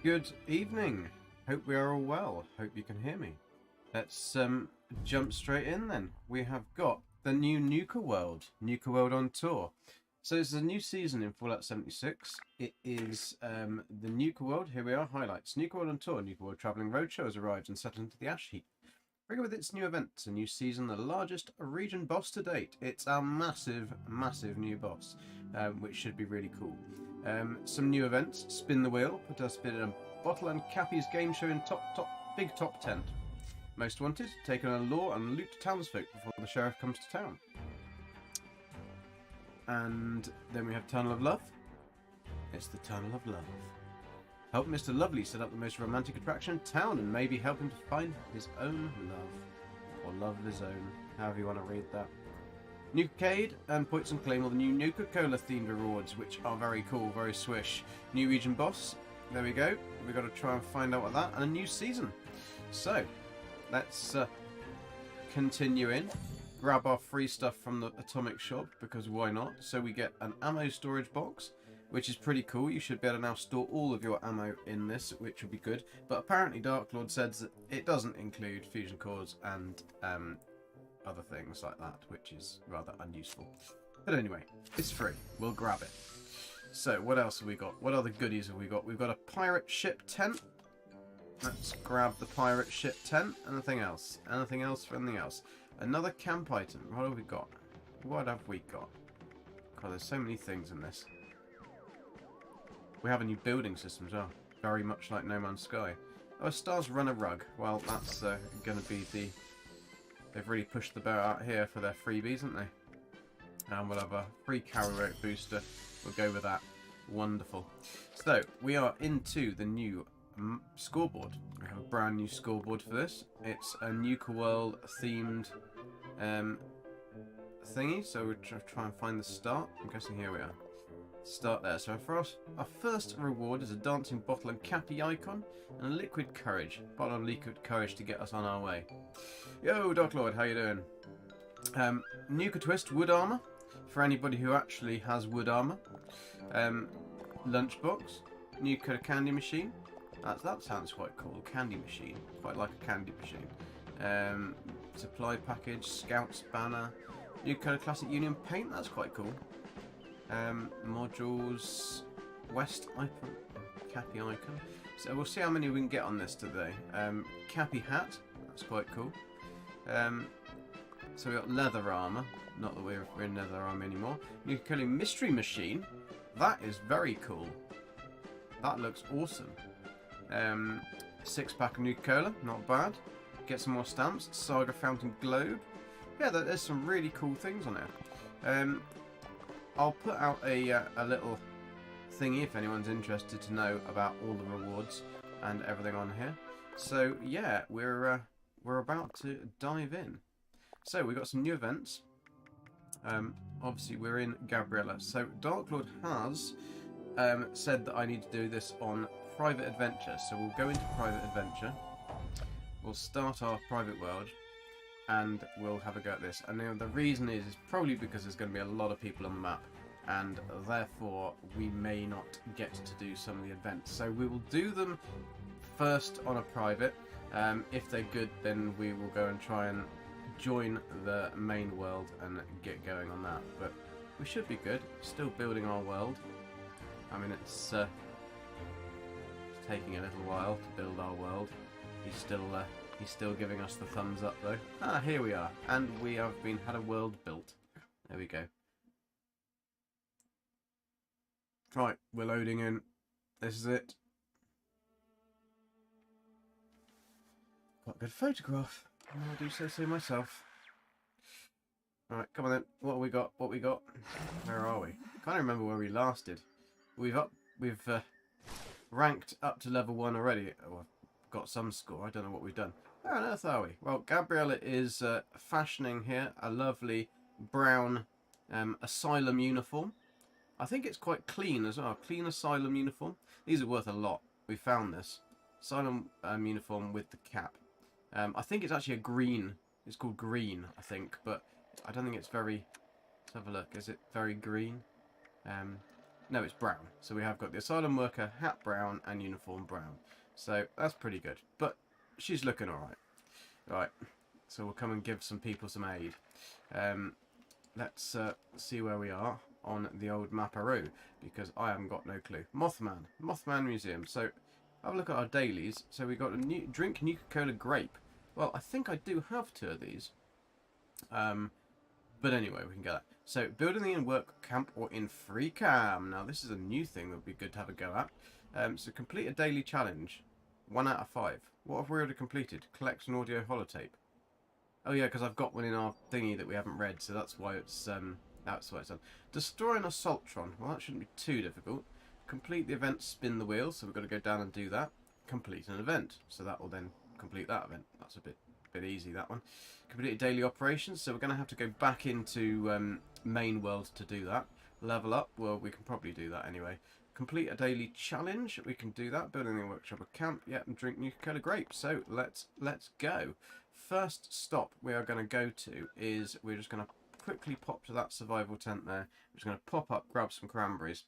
Good evening. Hope we are all well. Hope you can hear me. Let's jump straight in then. We have got the new Nuka World. Nuka World on tour. So this is a new season in Fallout 76. It is the Nuka World. Here we are. Highlights. Nuka World on tour. Nuka World Travelling Roadshow has arrived and settled into the Ash Heap. Bringing with its new events, a new season, the largest region boss to date. It's our massive new boss, which should be really cool. Some new events: spin the wheel, put us in a bottle and Cappy's game show in big top tent. Most wanted, take on a law and loot townsfolk before the sheriff comes to town. And then we have Tunnel of Love. It's the Tunnel of Love. Help Mr. Lovely set up the most romantic attraction in town and maybe help him to find his own love. Or love of his own, however you want to read that. Nuka-cade and points and claim all the new Nuka-Cola themed rewards, which are very cool, very swish. New region boss, there we go. We've got to try and find out what that, and a new season. So, let's continue in. Grab our free stuff from the atomic shop, because why not? So we get an ammo storage box, which is pretty cool. You should be able to now store all of your ammo in this, which will be good. But apparently Dark Lord says that it doesn't include fusion cores and other things like that, which is rather unuseful. But anyway, it's free. We'll grab it. So, what else have we got? What other goodies have we got? We've got a pirate ship tent. Let's grab the pirate ship tent. Anything else? Anything else for anything else? Another camp item. What have we got? What have we got? God, there's so many things in this. We have a new building system as well. Very much like No Man's Sky. Oh, a Stars Runner rug. Well, that's going to be the... They've really pushed the boat out here for their freebies, haven't they? And we'll have a free carry rate booster. We'll go with that. Wonderful. So, we are into the new scoreboard. We have a brand new scoreboard for this. It's a Nuka World themed thingy. So we'll try and find the start. I'm guessing here we are. Start there. So for us, our first reward is a dancing bottle and Cappy icon and a liquid courage. Bottle of liquid courage to get us on our way. Yo, Dark Lord, how you doing? Nuka Twist wood armor for anybody who actually has wood armor. Lunchbox, Nuka candy machine. That sounds quite cool. Candy machine, quite like a candy machine. Supply package, Scouts banner, Nuka classic union paint. That's quite cool. Modules, West icon, Cappy icon. So we'll see how many we can get on this today. Cappy hat, that's quite cool. So we got leather armor. Not that we're in leather armor anymore. Nuka mystery machine. That is very cool. That looks awesome. 6-pack of Nuka-Cola, not bad. Get some more stamps. Saga Fountain Globe. Yeah, there's some really cool things on it. I'll put out a little thingy if anyone's interested to know about all the rewards and everything on here. So yeah, we're about to dive in. So we've got some new events. Obviously we're in Gabriela. So Dark Lord has said that I need to do this on private adventure. So we'll go into private adventure. We'll start our private world. And we'll have a go at this. And now the reason is probably because there's going to be a lot of people on the map, and therefore we may not get to do some of the events. So we will do them first on a private. If they're good, then we will go and try and join the main world and get going on that. But we should be good. Still building our world. I mean, it's taking a little while to build our world. He's still giving us the thumbs up though. Ah, here we are. And we have had a world built. There we go. Right, we're loading in. This is it. Quite a good photograph. I do say so myself. Alright, come on then. What have we got? What we got? Where are we? Can't remember where we last did. We've ranked up to level 1 already. Or got some score. I don't know what we've done. Where on earth are we? Well, Gabriela is fashioning here a lovely brown asylum uniform. I think it's quite clean as well. Clean asylum uniform. These are worth a lot. We found this. Asylum uniform with the cap. I think it's actually a green. It's called green, I think. But I don't think it's very... Let's have a look. Is it very green? No, it's brown. So we have got the asylum worker hat brown and uniform brown. So that's pretty good. But she's looking alright. Right. So we'll come and give some people some aid. Let's see where we are on the old Maparoo, because I haven't got no clue. Mothman Museum. So have a look at our dailies. So we got a new drink Nuka-Cola grape. Well, I think I do have 2 of these. But anyway, we can get that. So building the in-work camp or in free cam. Now this is a new thing that would be good to have a go at. So complete a daily challenge. 1 out of 5. What have we already completed? Collect an audio holotape. Oh yeah, because I've got one in our thingy that we haven't read, so that's why it's done. Destroy an assaultron. Well, that shouldn't be too difficult. Complete the event, spin the wheel. So we've got to go down and do that. Complete an event. So that will then complete that event. That's a bit easy, that one. Complete a daily operations. So we're going to have to go back into main world to do that. Level up. Well, we can probably do that anyway. Complete a daily challenge. We can do that. Building a workshop, a camp. Yeah, and drink Nuka-Cola grape. So let's go. First stop we are going to go to is we're just going to quickly pop to that survival tent there. We're just going to pop up, grab some cranberries.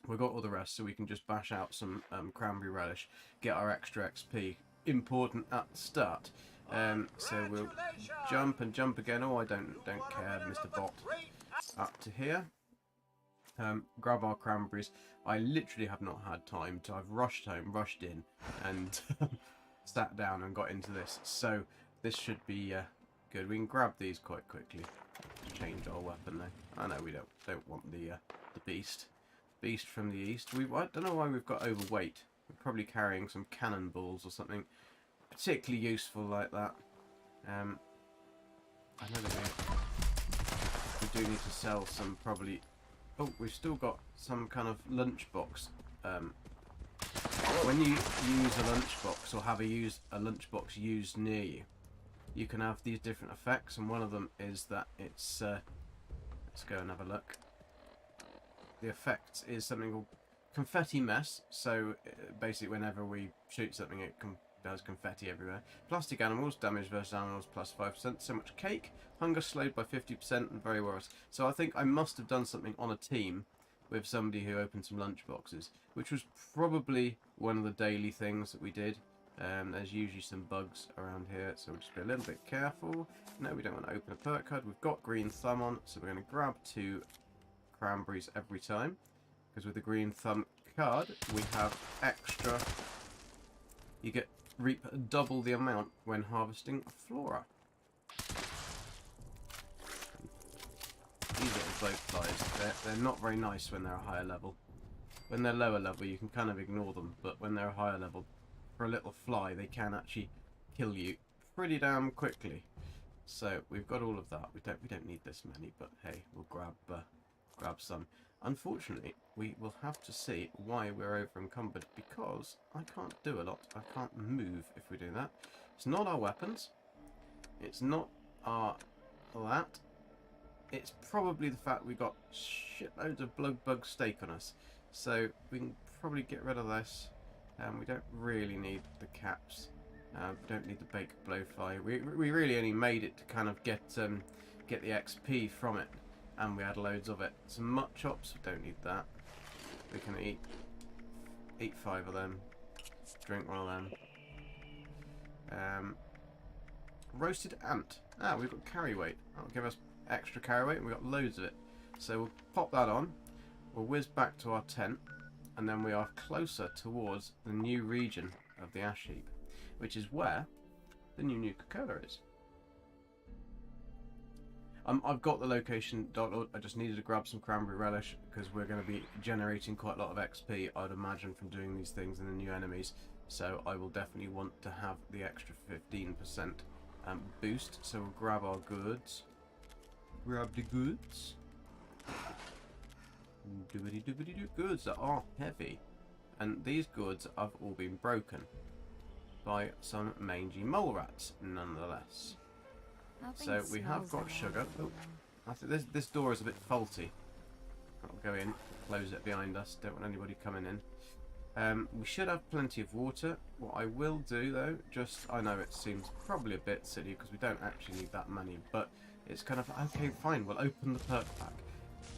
We've got all the rest, so we can just bash out some cranberry relish, get our extra XP. Important at the start. So we'll jump and jump again. Oh, I don't care, Mr. Bot. Up to here. Grab our cranberries. I literally have not had time to. I've rushed home, rushed in, and sat down and got into this. So this should be good. We can grab these quite quickly. Change our weapon though. I know we don't want the beast from the east. I don't know why we've got overweight. We're probably carrying some cannonballs or something particularly useful like that. I know that we do need to sell some probably. Oh, we've still got some kind of lunchbox. When you use a lunchbox or have a lunchbox used near you, you can have these different effects, and one of them is that it's. Let's go and have a look. The effect is something called confetti mess. So basically, whenever we shoot something, it does confetti everywhere. Plastic animals, damage versus animals plus 5%. So much cake. Hunger slowed by 50% and very worse. So I think I must have done something on a team with somebody who opened some lunch boxes, which was probably one of the daily things that we did. There's usually some bugs around here, so we'll just be a little bit careful. No, we don't want to open a perk card. We've got green thumb on, so we're going to grab 2 cranberries every time, because with the green thumb card we have extra. You get reap double the amount when harvesting flora. These little boat flies, they're not very nice when they're a higher level. When they're lower level you can kind of ignore them, but when they're a higher level, for a little fly they can actually kill you pretty damn quickly. So we've got all of that. We don't need this many, but hey, we'll grab some. Unfortunately, we will have to see why we're over encumbered, because I can't do a lot. I can't move if we do that. It's not our weapons. It's not our that. It's probably the fact we got shitloads of bug steak on us. So we can probably get rid of this. We don't really need the caps. We don't need the baked blowfly. We really only made it to kind of get the XP from it. And we had loads of it. Some mutt chops, we don't need that. We can eat 5 of them. Drink one of them. Roasted ant. Ah, we've got carry weight. That'll give us extra carry weight, and we've got loads of it. So we'll pop that on. We'll whiz back to our tent, and then we are closer towards the new region of the Ash Heap, which is where the new Nuka-Cola is. I've got the location. I just needed to grab some cranberry relish because we're going to be generating quite a lot of XP, I'd imagine, from doing these things and the new enemies. So I will definitely want to have the extra 15% boost. So we'll grab our goods. Grab the goods. Goods that are heavy. And these goods have all been broken by some mangy mole rats, nonetheless. So we have got sugar. Oh, I think this door is a bit faulty. I'll go in, close it behind us. Don't want anybody coming in. We should have plenty of water. What I will do though, I know it seems probably a bit silly because we don't actually need that many, but it's kind of okay. Fine, we'll open the perk pack.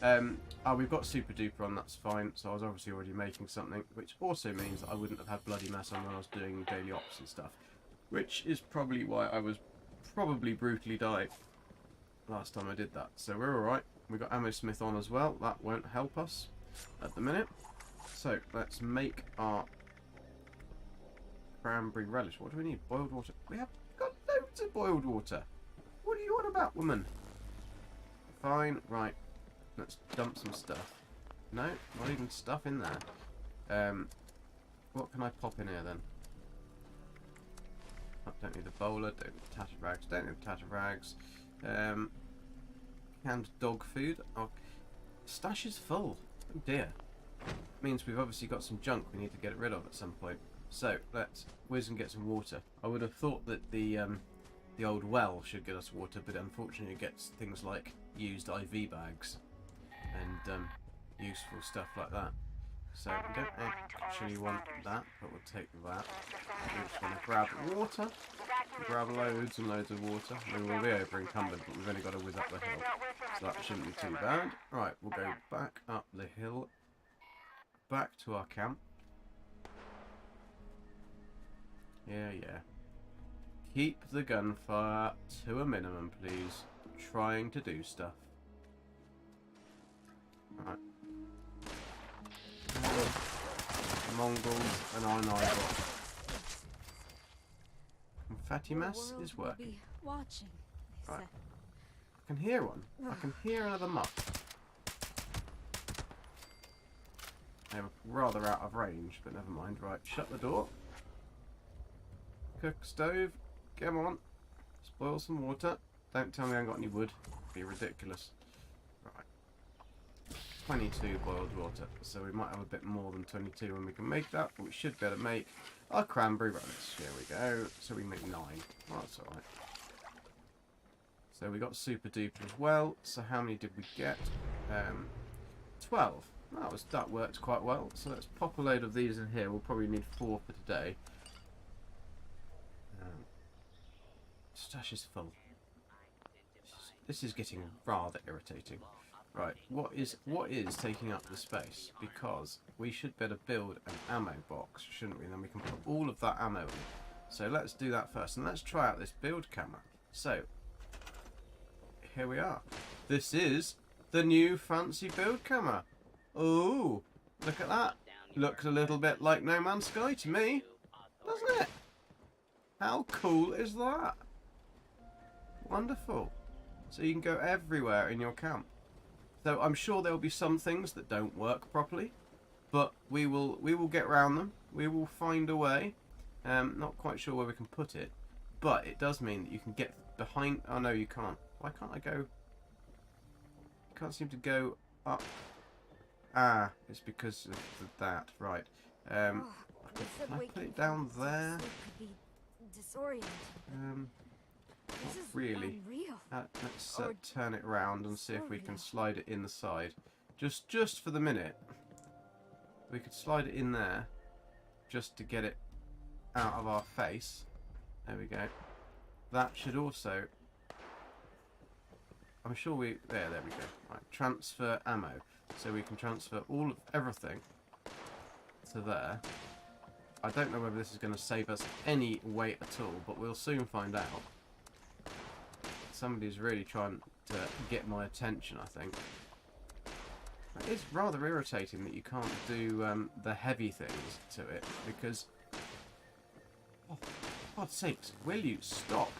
Oh, we've got super duper on, that's fine. So I was obviously already making something, which also means that I wouldn't have had bloody mess on when I was doing daily ops and stuff. Which is probably why I was probably brutally died last time I did that. So we're alright. We got ammo smith on as well. That won't help us at the minute. So let's make our cranberry relish. What do we need? Boiled water. We have got loads of boiled water. What are you on about, woman? Fine, right. Let's dump some stuff. No, not even stuff in there. What can I pop in here then? Oh, don't need a bowler, don't need tattered rags, don't need tattered rags. Canned dog food. Oh, stash is full. Oh dear. Means we've obviously got some junk we need to get rid of at some point. So let's whiz and get some water. I would have thought that the old well should get us water, but unfortunately it gets things like used IV bags and useful stuff like that. So we don't actually want that, but we'll take that. We're just going to grab water. Grab loads and loads of water. I mean, we'll be over encumbered, but we've only got to whiz up the hill. So that shouldn't be too bad. Right, we'll go back up the hill. Back to our camp. Yeah. Keep the gunfire to a minimum, please. Trying to do stuff. Right. Mongols and our nightbot. Fatty Mess is working. Right. I can hear one. I can hear another mutt. They were rather out of range, but never mind. Right, shut the door. Cook stove. Come on. Spoil some water. Don't tell me I haven't got any wood. It'd be ridiculous. Right. 22 boiled water. So we might have a bit more than 22 when we can make that, but we should be able to make our cranberry relish. Here we go. So we can make 9. Oh, that's alright. So we got super duper as well. So how many did we get? 12. That worked quite well. So let's pop a load of these in here. We'll probably need 4 for today. Stash is full. This is getting rather irritating. Right, what is taking up the space? Because we should better build an ammo box, shouldn't we? And then we can put all of that ammo in. So let's do that first, and let's try out this build camera. So here we are. This is the new fancy build camera. Oh, look at that. Looks a little bit like No Man's Sky to me, doesn't it? How cool is that? Wonderful. So you can go everywhere in your camp. So I'm sure there will be some things that don't work properly, but we will get around them. We will find a way. Not quite sure where we can put it, but it does mean that you can get behind. Oh no, you can't. Why can't I go? Can't seem to go up. Ah, it's because of that. Right. Can I put it down there? Not really. Let's turn it around and see if we can slide it in the side. Just for the minute. We could slide it in there just to get it out of our face. There we go. That should also... I'm sure we... There we go. Right, transfer ammo. So we can transfer everything to there. I don't know whether this is going to save us any weight at all, but we'll soon find out. Somebody's really trying to get my attention, I think. It's rather irritating that you can't do the heavy things to it, because... Oh, for God's sakes, will you stop?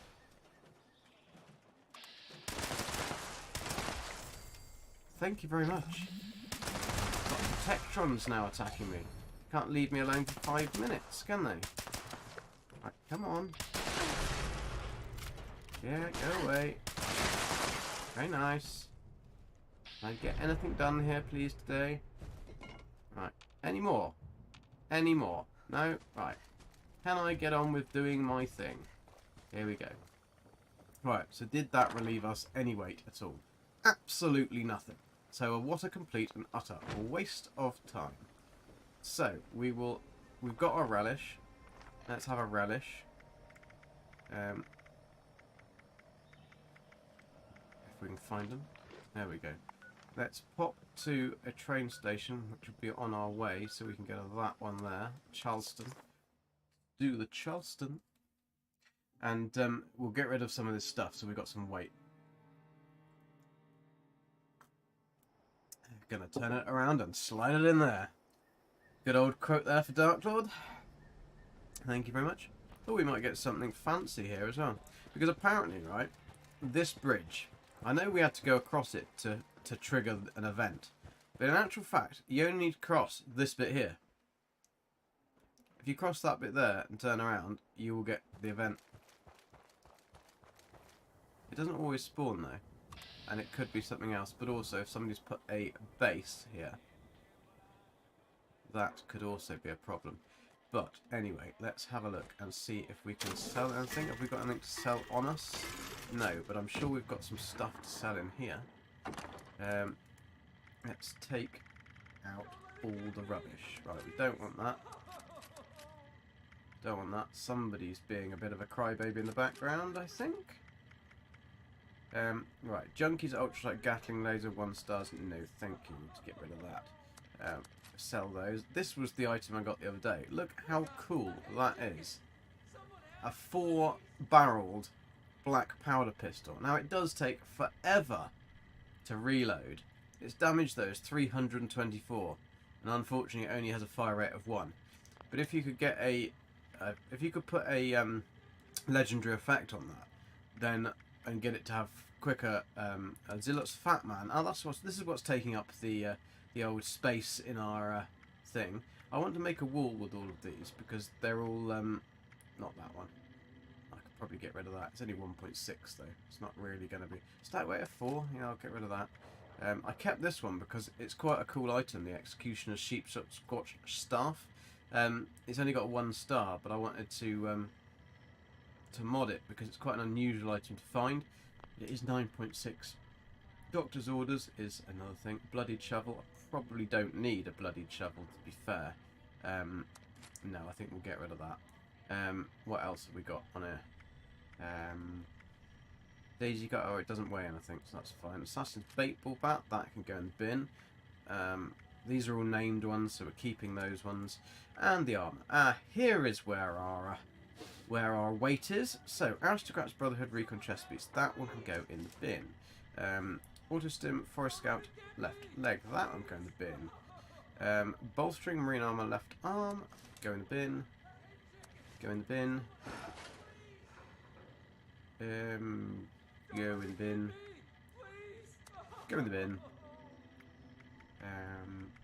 Thank you very much. Got the Tektrons now attacking me. Can't leave me alone for 5 minutes, can they? Right, come on. Yeah, go away. Very nice. Can I get anything done here, please, today? Right. Any more? Any more? No? Right. Can I get on with doing my thing? Here we go. Right, so did that relieve us any weight at all? Absolutely nothing. So what a complete and utter waste of time. So, we've got our relish. Let's have a relish. If we can find them. There we go. Let's pop to a train station, which will be on our way, so we can go to that one there, Charleston. Do the Charleston. And we'll get rid of some of this stuff, so we've got some weight. Gonna turn it around and slide it in there. Good old quote there for Dark Lord. Thank you very much. Thought we might get something fancy here as well. Because apparently, right, this bridge, I know we had to go across it to trigger an event. But in actual fact, you only need to cross this bit here. If you cross that bit there and turn around, you will get the event. It doesn't always spawn though. And it could be something else, but also if somebody's put a base here, that could also be a problem. But anyway, let's have a look and see if we can sell anything. Have we got anything to sell on us? No, but I'm sure we've got some stuff to sell in here. Let's take out all the rubbish. Right, we don't want that. Don't want that. Somebody's being a bit of a crybaby in the background, I think. Right, Junkies Ultracite Gatling Laser 1 stars. No, thank you. To get rid of that. Sell those. This was the item I got the other day. Look how cool that is. A 4-barreled black powder pistol. Now it does take forever to reload. Its damage though is 324, and unfortunately it only has a fire rate of 1. But if you could get a, if you could put a legendary effect on that, then and get it to have quicker Zilot's Fat Man. Oh, this is what's taking up the old space in our thing. I want to make a wall with all of these because they're all not that one. I could probably get rid of that. It's only 1.6 though. It's not really going to be. Stack weight of 4. Yeah, I'll get rid of that. I kept this one because it's quite a cool item, the Executioner's Sheepscotch Staff. It's only got 1 star, but I wanted to mod it because it's quite an unusual item to find. It is 9.6. Doctor's Orders is another thing. Bloodied Shovel. I probably don't need a bloodied shovel, to be fair. No, I think we'll get rid of that. What else have we got on here? Daisy got. Oh, it doesn't weigh anything, so that's fine. Assassin's Bait Ball Bat, that can go in the bin. These are all named ones, so we're keeping those ones. And the armour. Here is where our weight is. So, Aristocrats Brotherhood Recon Chest Piece. That one can go in the bin. Autostim Forest Scout left leg. That one go in the bin. Bolstering Marine Armour left arm. Go in the bin. Go in the bin. Go in the bin. Go in the bin.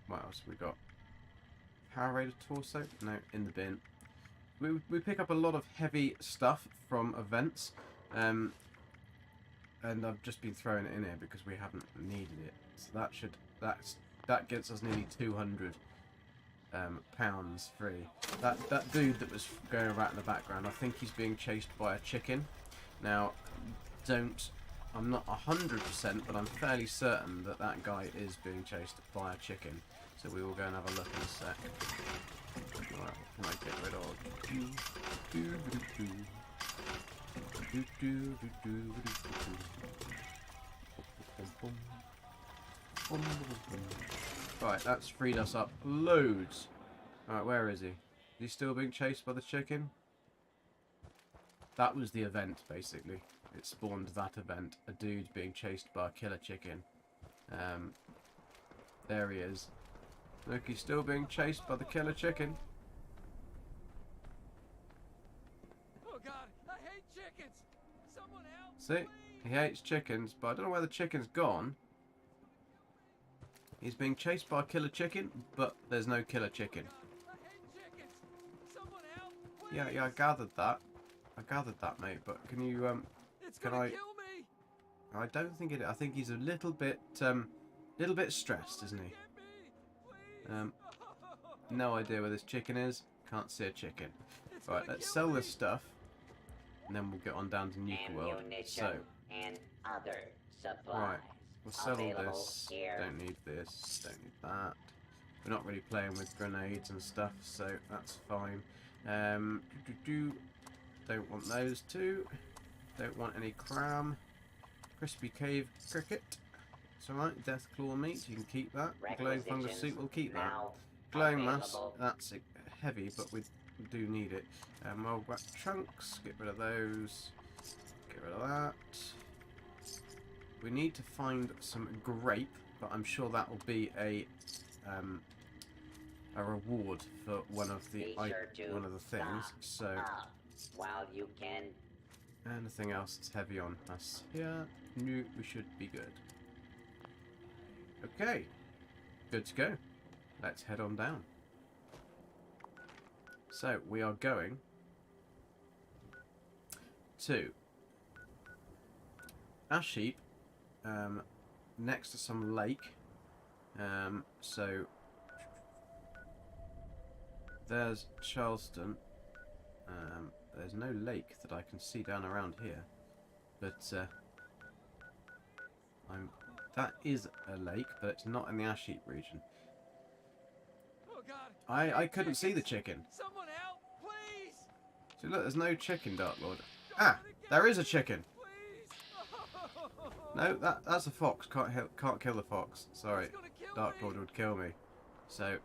What else have we got? Power Raider Torso? No, in the bin. We pick up a lot of heavy stuff from events, and I've just been throwing it in here because we haven't needed it. So that gets us nearly 200 pounds free. That dude that was going around in the background, I think he's being chased by a chicken. Now, I'm not 100%, but I'm fairly certain that that guy is being chased by a chicken. So we will go and have a look in a sec. Right, what can I get rid of? Right, that's freed us up loads. Alright, where is he? Is he still being chased by the chicken? That was the event, basically. It spawned that event. A dude being chased by a killer chicken. There he is. Look, he's still being chased by the killer chicken. Oh God, I hate chickens. Someone help! See? He hates chickens, but I don't know where the chicken's gone. He's being chased by a killer chicken, but there's no killer chicken. I hate chickens. Someone help! Yeah, I gathered that. Mate, but can you, It's can gonna I... kill me. I don't think it... I think he's a little bit stressed, isn't he? No idea where this chicken is. Can't see a chicken. Right, let's sell this stuff, and then we'll get on down to Nuka World. So, and other supplies. right, we'll sell all available this. here. Don't need this. Don't need that. We're not really playing with grenades and stuff, so that's fine. Don't want those two. Don't want any cram. Crispy Cave Cricket. It's alright. Death claw meat, you can keep that. Glowing fungus Requisitions soup, we'll keep that. now Glowing mass, available. that's heavy, but we do need it. Wild black chunks, get rid of those. Get rid of that. We need to find some grape, but I'm sure that will be a reward for one of the Be sure to one of the things. stop So up while you can. anything else that's heavy on us here? No, we should be good. Okay, good to go. Let's head on down. So we are going to Ash Heap, next to some lake. So there's Charleston. There's no lake that I can see down around here, but that is a lake, but it's not in the Ash Heap region. Oh God! I couldn't see the chicken. Someone help, please! See, look, there's no chicken, Dark Lord. Don't Ah, let it get there is a me, chicken. Please! No, that's a fox. Can't kill the fox. Sorry, It's gonna kill Dark me. Lord would kill me. So,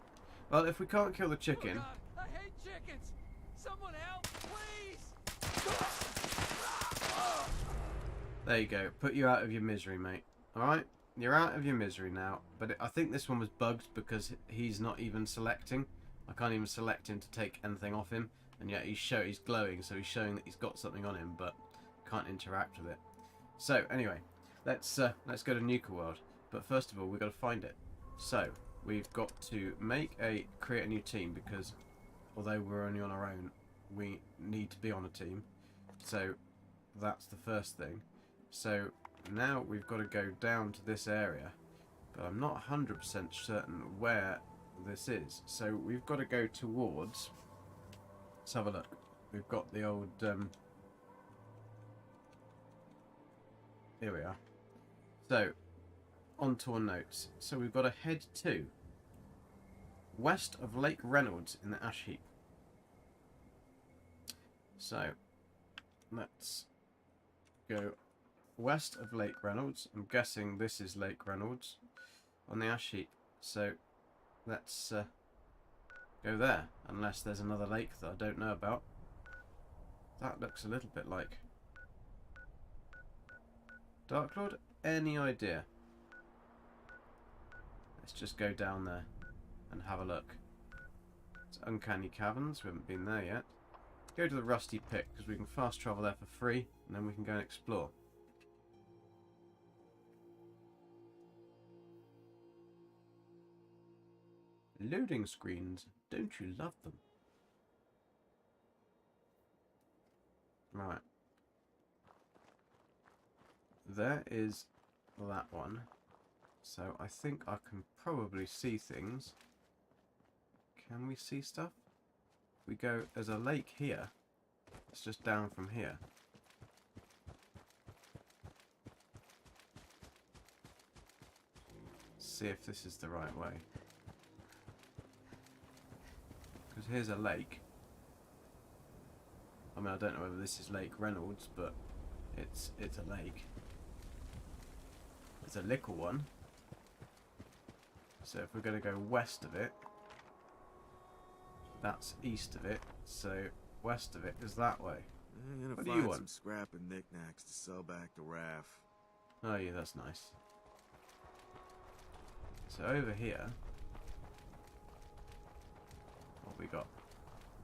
well, if we can't kill the chicken, Oh God, I hate chickens. Someone help, please! there you go. Put you out of your misery, mate. All right, you're out of your misery now. But I think this one was bugged because he's not even selecting. I can't even select him to take anything off him, and yet he's glowing, so he's showing that he's got something on him, but can't interact with it. So anyway, let's go to Nuka World. But first of all, we've got to find it. So we've got to create a new team, because although we're only on our own, we need to be on a team. So that's the first thing. So now we've got to go down to this area, but I'm not 100% certain where this is. So we've got to go towards. Let's have a look. We've got the old. Here we are. So on to our notes. So we've got to head to west of Lake Reynolds in the Ash Heap. So let's go west of Lake Reynolds. I'm guessing this is Lake Reynolds on the Ash Heap. So let's go there, unless there's another lake that I don't know about. That looks a little bit like Dark Lord. Any idea? Let's just go down there and have a look. It's Uncanny Caverns. We haven't been there yet. Go to the Rusty Pit, because we can fast travel there for free, and then we can go and explore. Loading screens. Don't you love them? Right. There is that one. So I think I can probably see things. Can we see stuff? We go, there's a lake here. It's just down from here. See if this is the right way. Because here's a lake. I mean, I don't know whether this is Lake Reynolds, but it's a lake. It's a little one. So if we're going to go west of it, that's east of it. So west of it is that way. I'm gonna What do find you want? some scrap and knickknacks to sell back to Raph. Oh yeah, that's nice. So over here, what we got?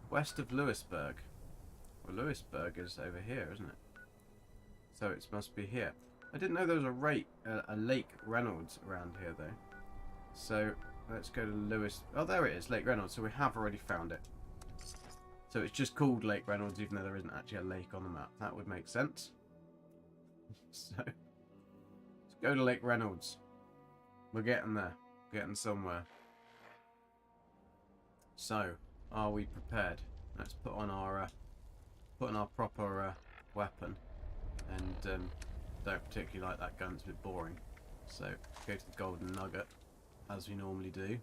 West of Lewisburg. Well, Lewisburg is over here, isn't it? So it must be here. I didn't know there was a Lake Reynolds around here though. So let's go to Lewis. Oh, there it is, Lake Reynolds. So we have already found it. So it's just called Lake Reynolds, even though there isn't actually a lake on the map. That would make sense. So let's go to Lake Reynolds. We're getting there. Getting somewhere. So, are we prepared? Let's put on our proper weapon. And don't particularly like that gun. It's a bit boring. So go to the Golden Nugget, as we normally do.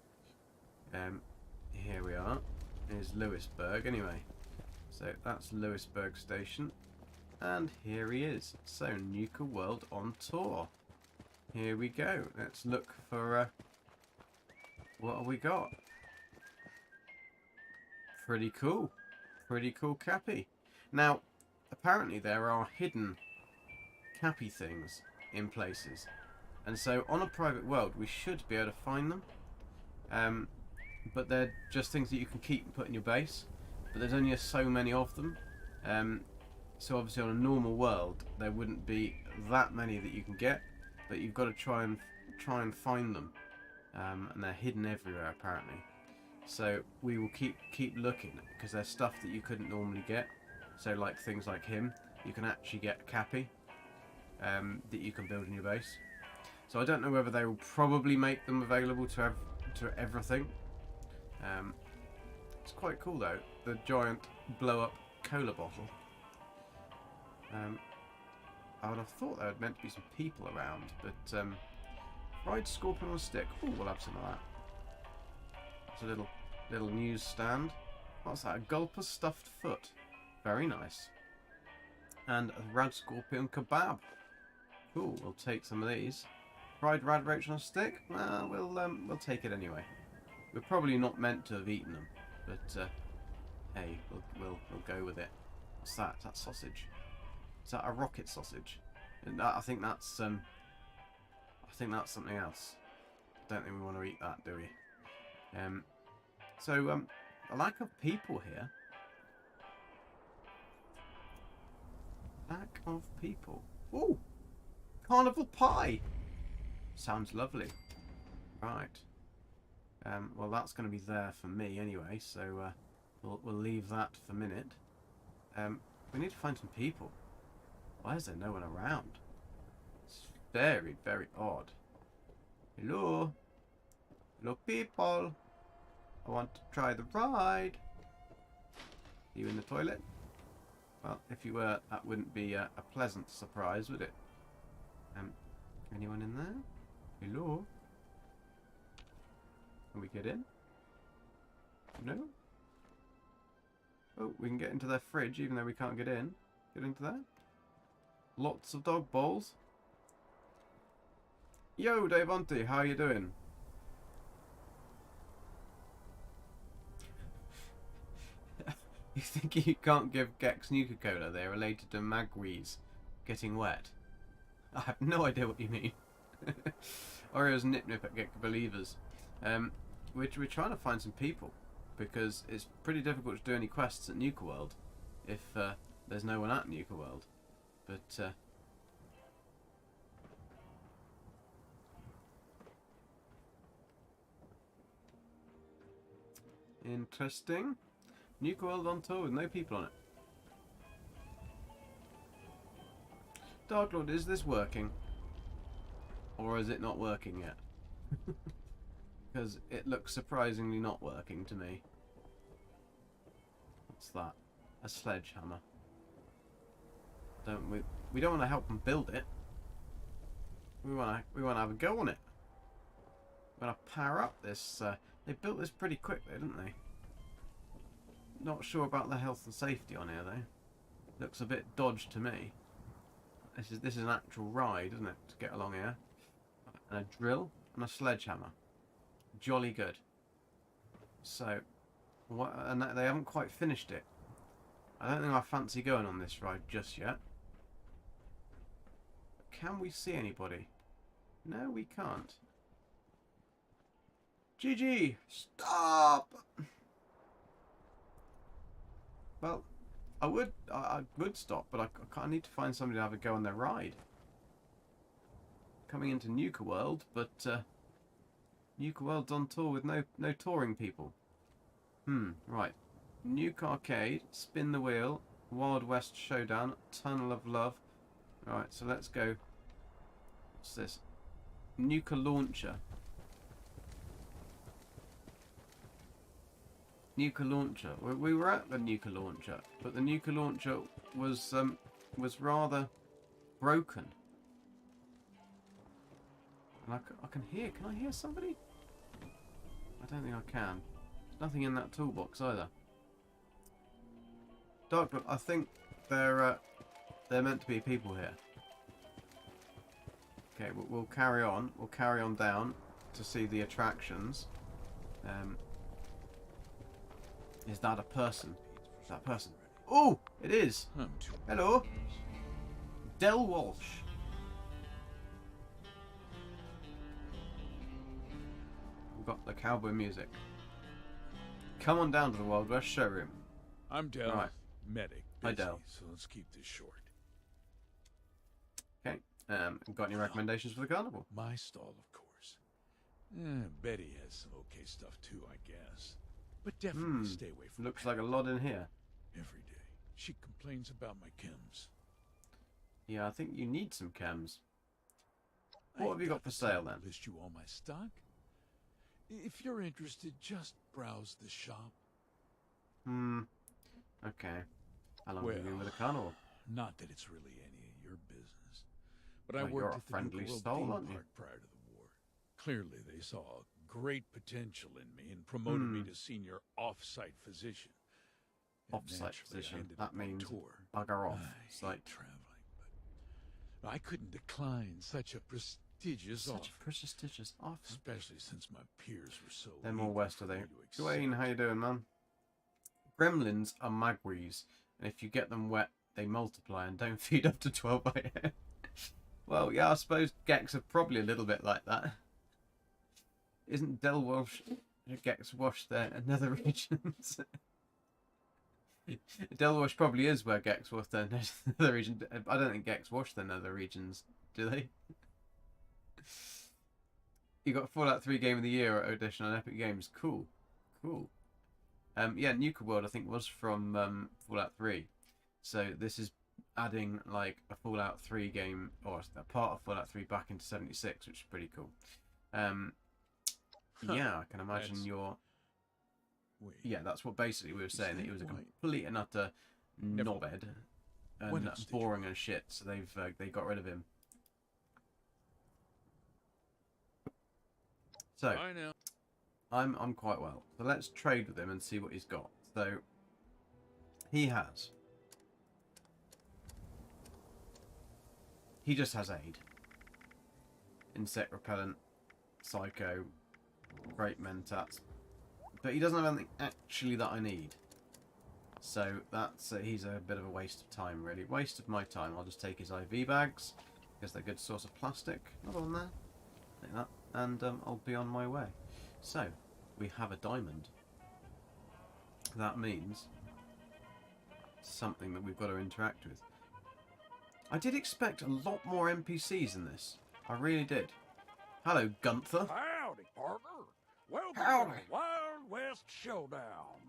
Here we are. Here's Lewisburg. Anyway, so that's Lewisburg Station, and here he is. So Nuka World on tour. here we go. Let's look for what have we got. Pretty cool. Pretty cool cappy. Now, apparently there are hidden cappy things in places. And so on a private world, we should be able to find them. But they're just things that you can keep and put in your base. But there's only so many of them. So obviously on a normal world, there wouldn't be that many that you can get. But you've got to try and find them. And they're hidden everywhere apparently. So we will keep looking, because there's stuff that you couldn't normally get. So like things like him, you can actually get a cappy that you can build in your base. So I don't know whether they will probably make them available to everything. It's quite cool though, the giant blow up cola bottle. I would have thought there were meant to be some people around, but fried scorpion on a stick. Oh, we'll have some of that. It's a little news stand. What's that? A gulper stuffed foot. Very nice. And a rad scorpion kebab. Cool. We'll take some of these. Fried rad roach on a stick. Well, we'll take it anyway. We're probably not meant to have eaten them, but hey, we'll go with it. What's that? Is that sausage? Is that a rocket sausage? I think that's something else. Don't think we want to eat that, do we? So a lack of people here. Lack of people. Ooh, carnival pie. Sounds lovely. Right. Well, that's going to be there for me anyway, so we'll leave that for a minute. We need to find some people. Why is there no one around? It's very, very odd. Hello? Hello, people? I want to try the ride. Are you in the toilet? Well, if you were, that wouldn't be a pleasant surprise, would it? Anyone in there? Hello? Can we get in? No? Oh, we can get into their fridge even though we can't get in. Get into there? Lots of dog balls. Yo, Davonte, how you doing? You think you can't give Gek's Nuka-Cola? They're related to magwees getting wet. I have no idea what you mean. Oreo's nip-nip at Gek Believers. We're trying to find some people, because it's pretty difficult to do any quests at Nuka World if there's no one at Nuka World. But interesting. Nuka World on tour with no people on it. Dark Lord, is this working? Or is it not working yet? Because it looks surprisingly not working to me. What's that? A sledgehammer. We don't want to help them build it. We want to have a go on it. We want to power up this. They built this pretty quick, though, didn't they? Not sure about the health and safety on here, though. Looks a bit dodged to me. This is an actual ride, isn't it, to get along here? And a drill and a sledgehammer. Jolly good. So, what? And they haven't quite finished it. I don't think I fancy going on this ride just yet. Can we see anybody? No, we can't. GG! Stop! Well, I would stop, but I need to find somebody to have a go on their ride. Coming into Nuka World, but Nuka World's on tour with no touring people. Right. Nuka-cade, Spin the Wheel, Wild West Showdown, Tunnel of Love. Right, so let's go. What's this? Nuka Launcher. Nuka Launcher. We were at the Nuka Launcher, but the Nuka Launcher was rather broken. And I can hear. Can I hear somebody? I don't think I can. There's nothing in that toolbox either. Dark, but I think they're meant to be people here. Okay, we'll carry on. We'll carry on down to see the attractions. Is that a person? Is that a person? Oh, it is. Hello, Del Walsh. We've got the cowboy music. Come on down to the Wild West showroom. I'm Del, Right. medic. Hi, Busy, Del. So let's keep this short. Okay. Got any recommendations for the carnival? My stall, of course. Betty has some okay stuff too, I guess. But definitely stay away from Looks Pat. like a lot in here. Every day, she complains about my chems. Yeah, I think you need some chems. What have you got for sale then? List you all my stock. If you're interested, just browse the shop. Okay. How long have you been with the carnival? Not that it's really any of your business, but I Well, worked you're a at the friendly Nuka World stall, theme aren't you? park prior to the war. Clearly, they saw great potential in me and promoted me to senior off-site physician. And Off-site naturally, I physician. ended That up on means tour. bugger off. I It's hate like traveling, but I couldn't decline such a prestigious such offer, a prestigious offer. especially since my peers were so. They're more eager west, for are they? me to accept Dwayne, how you doing, man? Gremlins are magwees, and if you get them wet, they multiply and don't feed up to 12 a.m. Well, yeah, I suppose Geks are probably a little bit like that. Isn't Del Walsh Geks wash their nether regions? Del Walsh probably is where Geks wash their nether region. I don't think Geks wash their nether regions, do they? You got Fallout 3 Game of the Year at Audition on Epic Games. Cool. Cool. Yeah, Nuka World I think was from Fallout 3. So this is adding like a Fallout 3 game or a part of Fallout 3 back into 76, which is pretty cool. Yeah, I can imagine you're... Wait, Yeah, that's what basically we were saying, that he was a Why? complete and utter Never knobhead What and else did boring as shit, so they got rid of him. So, I know. I'm quite well. So let's trade with him and see what he's got. So he just has aid. Insect repellent, psycho, great mentats. But he doesn't have anything actually that I need. So that's he's a bit of a waste of time, really. Waste of my time. I'll just take his IV bags because they're a good source of plastic. Not on there. Take that, and I'll be on my way. So we have a diamond. That means something that we've got to interact with. I did expect a lot more NPCs in this. I really did. Hello, Gunther. Howdy, partner. Welcome Howdy. to the Wild West Showdown.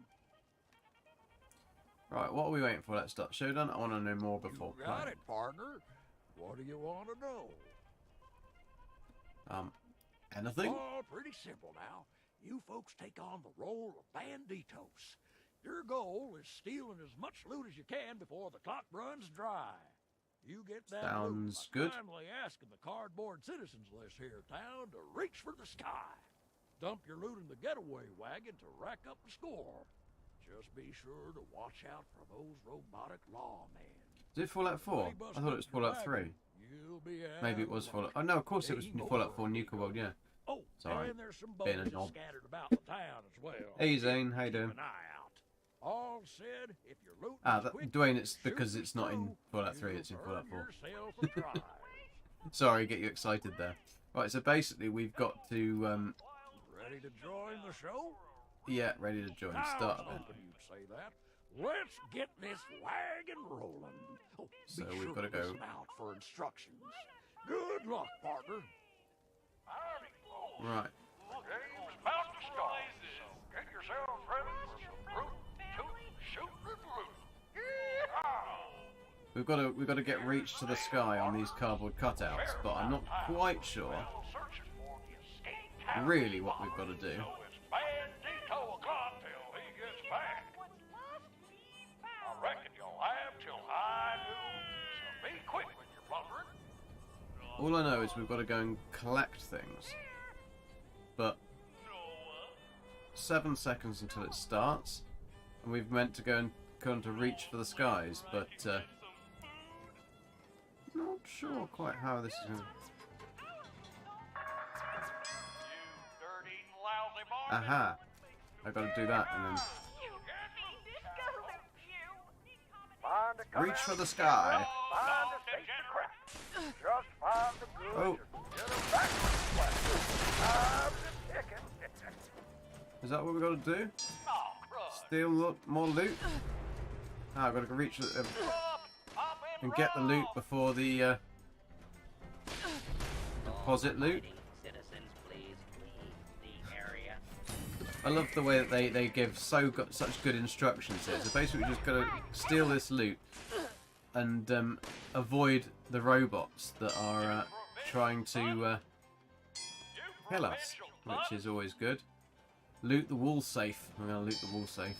Right, what are we waiting for? Let's start showdown. I want to know more before You got playing. it, partner. What do you want to know? Anything? Oh, pretty simple now. You folks take on the role of banditos. Your goal is stealing as much loot as you can before the clock runs dry. You get that Sounds loot good. by kindly asking the cardboard citizens list here in town to reach for the sky. Dump your loot in the getaway wagon to rack up the score. Just be sure to watch out for those robotic lawmen. Is it Fallout 4? I thought it was Fallout 3. You'll be Maybe it was Fallout... Oh, no, of course it was Fallout 4 Nuka World, yeah. Oh, Sorry, and there's some being a bones knob. scattered about the town as well. Hey, Zane, how you Keep doing? an eye out. All said, if you're looting Ah, is quick, Dwayne, it's shoot because it's not in through, Fallout 3, you'll it's in earn Fallout 4. yourself a prize. Sorry, get you excited there. Right, so basically we've got to... Ready to join the show? yeah, ready to join. I was Start then. hoping you'd say that. Let's get this wagon rolling. Oh, So be we've sure gotta to go- listen out for instructions. Good luck, partner. Right. Game's about to start, so get yourselves ready for some root, toot, shooting and loot. Yeehaw! We've got to get reach to the sky on these cardboard cutouts, but I'm not quite sure really what we've got to do. So it's bandito o'clock till he gets back. I reckon you'll have till high noon, so be quick when you're plundering. All I know is we've got to go and collect things. But 7 seconds until it starts, and we've meant to go to reach for the skies, but not sure quite how this is going to... Aha. I gotta do that and then reach for the sky. Oh. Is that what we gotta do? Steal more loot? Ah, I've gotta go reach and get the loot before the deposit loot. I love the way that they give such good instructions here. So basically, we just gotta steal this loot and avoid the robots that are trying to kill us, which is always good. Loot the wall safe. I'm gonna loot the wall safe.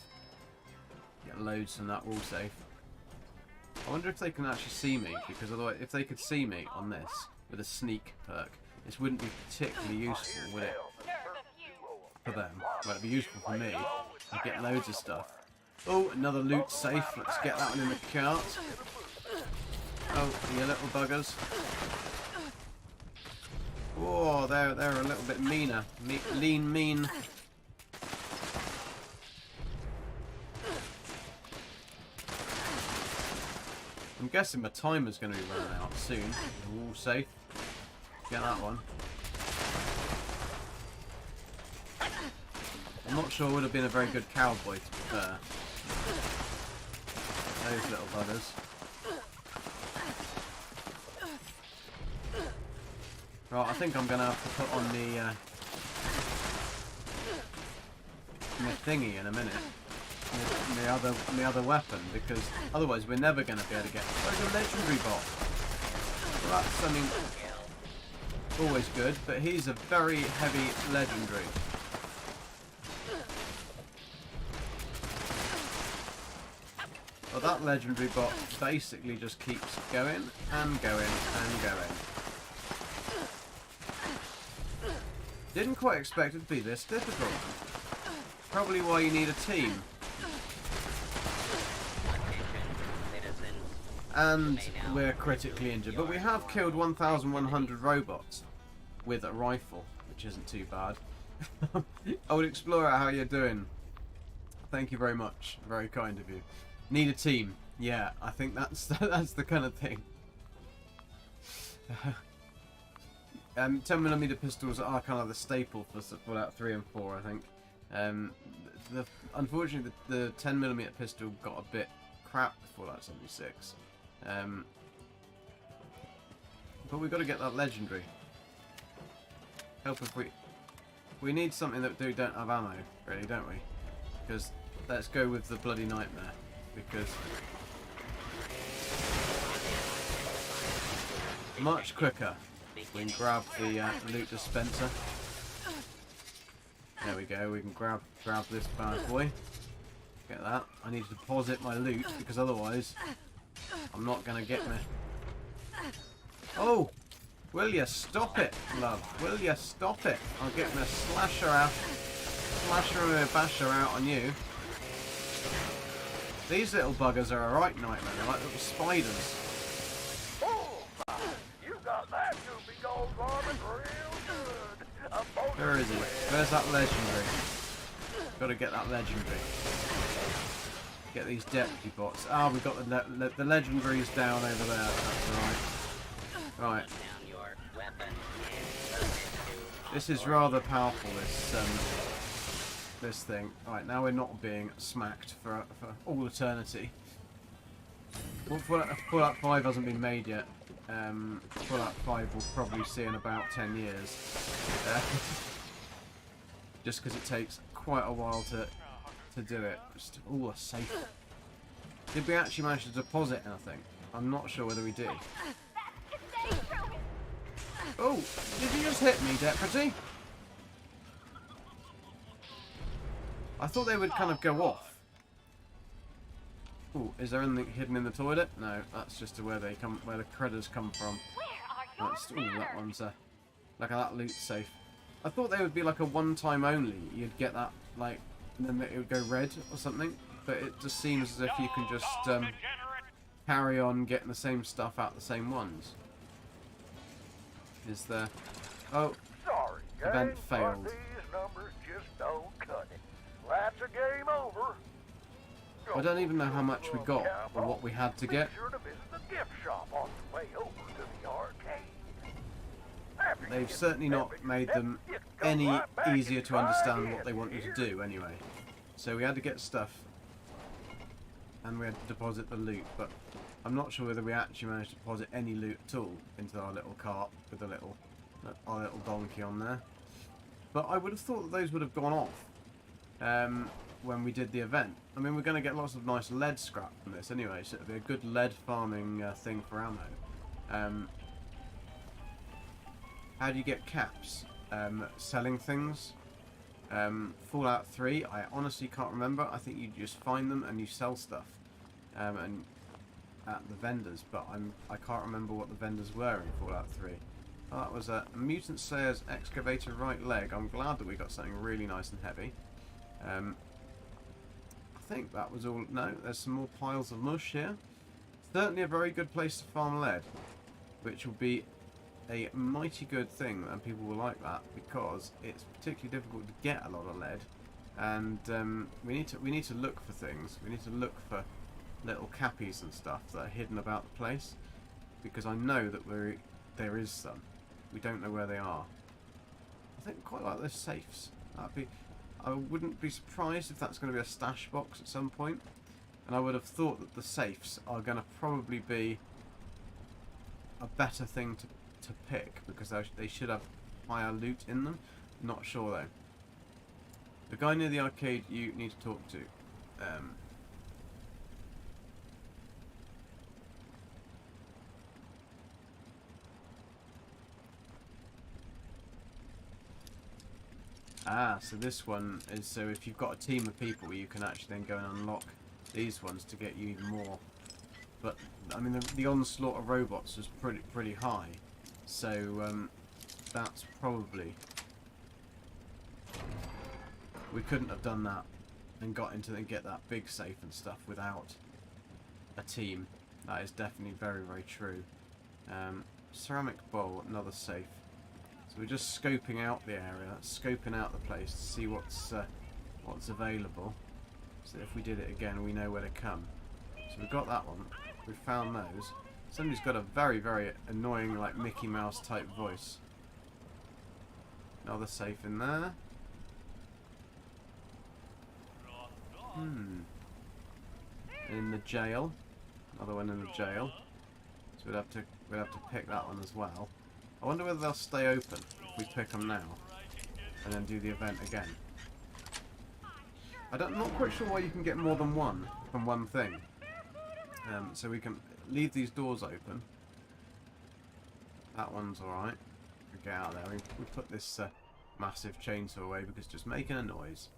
Get loads from that wall safe. I wonder if they can actually see me, because otherwise, if they could see me on this with a sneak perk, this wouldn't be particularly useful, would it? For them. Well, it'd be useful for me. I'd get loads of stuff. Oh, another loot safe. Let's get that one in the cart. Oh, you little buggers. Oh, they're a little bit meaner. Lean, mean. I'm guessing my timer's going to be running out soon. All safe. Get that one. I'm not sure I would have been a very good cowboy, to be fair. Those little buggers. Right, I think I'm going to have to put on the thingy in a minute. The other weapon, because otherwise we're never going to be able to get... There's a legendary bot. Well, that's something always good, but he's a very heavy legendary. Well, that legendary bot basically just keeps going and going and going. Didn't quite expect it to be this difficult. Probably why you need a team. And we're critically injured, but we have killed 1,100 robots with a rifle, which isn't too bad. Old Explorer, how you doing? Thank you very much. Very kind of you. Need a team. Yeah, I think that's the kind of thing. 10mm pistols are kind of the staple for Fallout 3 and 4, I think. Unfortunately, the 10mm pistol got a bit crap for Fallout 76. But we've got to get that legendary. Help if we need something that we don't have ammo, really, don't we? Because let's go with the bloody nightmare. Because much quicker we can grab the loot dispenser. There we go. We can grab this bad boy. Get that. I need to deposit my loot because otherwise I'm not gonna get me. Oh, will you stop it, love? Will you stop it? I'll get my slasher and a basher out on you. These little buggers are a right nightmare. They're like little spiders. You got that goofy gold garment real good. Where is he? Where's that legendary? Got to get that legendary. Get these deputy bots. Ah, we've got the legendaries down over there. That's right. Right. This is rather powerful. This thing. Right, now we're not being smacked for all eternity. Well, Fallout 5 hasn't been made yet. Fallout 5 we'll probably see in about 10 years. Just because it takes quite a while to do it. Just, ooh, a safe. Did we actually manage to deposit anything? I'm not sure whether we did. Oh, did you just hit me, Deputy? I thought they would kind of go off. Ooh, is there anything hidden in the toilet? No, that's just where the critters come from. That's, ooh, that one's like that loot safe. I thought they would be like a one-time only. You'd get that, like, and then it would go red or something. But it just seems as if you can just carry on getting the same stuff out the same ones. Is there? Oh, Sorry, event gang, failed. but these numbers just a game over. I don't even know how much we got or what we had to get. Be sure to visit the gift shop on the way over to the arcade. After you They've get certainly the not epic made step, them you can come any right back easier and to try understand again, what they want you to dear. do anyway. So we had to get stuff and we had to deposit the loot, but I'm not sure whether we actually managed to deposit any loot at all into our little cart with our little donkey on there. But I would have thought that those would have gone off when we did the event. I mean, we're going to get lots of nice lead scrap from this anyway, so it'll be a good lead farming thing for ammo. How do you get caps? Selling things. Fallout 3, I honestly can't remember. I think you just find them and you sell stuff and at the vendors, but I can't remember what the vendors were in Fallout 3. Oh, that was a Mutant Slayer's excavator right leg. I'm glad that we got something really nice and heavy. I think that was all. No, there's some more piles of mush here. Certainly a very good place to farm lead, which will be a mighty good thing, and people will like that because it's particularly difficult to get a lot of lead, and we need to look for things. We need to look for little cappies and stuff that are hidden about the place, because I know that there is some. We don't know where they are. I think quite like those safes. I wouldn't be surprised if that's going to be a stash box at some point, and I would have thought that the safes are going to probably be a better thing to pick, because they should have higher loot in them. Not sure though. The guy near the arcade you need to talk to. So this one is, so if you've got a team of people, you can actually then go and unlock these ones to get you even more. But I mean, the onslaught of robots was pretty high, so that's probably, we couldn't have done that and get that big safe and stuff without a team. That is definitely very true. Ceramic bowl, another safe. So we're just scoping out the area, scoping out the place to see what's available. So if we did it again, we know where to come. So we've got that one. We found those. Somebody's got a very annoying, like, Mickey Mouse type voice. Another safe in there. In the jail. Another one in the jail. So we'd have to pick that one as well. I wonder whether they'll stay open if we pick them now and then do the event again. I'm not quite sure why you can get more than one from one thing. So we can leave these doors open. That one's alright. Get out of there. We put this massive chainsaw away because it's just making a noise.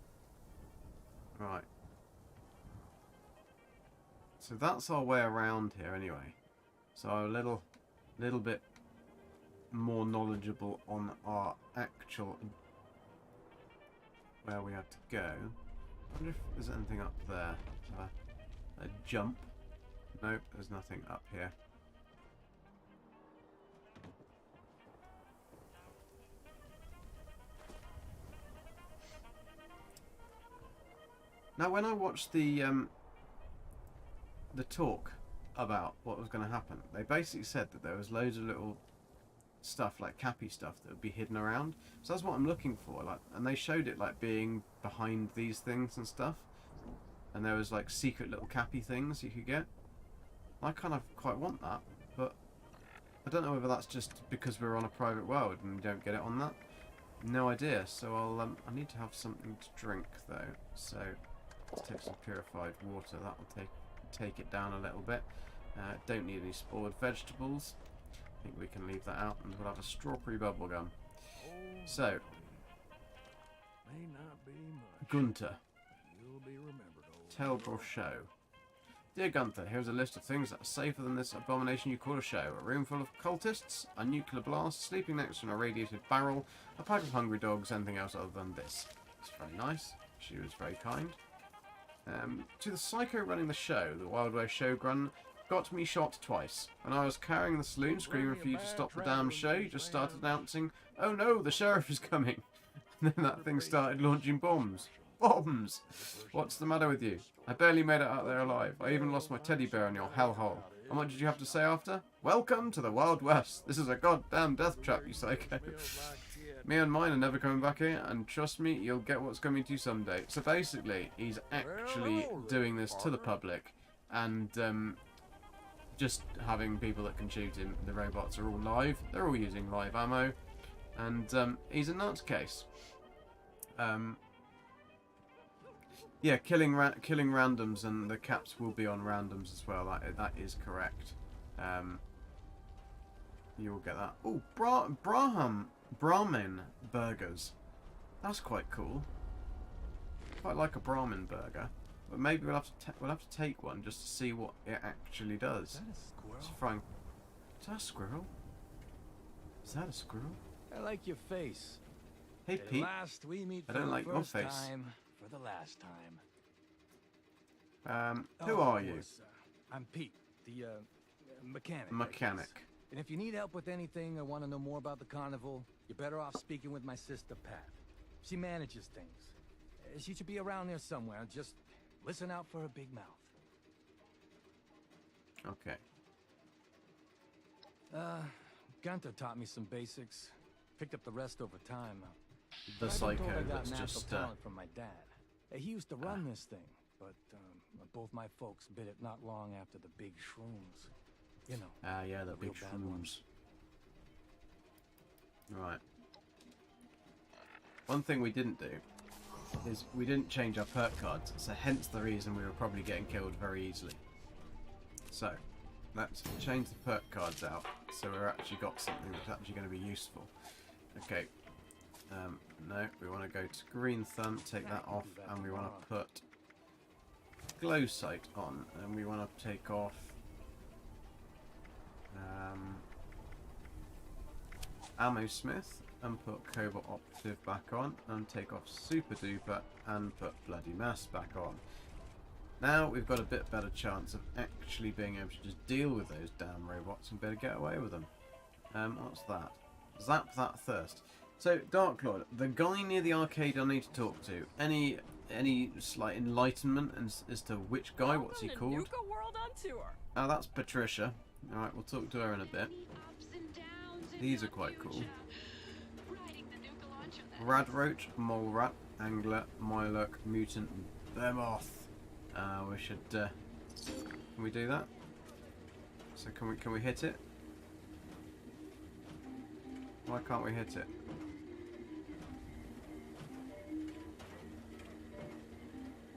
Right. So that's our way around here anyway. So a little bit more knowledgeable on our actual, where we have to go. I wonder if there's anything up there. A jump. Nope, there's nothing up here. Now, when I watched the talk about what was going to happen, they basically said that there was loads of little stuff, like cappy stuff, that would be hidden around. So that's what I'm looking for. Like, and they showed it like being behind these things and stuff. And there was like secret little cappy things you could get. I kind of quite want that, but I don't know whether that's just because we're on a private world and we don't get it on that. No idea. So I need to have something to drink though. So let's take some purified water. That will take it down a little bit. Don't need any spoiled vegetables. I think we can leave that out, and we'll have a strawberry bubblegum. So, May not be much. Gunter, You'll be remembered, old tell or show. Dear Gunther, here's a list of things that are safer than this abomination you call a show. A room full of cultists, a nuclear blast, sleeping next to an irradiated barrel, a pack of hungry dogs, anything else other than this. It's very nice. She was very kind. To the psycho running the show, the Wild West showrun got me shot twice. When I was carrying the saloon screaming for you to stop the damn show, you just started announcing, "Oh no, the sheriff is coming." And then that thing started launching bombs. Bombs! What's the matter with you? I barely made it out there alive. I even lost my teddy bear in your hellhole. And what did you have to say after? Welcome to the Wild West. This is a goddamn death trap, you psycho. Me and mine are never coming back here, and trust me, you'll get what's coming to you someday. So basically, he's actually doing this to the public, and just having people that can shoot him. The robots are all live. They're all using live ammo, and he's a nutcase. Yeah, killing randoms, and the caps will be on randoms as well. That is correct. You will get that. Oh, Brahmin burgers. That's quite cool. Quite like a Brahmin burger, but maybe we'll have to take one just to see what it actually does. Is that a squirrel? It's fine. Is that a squirrel? Is that a squirrel? I like your face. Hey At Pete. last we meet I for don't the like your first face. time for the last time. Who Oh, are of you? course, I'm Pete, the mechanic. I Mechanic. guess. And if you need help with anything or want to know more about the carnival, you're better off speaking with my sister Pat. She manages things. She should be around there somewhere. Just listen out for her big mouth. Okay. Gunther taught me some basics. Picked up the rest over time. The I've been told I psycho got that's natural just talent from my dad. He used to run this thing, but both my folks bit it not long after the big shrooms. You know. yeah, the big real bad ones. shrooms. Right. One thing we didn't do is we didn't change our perk cards, so hence the reason we were probably getting killed very easily. So, let's change the perk cards out, so we've actually got something that's actually going to be useful. Okay. No, we want to go to green thumb, take that off, and we want to put glow sight on, and we want to take off ammo smith and put cobalt operative back on, and take off super duper and put bloody mass back on. Now we've got a bit better chance of actually being able to just deal with those damn robots and better get away with them. What's that? Zap that thirst. So, Dark Lord, the guy near the arcade I need to talk to. Any slight enlightenment as to which guy? What's he called? Nuka World on tour. Oh, that's Patricia. All right, we'll talk to her in a bit. These are quite cool. Radroach, Mole Rat, Angler, Mylurk, Mutant, and Behemoth. We should. Can we do that? So can we hit it? Why can't we hit it?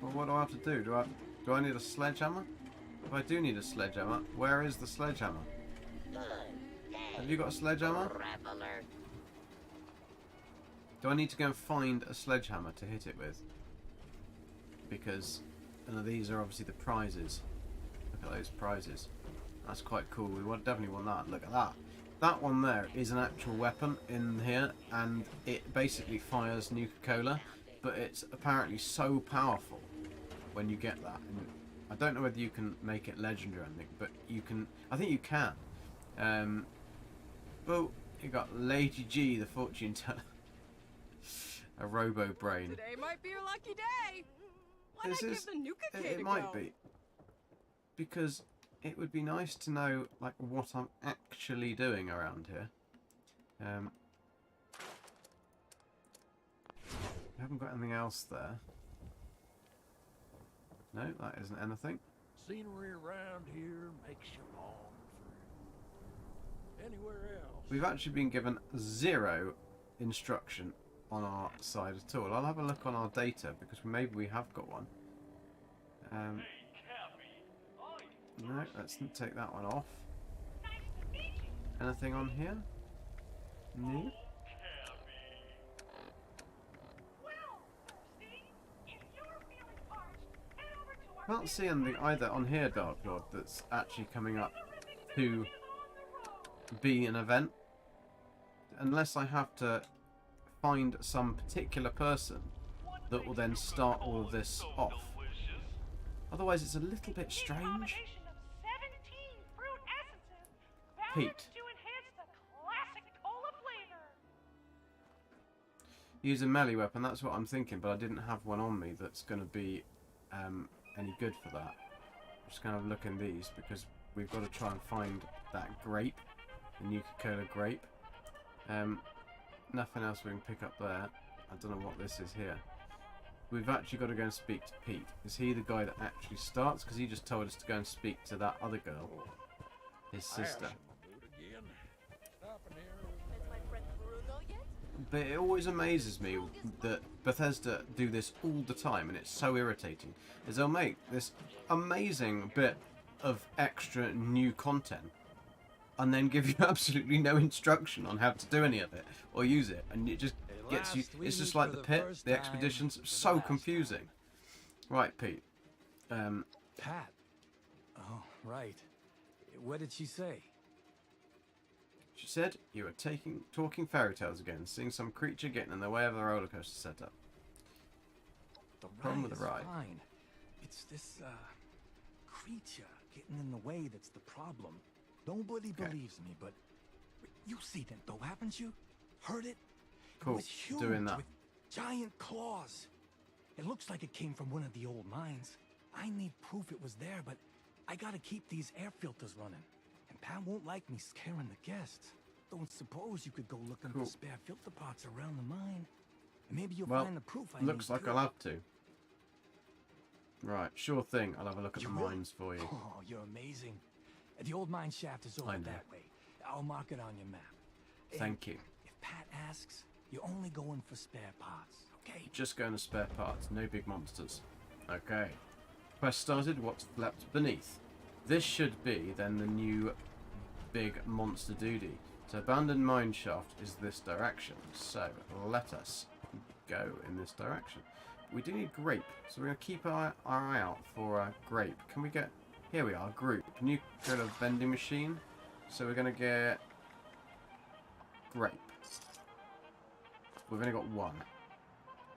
Well, what do I have to do? Do I need a sledgehammer? If I do need a sledgehammer, where is the sledgehammer? Have you got a sledgehammer? Do I need to go and find a sledgehammer to hit it with? Because these are obviously the prizes. Look at those prizes. That's quite cool. We definitely want that. Look at that. That one there is an actual weapon in here, and it basically fires Nuka-Cola, but it's apparently so powerful when you get that. And I don't know whether you can make it legendary or anything, but you can. I think you can. Oh, you got Lady G, the fortune teller. A robo brain. Today might be your lucky day. Why This not is- give the Nuka-cade It a might go? be. Because it would be nice to know like what I'm actually doing around here. We haven't got anything else there. No, that isn't anything. Scenery around here makes you long for anywhere else. We've actually been given 0 instruction on our side at all. I'll have a look on our data because maybe we have got one. No, let's take that one off. Anything on here? No. Can't see anything either on here, Dark Lord, that's actually coming up to be an event. Unless I have to find some particular person that will then start all of this off. Otherwise it's a little bit strange. Pete. use a melee weapon. That's what I'm thinking, but I didn't have one on me that's going to be any good for that. Just kind of look in these because we've got to try and find that grape, the Nuka-Cola grape. Nothing else we can pick up there. I don't know what this is here. We've actually got to go and speak to Pete. Is he the guy that actually starts? Because he just told us to go and speak to that other girl, his sister. But it always amazes me that Bethesda do this all the time, and it's so irritating. Is they'll make this amazing bit of extra new content, and then give you absolutely no instruction on how to do any of it or use it, and it just gets you. It's just like the pit, the expeditions, so confusing. Right, Pete. Pat. Oh, right. What did she say? She said you were talking fairy tales again, seeing some creature getting in the way of the roller coaster setup. The Problem ride with is the ride. fine. It's this creature getting in the way that's the problem. Nobody believes me, but you seen it though, haven't you? Heard it? Cool. It was huge, Doing that. with giant claws. It looks like it came from one of the old mines. I need proof it was there, but I gotta keep these air filters running. And Pat won't like me scaring the guests. Don't suppose you could go looking Cool. for spare filter parts around the mine. And maybe you'll Well, find the proof I looks need like too. I'll have to. Right, sure thing. I'll have a look at You the will? mines for you. Oh, you're amazing. The old mine shaft is over I know. that way. I'll mark it on your map. And Thank you. if Pat asks, you're only going for spare parts, okay? Just going to spare parts, no big monsters. Okay. Quest started, what's leapt beneath? This should be then the new big monster duty. So abandoned mine shaft is this direction. So let us go in this direction. We do need grape, so we're going to keep our eye out for grape. Can we get... Here we are, group. New kind of vending machine. So we're going to get grape. We've only got one.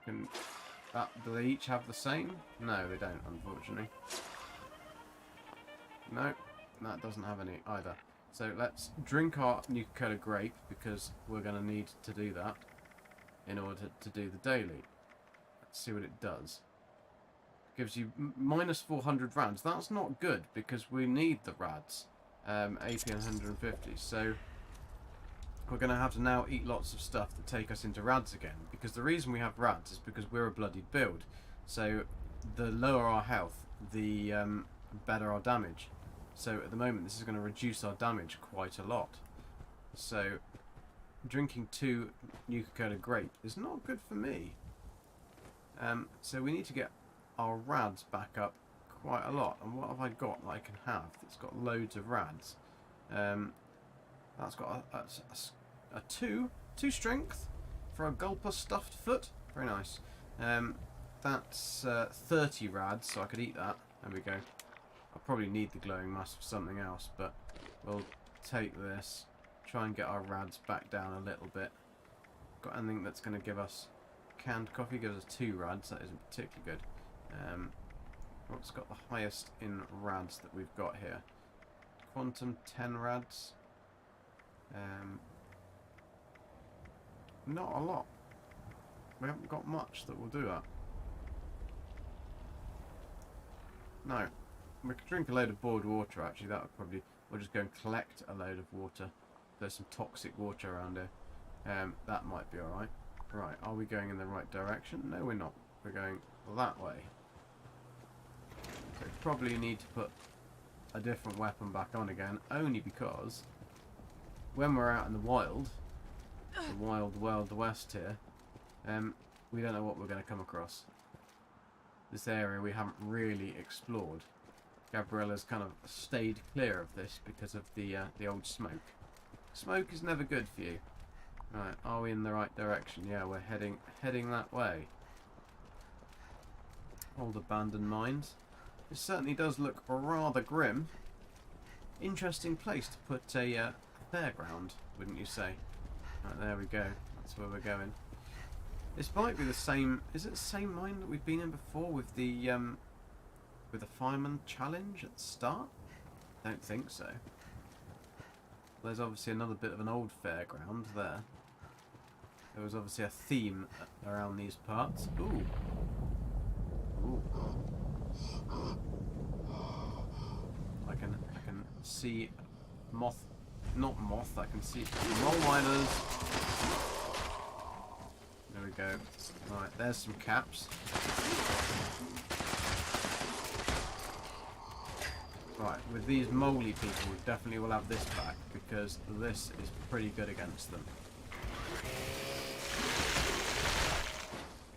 Do they each have the same? No, they don't, unfortunately. No, that doesn't have any either. So let's drink our Nuka-Cola grape, because we're going to need to do that in order to do the daily. Let's see what it does. Gives you minus 400 rads. That's not good, because we need the rads. AP and 150. So we're going to have to now eat lots of stuff to take us into rads again. Because the reason we have rads is because we're a bloodied build. So the lower our health, the better our damage. So at the moment this is going to reduce our damage quite a lot. So drinking 2 Nuka-Cola grape is not good for me. So we need to get our rads back up quite a lot. And what have I got that I can have that's got loads of rads? That's got a 2 strength for a gulper stuffed foot. Very nice. That's 30 rads, so I could eat that. There we go. I'll probably need the glowing mass for something else, but we'll take this. Try and get our rads back down a little bit. Got anything that's going to give us... Canned coffee gives us 2 rads. That isn't particularly good. What's got the highest in rads that we've got here? Quantum 10 rads. Not a lot. We haven't got much that will do that. No. We could drink a load of boiled water actually. That would probably... We'll just go and collect a load of water. There's some toxic water around here. That might be alright. Right, are we going in the right direction? No, we're not. We're going that way. So probably need to put a different weapon back on again, only because when we're out in the wild Wild West here, we don't know what we're going to come across. This area we haven't really explored. Gabriela's kind of stayed clear of this because of the old smoke. Smoke is never good for you. Right, are we in the right direction? Yeah, we're heading that way. Old abandoned mines. It certainly does look rather grim. Interesting place to put a fairground, wouldn't you say? Right, there we go. That's where we're going. This might be the same... Is it the same mine that we've been in before with the fireman challenge at the start? Don't think so. There's obviously another bit of an old fairground there. There was obviously a theme around these parts. Ooh. Ooh. I can see moth, not moth. I can see mole miners. There we go. Right, there's some caps. Right, with these moly people, we definitely will have this back because this is pretty good against them.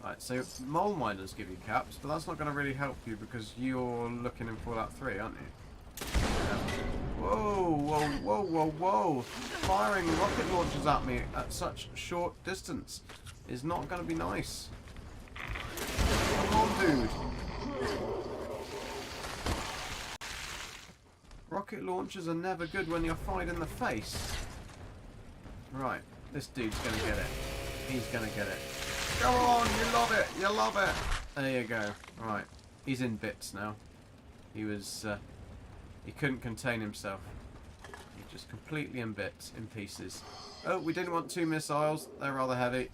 Right, so mole miners give you caps, but that's not going to really help you because you're looking in Fallout 3, aren't you? Whoa, whoa, whoa, whoa, whoa! Firing rocket launchers at me at such short distance is not going to be nice. Come on, dude! Rocket launchers are never good when you're fired in the face. Right, this dude's going to get it. He's going to get it. Go on, you love it, you love it. There you go. Right, he's in bits now. He was, he couldn't contain himself. He's just completely in bits, in pieces. Oh, we didn't want 2 missiles. They're rather heavy.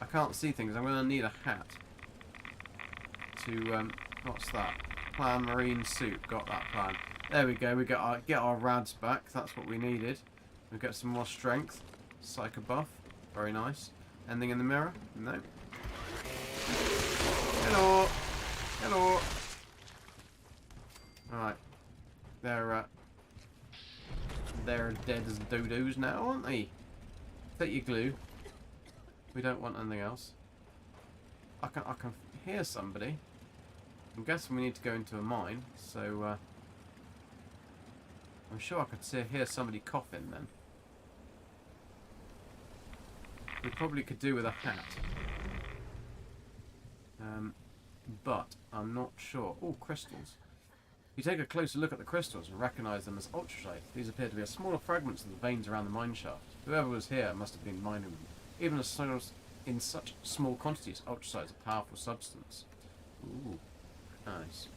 I can't see things. I'm going to need a hat. To, what's that? Plan marine suit. Got that plan. There we go. We get our rads back. That's what we needed. We get some more strength. Psycho buff. Very nice. Anything in the mirror? No. Hello. Hello. Alright. They're dead as dodos now, aren't they? Take your glue. We don't want anything else. I can hear somebody. I'm guessing we need to go into a mine, so I'm sure I could hear somebody coughing then. We probably could do with a hat. But I'm not sure. Oh, crystals. You take a closer look at the crystals and recognise them as ultracite. These appear to be smaller fragments of the veins around the mine shaft. Whoever was here must have been mining them. Even in such small quantities, ultracite is a powerful substance. Ooh, nice.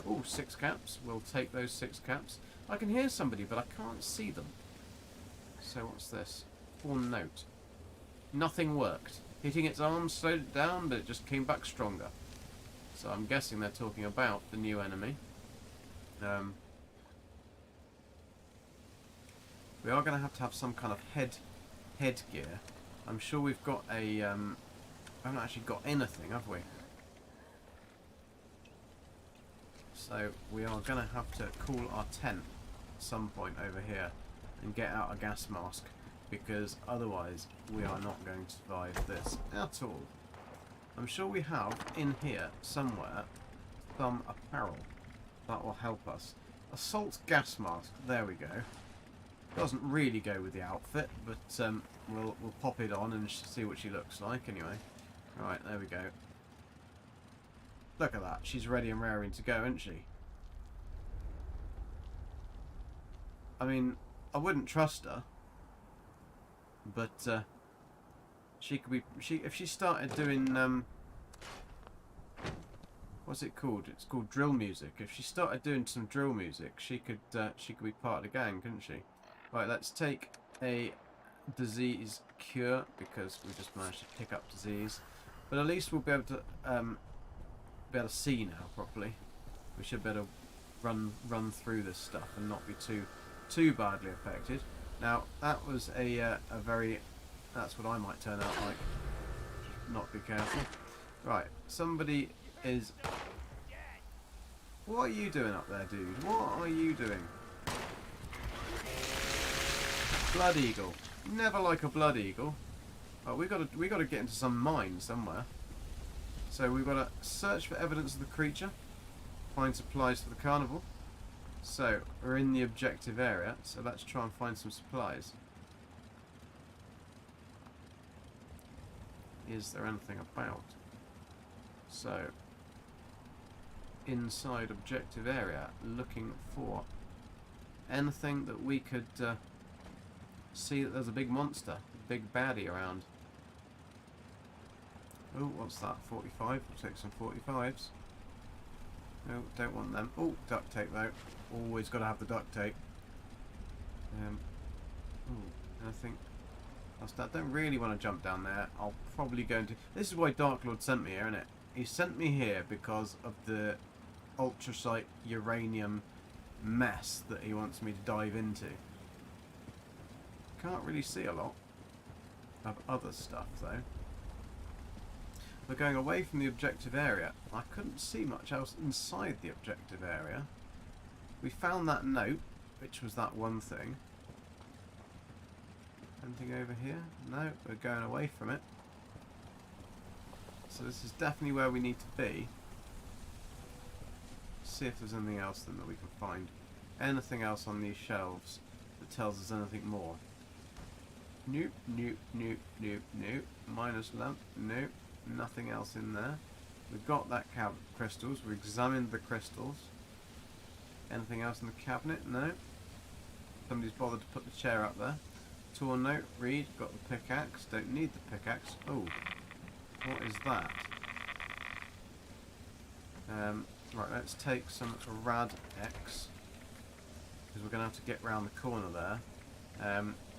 Oh, 6 caps. We'll take those 6 caps. I can hear somebody, but I can't see them. So what's this? One note. Nothing worked. Hitting its arms slowed it down, but it just came back stronger. So I'm guessing they're talking about the new enemy. We are going to have some kind of headgear. I'm sure we've got a... we haven't actually got anything, have we? So we are going to have to cool our tent at some point over here and get out a gas mask, because otherwise we are not going to survive this at all. I'm sure we have in here somewhere some apparel that will help us. Assault gas mask, there we go. Doesn't really go with the outfit, but we'll pop it on and see what she looks like anyway. Right, there we go. Look at that, she's ready and raring to go, isn't she? I mean, I wouldn't trust her, but she could be. If she started doing what's it called? It's called drill music. If she started doing some drill music, she could be part of the gang, couldn't she? Right, let's take a disease cure because we just managed to pick up disease. But at least we'll be able to see now properly. We should be able to run through this stuff and not be too badly affected. Now that was a very, that's what I might turn out like. Not be careful. Right, somebody is. What are you doing up there, dude? What are you doing? Blood eagle. Never like a blood eagle. Oh, we gotta get into some mine somewhere. So we've got to search for evidence of the creature, find supplies for the carnival. So we're in the objective area, so let's try and find some supplies. Is there anything about? So inside objective area, looking for anything that we could see that there's a big monster, a big baddie around. Oh, what's that? 45? We'll take some 45s. No, don't want them. Oh, duct tape though. Always got to have the duct tape. Ooh, anything? I don't really want to jump down there. I'll probably go into... This is why Dark Lord sent me here, isn't it? He sent me here because of the ultracite uranium mess that he wants me to dive into. Can't really see a lot of other stuff, though. We're going away from the objective area. I couldn't see much else inside the objective area. We found that note, which was that one thing. Anything over here? No, we're going away from it. So this is definitely where we need to be. See if there's anything else then that we can find. Anything else on these shelves that tells us anything more. Nope, nope, nope, nope, nope. Minus lamp, nope. Nothing else in there. We've got that cabinet crystals. We examined the crystals. Anything else in the cabinet? No. Somebody's bothered to put the chair up there. Torn note, read. Got the pickaxe. Don't need the pickaxe. Oh, what is that? Right, let's take some Rad X because we're going to have to get round the corner there.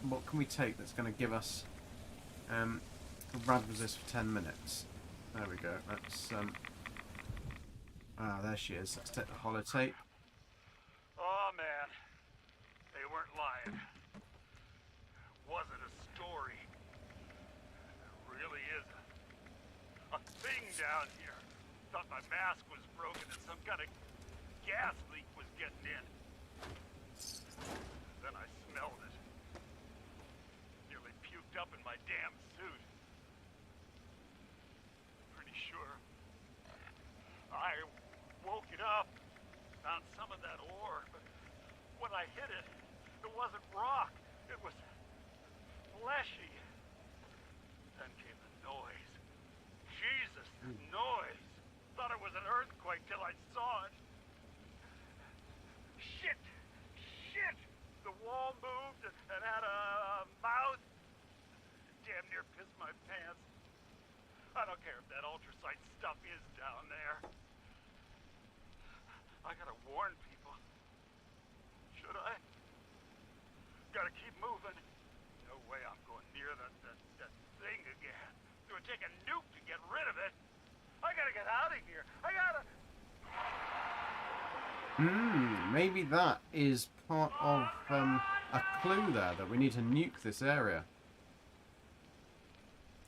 What can we take that's going to give us Rad resist for 10 minutes? There we go. Let's there she is. Let's take the holotape. Oh man, they weren't lying. Wasn't a story. There really is a thing down here. Thought my mask was broken and some kind of gas leak was getting in. Then I smelled it. Nearly puked up in my damn suit. Pretty sure I woke it up, found some of that ore, but when I hit it, it wasn't rock. It was fleshy. Then came the noise. Jesus, the noise. Thought it was an earthquake till I saw it. Shit! Shit! The wall moved and had a mouth. Damn near pissed my pants. I don't care if that ultracite stuff is down there. I gotta warn people. Should I? Gotta keep moving. No way I'm going near that thing again. It would take a nuke to get rid of it. I gotta get out of here. I gotta... Maybe that is part of a clue there that we need to nuke this area.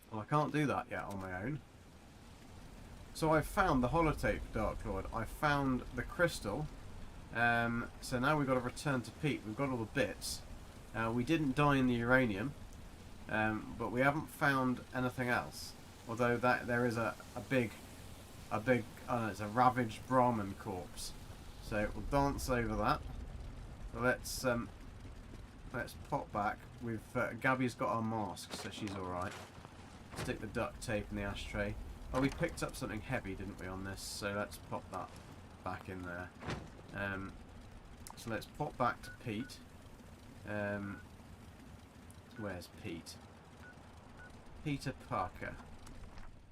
Well, I can't do that yet on my own. So I've found the holotape, Dark Lord. I found the crystal. So now we've got to return to Pete. We've got all the bits. We didn't die in the uranium, but we haven't found anything else. Although there is a big, it's a ravaged Brahmin corpse. So we'll dance over that. So let's pop back. We've Gabby's got our mask, so she's all right. Stick the duct tape in the ashtray. Oh, we picked up something heavy, didn't we, on this? So let's pop that back in there. So let's pop back to Pete. Where's Pete? Peter Parker.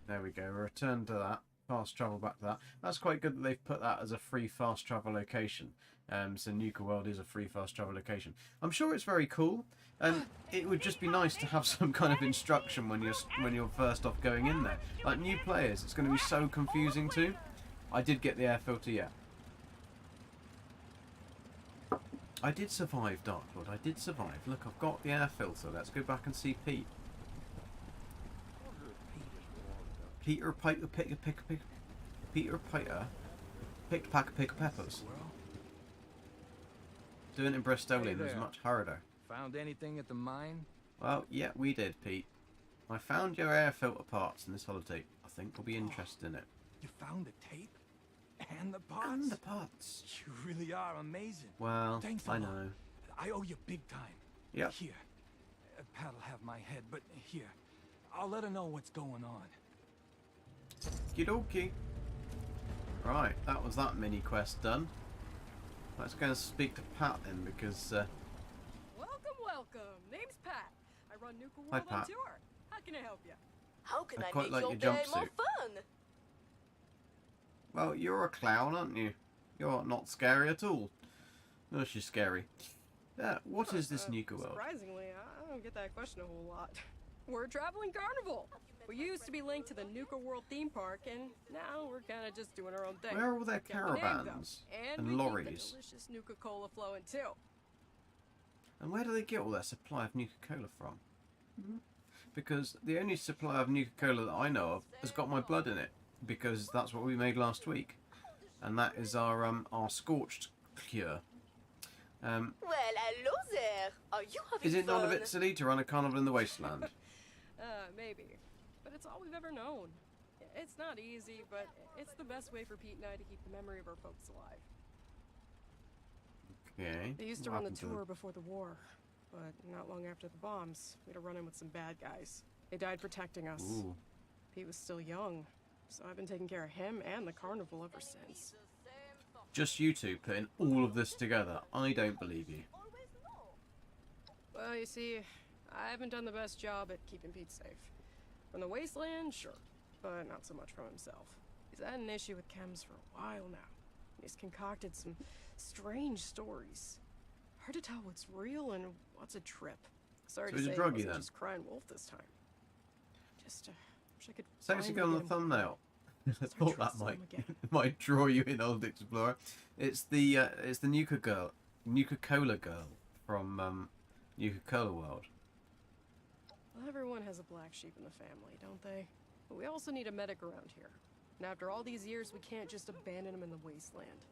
There we go. We'll return to that. Fast travel back to that. That's quite good that they've put that as a free fast travel location. So Nuka World is a free fast travel location. I'm sure it's very cool. And it would just be nice to have some kind of instruction when you're first off going in there. Like new players, it's going to be so confusing too. I did get the air filter, yeah. I did survive, Dark Lord. I did survive. Look, I've got the air filter. Let's go back and see Pete. Peter Piper picked a pack of pickled peppers. Doing it in Bristolian is much harder. Found anything at the mine? Well, yeah, we did, Pete. I found your air filter parts in this holotape. I think we'll be interested in it. You found the tape? And the parts? And the parts. You really are amazing. Well, thanks a I lot. know. I owe you big time. Yep. Here. Pat'll have my head, but here. I'll let her know what's going on. Okie dokie. Right, that was that mini quest done. Let's go and speak to Pat then, because... Welcome. Name's Pat. I run Nuka World Hi, on Pat. tour. How can I help you? How can I I, quite make like your your day more jumpsuit. fun? Well, you're a clown, aren't you? You're not scary at all. No, she's scary. What is this Nuka World? Surprisingly, I don't get that question a whole lot. We're a traveling carnival. We used to be linked to the Nuka World theme park, and now we're kind of just doing our own thing. Where are all their Get the name, though. caravans And and we keep lorries? the delicious Nuka Cola flowing too. And where do they get all their supply of Nuka-Cola from? Because the only supply of Nuka-Cola that I know of has got my blood in it, because that's what we made last week, and that is our scorched cure. Well, hello there. Are you having Is it not a fun? bit silly to run a carnival in the wasteland? Maybe. But it's all we've ever known. It's not easy, but it's the best way for Pete and I to keep the memory of our folks alive. Okay. They used to what run the happened to them? tour before the war, but not long after the bombs, we had to run in with some bad guys. They died protecting us. Ooh. Pete was still young, so I've been taking care of him and the carnival ever since. Just you two putting all of this together. I don't believe you. Well, you see, I haven't done the best job at keeping Pete safe. From the Wasteland, sure, but not so much from himself. He's had an issue with chems for a while now. He's concocted some strange stories. Hard to tell what's real and what's a trip. Sorry So to he's a say, druggie he wasn't then? just crying wolf this time. Just wish I could. Sexy finally girl on get the him thumbnail. I Start thought that trusting might him again. might draw you in, Old Explorer. It's the Nuka girl, Nuka-Cola girl from Nuka-Cola World. Well, everyone has a black sheep in the family, don't they? But we also need a medic around here. And after all these years, we can't just abandon him in the wasteland.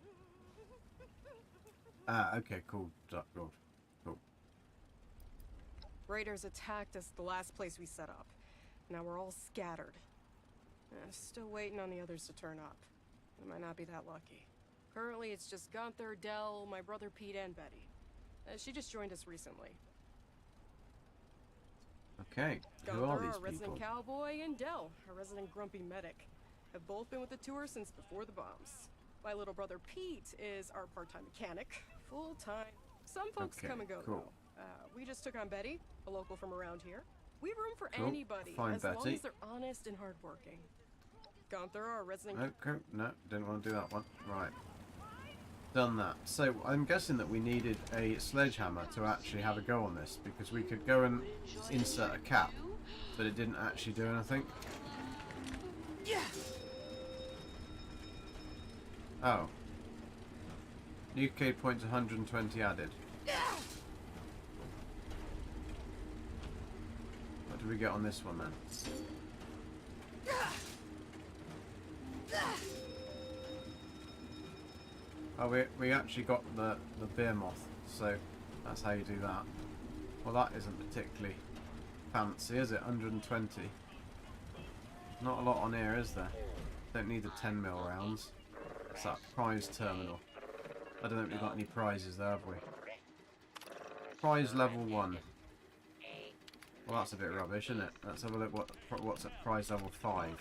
Ah, okay, cool. Cool. Raiders attacked us the last place we set up. Now we're all scattered. Still waiting on the others to turn up. We might not be that lucky. Currently, it's just Gunther, Dell, my brother Pete, and Betty. She just joined us recently. Okay, who Gunther, are our these resident people? cowboy, and Dell, our resident grumpy medic, have both been with the tour since before the bombs. My little brother Pete is our part-time mechanic, full-time. Some folks Okay, come and go, cool. though. We just took on Betty, a local from around here. We have room for Cool. anybody, Fine, as long Betty. as they're honest and hardworking. Gunther, our resident... Okay, no, didn't want to do that one. Right. Done that. So, I'm guessing that we needed a sledgehammer to actually have a go on this, because we could go and insert a cap, but it didn't actually do anything. Yeah. Oh. Nuka-cade points 120 added. What do we get on this one then? Oh, we actually got the beer moth, so that's how you do that. Well, that isn't particularly fancy, is it? 120. Not a lot on here, is there? Don't need the 10mm rounds. It's that prize terminal. I don't think we've got any prizes there, have we? Prize level 1. Well, that's a bit rubbish, isn't it? Let's have a look what's at prize level 5.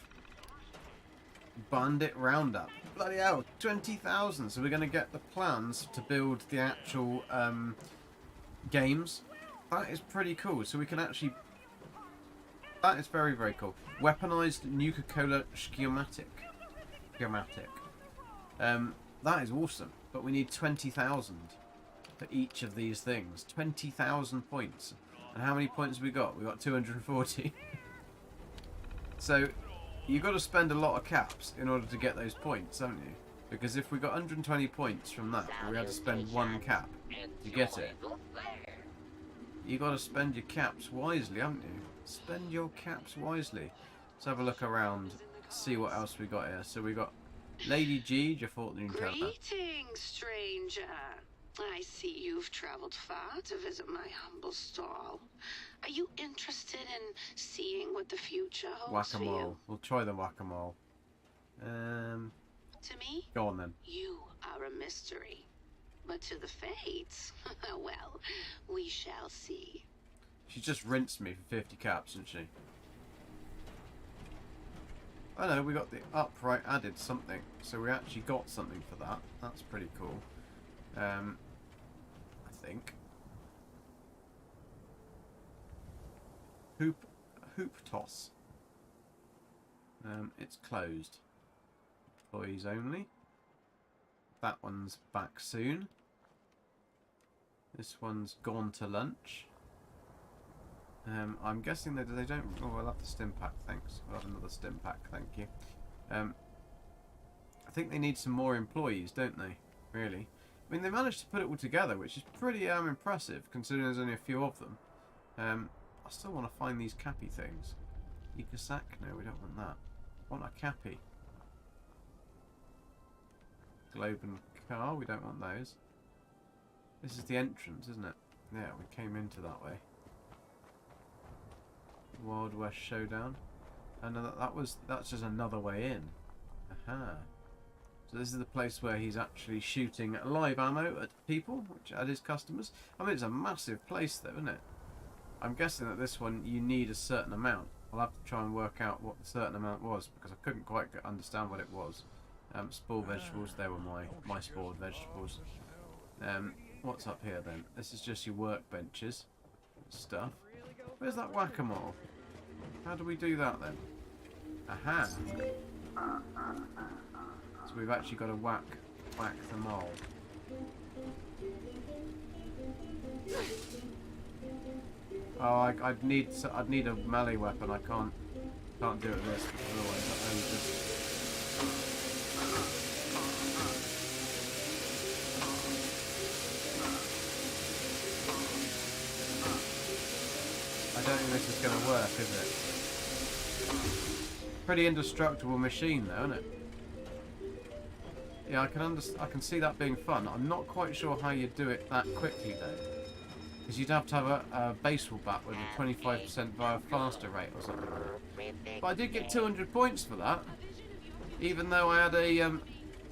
Bandit Roundup. Bloody hell, 20,000. So we're going to get the plans to build the actual games. That is pretty cool. So we can actually... That is very, very cool. Weaponized Nuka-Cola schematic. That is awesome. But we need 20,000 for each of these things. 20,000 points. And how many points have we got? We got 240. So... You've got to spend a lot of caps in order to get those points, haven't you? Because if we got 120 points from that, we had to spend 1 cap to get it. You've got to spend your caps wisely, haven't you? Spend your caps wisely. Let's have a look around, see what else we got here. So we got Lady G, your fortune teller. Greetings, stranger. I see you've traveled far to visit my humble stall. Are you interested in seeing what the future holds for Whack-a-mole. you? We'll try the whack-a-mole. To me, Go on then. you are a mystery. But to the fates, well, we shall see. She just rinsed me for 50 caps, didn't she? I know, we got the upright added something. So we actually got something for that. That's pretty cool. I think. Hoop toss. It's closed. Employees only. That one's back soon. This one's gone to lunch. I'm guessing that they don't... Oh, I'll have the stim pack, thanks. I'll have another stim pack, thank you. I think they need some more employees, don't they? Really? I mean, they managed to put it all together, which is pretty impressive, considering there's only a few of them. I still want to find these cappy things. Ecosac? No, we don't want that. I want a cappy. Globe and car? We don't want those. This is the entrance, isn't it? Yeah, we came into that way. Wild West Showdown. And that's just another way in. Aha. So this is the place where he's actually shooting live ammo at people, at his customers. I mean, it's a massive place though, isn't it? I'm guessing that this one you need a certain amount. I'll have to try and work out what the certain amount was, because I couldn't quite understand what it was. Spoiled vegetables, they were my spoiled vegetables. What's up here then? This is just your workbenches stuff. Where's that whack-a-mole? How do we do that then? Aha! So we've actually got to whack the mole. Oh, I'd need a melee weapon. I can't do it with this, otherwise I would just... I don't think this is going to work, is it? Pretty indestructible machine, though, isn't it? Yeah, I can see that being fun. I'm not quite sure how you do it that quickly, though, because you'd have to have a baseball bat with a 25% via faster rate or something like that. But I did get 200 points for that, even though I had a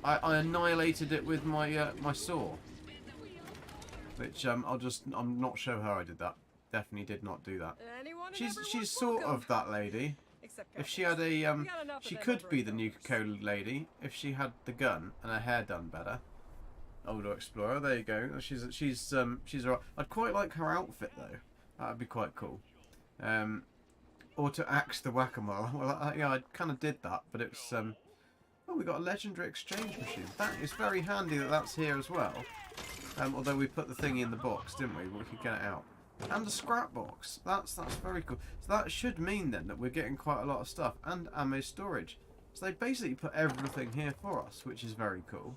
I annihilated it with my my saw, which I'm not sure how I did that. Definitely did not do that. She's sort of that lady. If she had a she could be the Nuka-cade lady if she had the gun and her hair done better. Older explorer, there you go. She's alright. I'd quite like her outfit though. That'd be quite cool. Or to axe the whack-a-mole. Well, yeah, I kind of did that, but it's oh, we got a legendary exchange machine. That is very handy that that's here as well. Although we put the thing in the box, didn't we? But we could get it out. And a scrap box. That's very cool. So that should mean then that we're getting quite a lot of stuff and ammo storage. So they basically put everything here for us, which is very cool.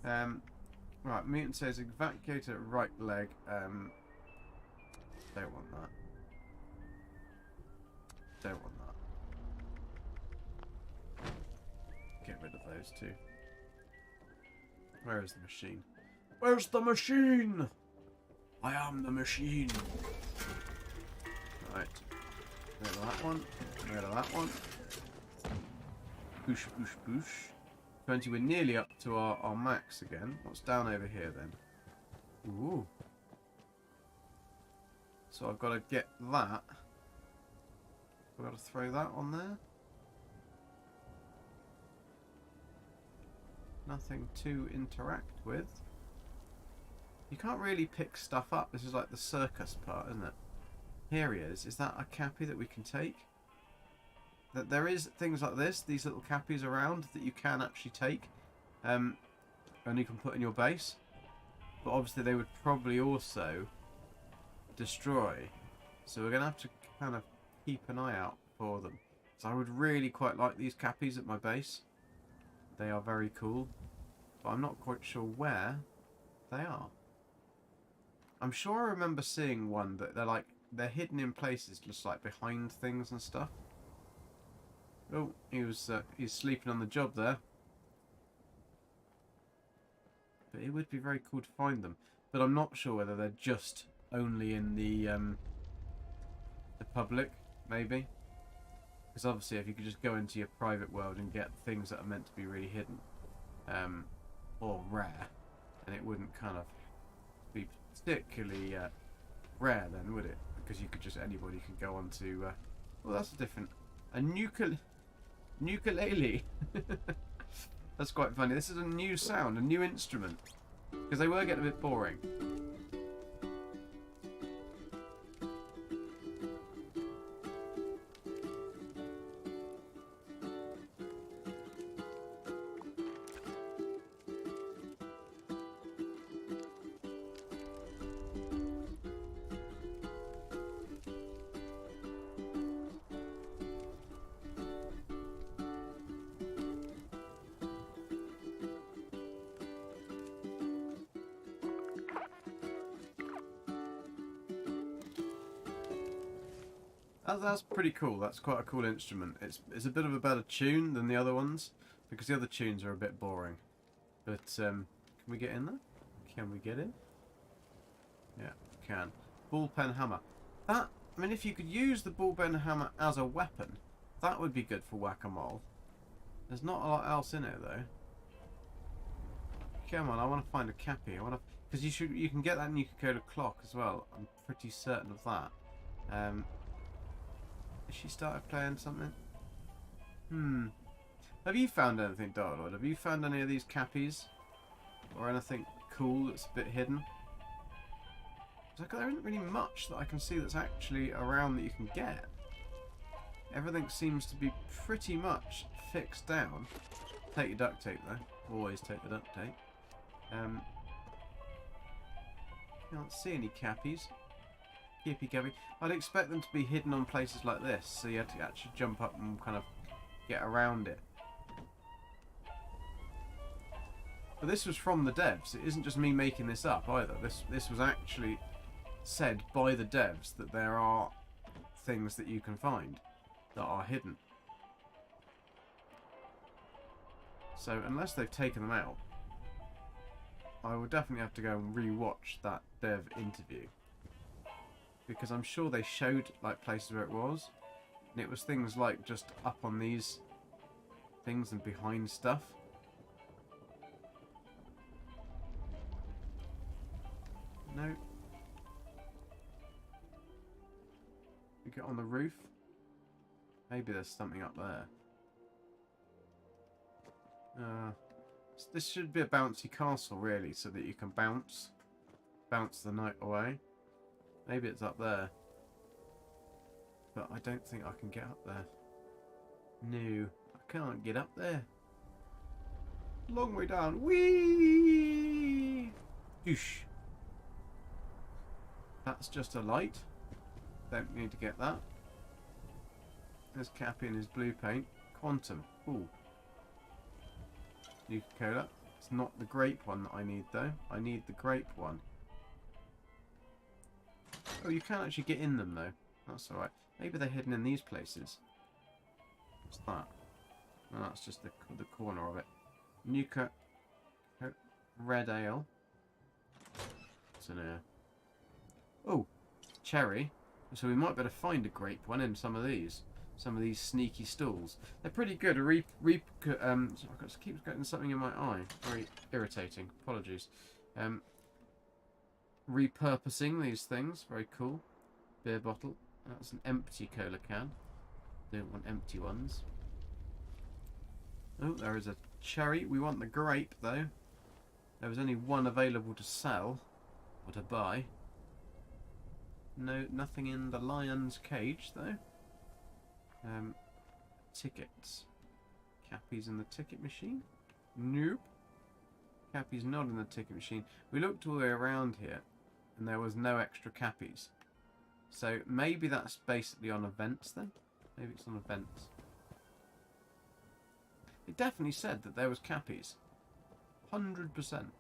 Right, mutant says evacuated right leg. Don't want that. Don't want that. Get rid of those two. Where is the machine? Where's the machine? I am the machine. Right. Rid of that one. Rid of that one. Boosh, boosh, boosh. 20, we're nearly up to our max again. What's down over here then? Ooh. So I've got to get that. I've got to throw that on there. Nothing to interact with. You can't really pick stuff up. This is like the circus part, isn't it? Here he is. Is that a cappy that we can take? That there is things like this, these little cappies around that you can actually take, and you can put in your base. But obviously they would probably also destroy. So we're gonna have to kind of keep an eye out for them. So I would really quite like these cappies at my base. They are very cool, but I'm not quite sure where they are. I'm sure I remember seeing one that they're hidden in places, just like behind things and stuff. Oh, he's sleeping on the job there. But it would be very cool to find them. But I'm not sure whether they're just only in the public, maybe. Because obviously, if you could just go into your private world and get things that are meant to be really hidden, or rare, and it wouldn't kind of be particularly rare then, would it? Because you could just, anybody could go on to, well, that's a different, ukulele. That's quite funny. This is a new sound, a new instrument, because they were getting a bit boring. That's pretty cool. That's quite a cool instrument. It's a bit of a better tune than the other ones, because the other tunes are a bit boring. But can we get in there? Can we get in? Yeah, we can. Ball pen hammer. That, I mean, if you could use the ball pen hammer as a weapon, that would be good for whack-a-mole. There's not a lot else in it though. Come on, I want to find a cappy. I want to, because you can get that Nuka-cade clock as well. I'm pretty certain of that. Has she started playing something? Have you found anything, Darlord? Have you found any of these cappies? Or anything cool that's a bit hidden? There isn't really much that I can see that's actually around that you can get. Everything seems to be pretty much fixed down. Take your duct tape though. Always take the duct tape. Can't see any cappies. Yippee gappy. I'd expect them to be hidden on places like this, so you had to actually jump up and kind of get around it. But this was from the devs. It isn't just me making this up either. This was actually said by the devs that there are things that you can find that are hidden. So unless they've taken them out, I will definitely have to go and re-watch that dev interview, because I'm sure they showed like places where it was, and it was things like just up on these things and behind stuff. No. We get on the roof. Maybe there's something up there. This should be a bouncy castle, really, so that you can bounce the night away. Maybe it's up there. But I don't think I can get up there. No, I can't get up there. Long way down. Whee! Whoosh. That's just a light. Don't need to get that. There's Cappy in his blue paint. Quantum. Ooh. Nuka-Cola. It's not the grape one that I need though. I need the grape one. Oh, you can actually get in them though. That's alright. Maybe they're hidden in these places. What's that? No, that's just the corner of it. Nuka Red Ale. What's in here? Oh, cherry. So we might better find a grape one in some of these sneaky stalls. They're pretty good. So I keep getting something in my eye. Very irritating. Apologies. Repurposing these things. Very cool. Beer bottle. That's an empty cola can. Don't want empty ones. Oh, there is a cherry. We want the grape though. There was only one available to sell or to buy. No, nothing in the lion's cage though. Tickets. Cappy's in the ticket machine? Nope. Cappy's not in the ticket machine. We looked all the way around here and there was no extra Cappies. So maybe that's basically on events then? Maybe it's on events. It definitely said that there was Cappies. 100%.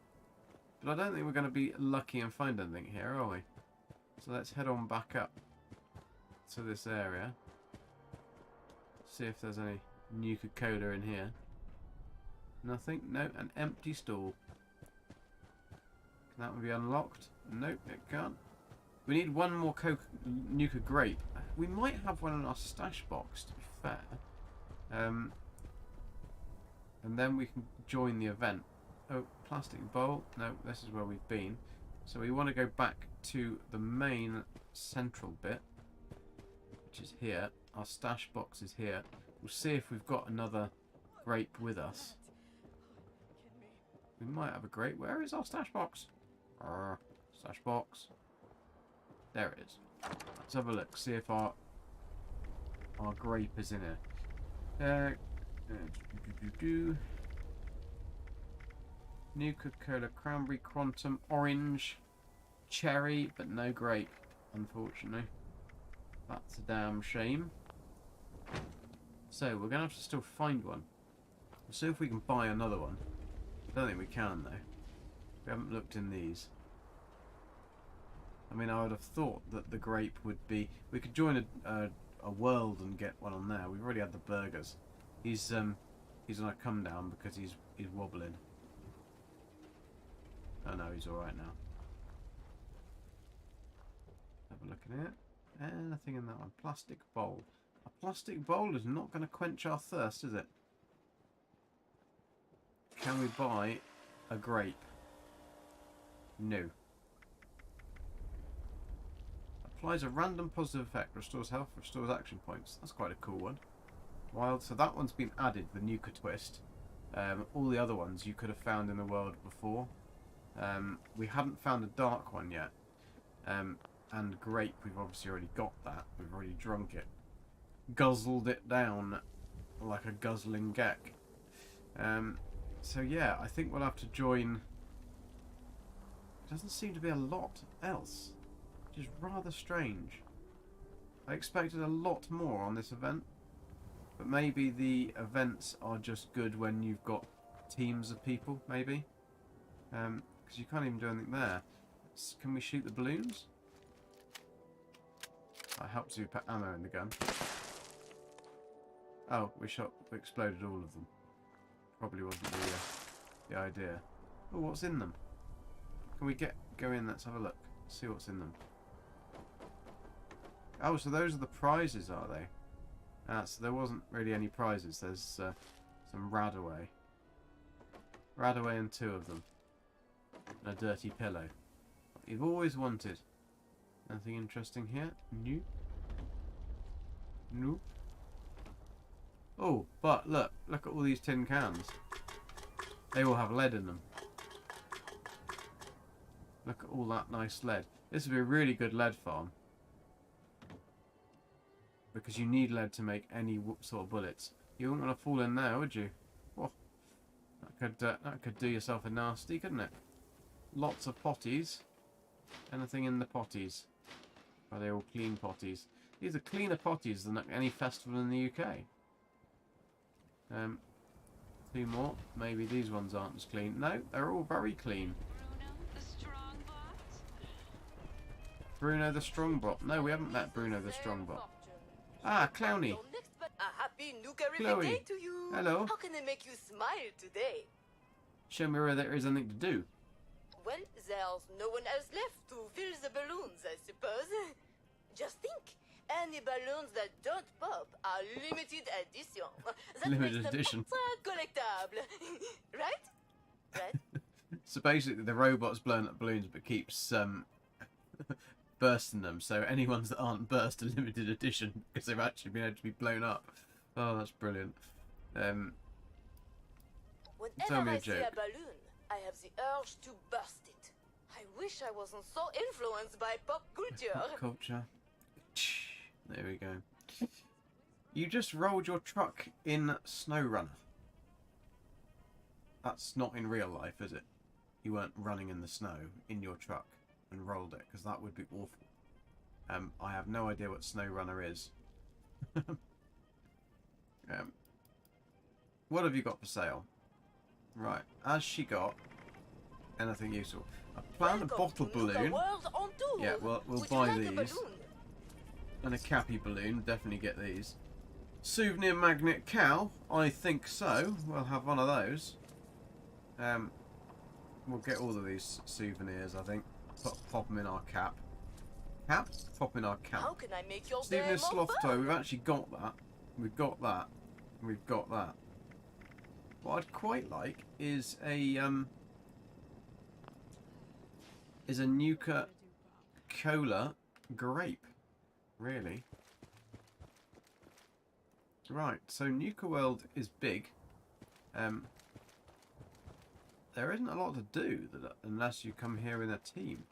But I don't think we're going to be lucky and find anything here, are we? So let's head on back up to this area. See if there's any Nuka-Cola in here. Nothing. No, an empty stall. Can that one be unlocked? Nope, it can't. We need one more Nuka grape. We might have one in our stash box, to be fair. And then we can join the event. Oh, plastic bowl. No, this is where we've been. So we want to go back to the main central bit, which is here. Our stash box is here. We'll see if we've got another grape with us. We might have a grape. Where is our stash box? Stash box. There it is. Let's have a look. See if our grape is in here. Nuka-Cola, cranberry, quantum, orange, cherry, but no grape, unfortunately. That's a damn shame. So we're gonna have to still find one. We'll see if we can buy another one. I don't think we can though. We haven't looked in these. I mean, I would have thought that the grape would be... We could join a a world and get one on there. We've already had the burgers. He's on a come down because he's wobbling. Oh no, he's all right now. Have a look at it. Anything in that one? Plastic bowl. A plastic bowl is not going to quench our thirst, is it? Can we buy a grape? No. Applies a random positive effect. Restores health. Restores action points. That's quite a cool one. Wild. So that one's been added. The Nuka twist. All the other ones you could have found in the world before. We haven't found a dark one yet. And grape, we've obviously already got that. We've already drunk it. Guzzled it down like a guzzling Gek. So yeah, I think we'll have to join... Doesn't seem to be a lot else, which is rather strange. I expected a lot more on this event, but maybe the events are just good when you've got teams of people, maybe. Because you can't even do anything there. Can we shoot the balloons? That helps you put ammo in the gun. Oh, we exploded all of them. Probably wasn't the idea. Oh, what's in them? Can we go in? Let's have a look. See what's in them. Oh, so those are the prizes, are they? So there wasn't really any prizes. There's some Radaway. Radaway and 2 of them. And a dirty pillow. What you've always wanted. Nothing interesting here? No. No. Oh, but look at all these tin cans. They all have lead in them. Look at all that nice lead. This would be a really good lead farm. Because you need lead to make any sort of bullets. You wouldn't want to fall in there, would you? Oh, that could do yourself a nasty, couldn't it? Lots of potties. Anything in the potties? Are they all clean potties? These are cleaner potties than any festival in the UK. 2 more. Maybe these ones aren't as clean. No, they're all very clean. Bruno the Strongbot. No, we haven't met Bruno the Strongbot. Ah, Clowny. A happy Nuka Chloe. Day to you. Hello. How can I make you smile today? Show me where there is anything to do. Well, there's no one else left to fill the balloons, I suppose. Just think. Any balloons that don't pop are limited edition. That Limited makes them edition. extra collectible. Right? Right? So basically the robot's blowing up balloons but keeps bursting them. So any ones that aren't burst are limited edition because they've actually been able to be blown up. Oh, that's brilliant. Tell Whenever me a I see joke. a balloon, I have the urge to burst it. I wish I wasn't so influenced by pop culture. Pop culture. There we go. You just rolled your truck in SnowRunner. That's not in real life, is it? You weren't running in the snow in your truck and rolled it, because that would be awful. I have no idea what SnowRunner is. What have you got for sale? Right, has she got anything useful? A plant a bottle balloon. Yeah, well, we'll buy these. And a cappy balloon, definitely get these. Souvenir magnet cow, I think so. We'll have one of those. We'll get all of these souvenirs, I think. Pop them in our cap. Cap? Pop in our cap. How can I make your Souvenir day more sloth fun? toe, we've actually got that. We've got that. We've got that. What I'd quite like is a Nuka Cola grape. Really? Right, so Nuka World is big. There isn't a lot to do unless you come here in a team.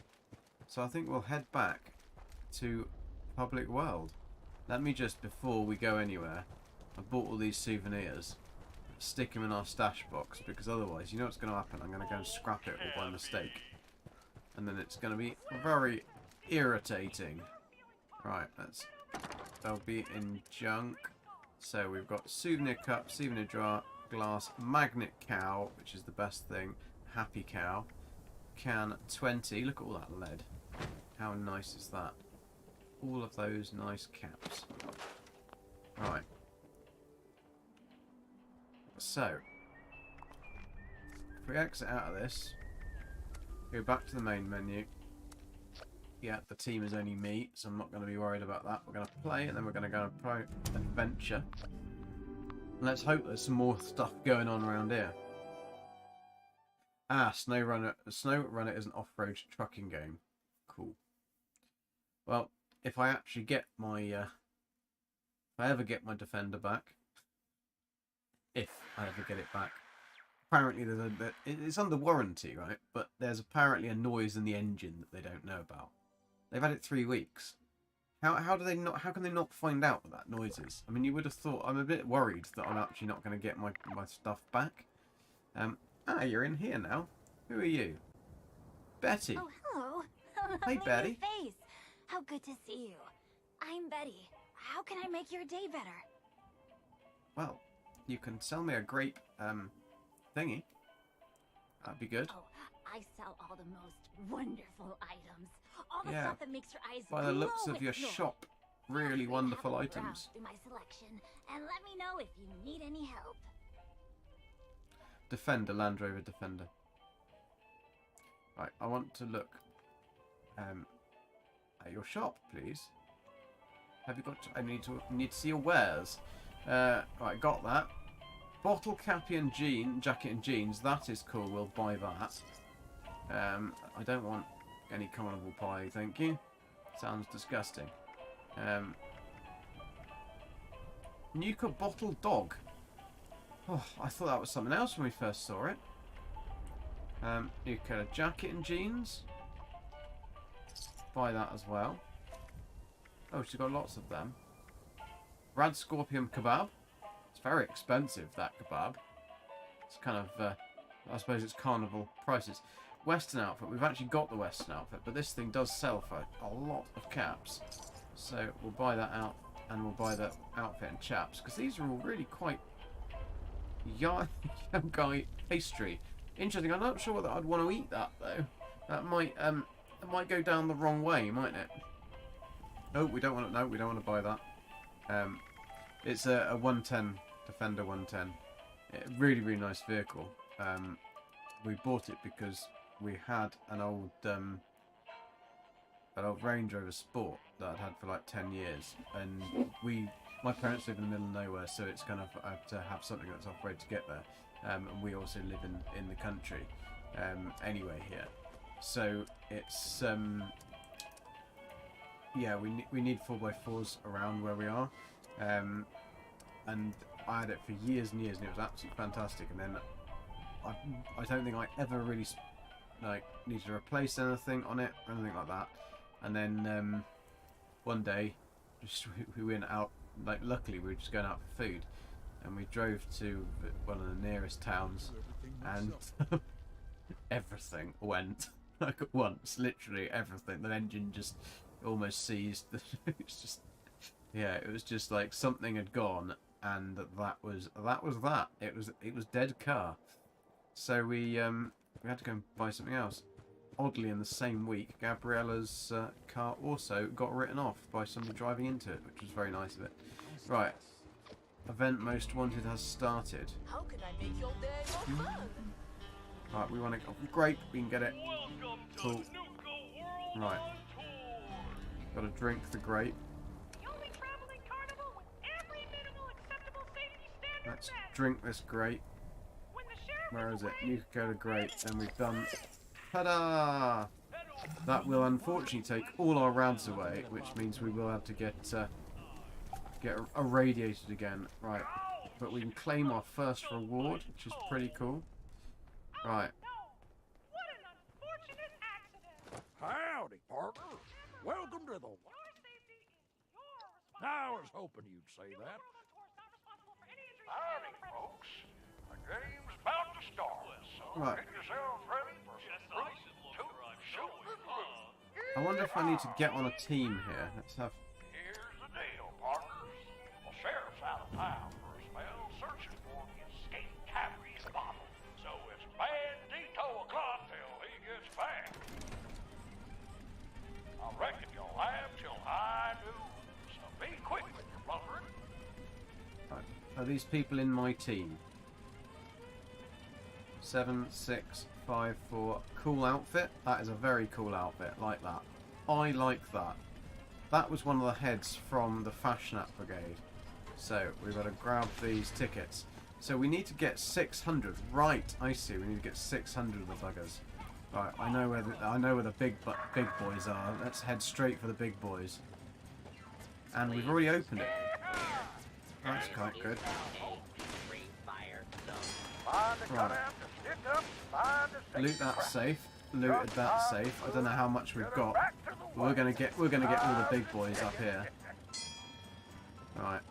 So I think we'll head back to Public World. Let me just, before we go anywhere, I bought all these souvenirs. Stick them in our stash box, because otherwise, you know what's going to happen? I'm going to go and scrap it all by mistake. And then it's going to be very irritating. Right, they'll be in junk. So we've got souvenir cup, souvenir jar, glass, magnet cow, which is the best thing, happy cow, can 20, look at all that lead, how nice is that, all of those nice caps. Right. So, if we exit out of this, go back to the main menu. Yeah, the team is only me, so I'm not going to be worried about that. We're going to play, and then we're going to go on pro adventure. And let's hope there's some more stuff going on around here. Ah, Snow Runner is an off-road trucking game. Cool. Well, if I actually get my, if I ever get my Defender back, if I ever get it back, apparently it's under warranty, right? But there's apparently a noise in the engine that they don't know about. They've had it 3 weeks. How do they not? How can they not find out what that noise is? I mean, you would have thought. I'm a bit worried that I'm actually not going to get my stuff back. You're in here now. Who are you? Betty. Oh, hello. Hey, Betty. Face. How good to see you. I'm Betty. How can I make your day better? Well, you can sell me a grape thingy. That'd be good. Oh, I sell all the most wonderful items. All the Yeah. stuff that makes your eyes By the glow looks of with your joy. shop, really Feel free to wonderful have a browse items. through my selection, and let me know if you need any help. Defender, Land Rover Defender. Right, I want to look at your shop, please. Have you got? I need to see your wares. Right, got that. Bottle cappy and jacket and jeans. That is cool. We'll buy that. I don't want any carnival pie, thank you. Sounds disgusting. Nuka bottle dog. Oh, I thought that was something else when we first saw it. Nuka jacket and jeans. Buy that as well. Oh, she's got lots of them. Rad scorpion kebab. It's very expensive, that kebab. It's kind of, I suppose it's carnival prices. Western outfit. We've actually got the Western outfit, but this thing does sell for a lot of caps. So we'll buy that out, and we'll buy the outfit and chaps, because these are all really quite young guy pastry. Interesting. I'm not sure whether I'd want to eat that though. That might go down the wrong way, mightn't it? Oh, we don't want to. No, we don't want to buy that. It's a 110 Defender 110. Really nice vehicle. We bought it because we had an old Range Rover Sport that I'd had for like 10 years, and my parents live in the middle of nowhere, so it's kind of I have to have something that's off-road to get there. And we also live in the country anyway here, so it's yeah, we need 4x4s around where we are, and I had it for years and years, and it was absolutely fantastic. And then I don't think I ever really needed to replace anything on it or anything like that. And then one day, we went out. Luckily, we were just going out for food, and we drove to one of the nearest towns, and everything went at once. Literally everything. The engine just almost seized. It's just, yeah, it was just like something had gone, and that was that. It was dead car. So we had to go and buy something else. Oddly, in the same week, Gabriela's car also got written off by somebody driving into it, which was very nice of it. Right. Event Most Wanted has started. How can I make your day more fun? Right, we want to go. Great, we can get it. Cool. Right. Got to drink the grape. Let's drink this grape. Where is it? Nuka-cade grape. And we've done... Ta-da! That will unfortunately take all our rads away, which means we will have to get irradiated again. Right. But we can claim our first reward, which is pretty cool. Right. Howdy, partner. Welcome to the... I was hoping you'd say that. Howdy, folks. The game's about to start, so Right. get yourselves ready for some I wonder if I need to get on a team here. Let's have... Here's the deal, partners. The sheriff's out of town for a spell, searching for the escaped cabbie's bottle. So it's bandito o'clock till he gets back. I reckon you'll have till high noon, so be quick with your blubbering. these people in my team? 7, 6, 5, 4. Cool outfit. That is a very cool outfit. Like that. I like that. That was one of the heads from the Fashion Brigade. So we've got to grab these tickets. So we need to get 600. Right, I see. We need to get 600 of the buggers. Right, I know where the big boys are. Let's head straight for the big boys. And we've already opened it. That's quite good. Right. Loot that safe. Looted that safe. I don't know how much we've got. We're gonna get all the big boys up here. Right.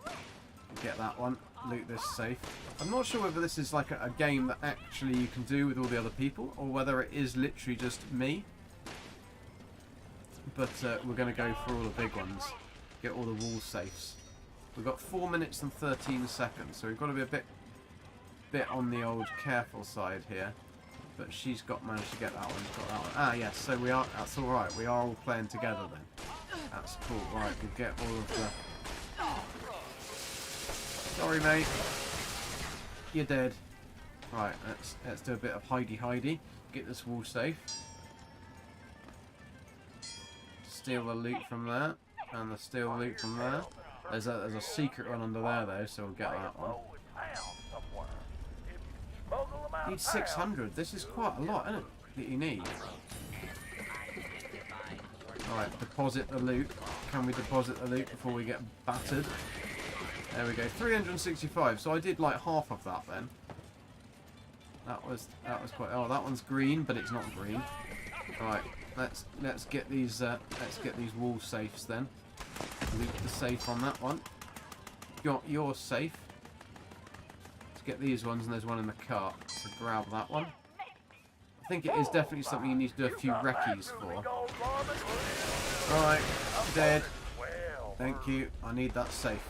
Get that one. Loot this safe. I'm not sure whether this is like a game that actually you can do with all the other people, or whether it is literally just me. But we're going to go for all the big ones. Get all the wall safes. We've got 4 minutes and 13 seconds, so we've got to be a bit on the old careful side here. But she's managed to get that one. She's got that one. Ah, yes. So we are. That's all right. We are all playing together then. That's cool. Right, we'll get all of the. Sorry, mate. You're dead. Right, let's do a bit of hidey. Get this wall safe. Steal the loot from there, and the steal loot from there. There's a secret one under there though, so we'll get that one. Need 600. This is quite a lot, isn't it? That you need. Right, deposit the loot. Can we deposit the loot before we get battered? There we go, 365. So I did like half of that then. That was quite. Oh, that one's green, but it's not green. Right, let's get these wall safes then. Loot the safe on that one. Got your safe. Let's get these ones, and there's one in the cart. So grab that one. I think it is definitely something you need to do a few recce's for. Right, dead. Thank you. I need that safe.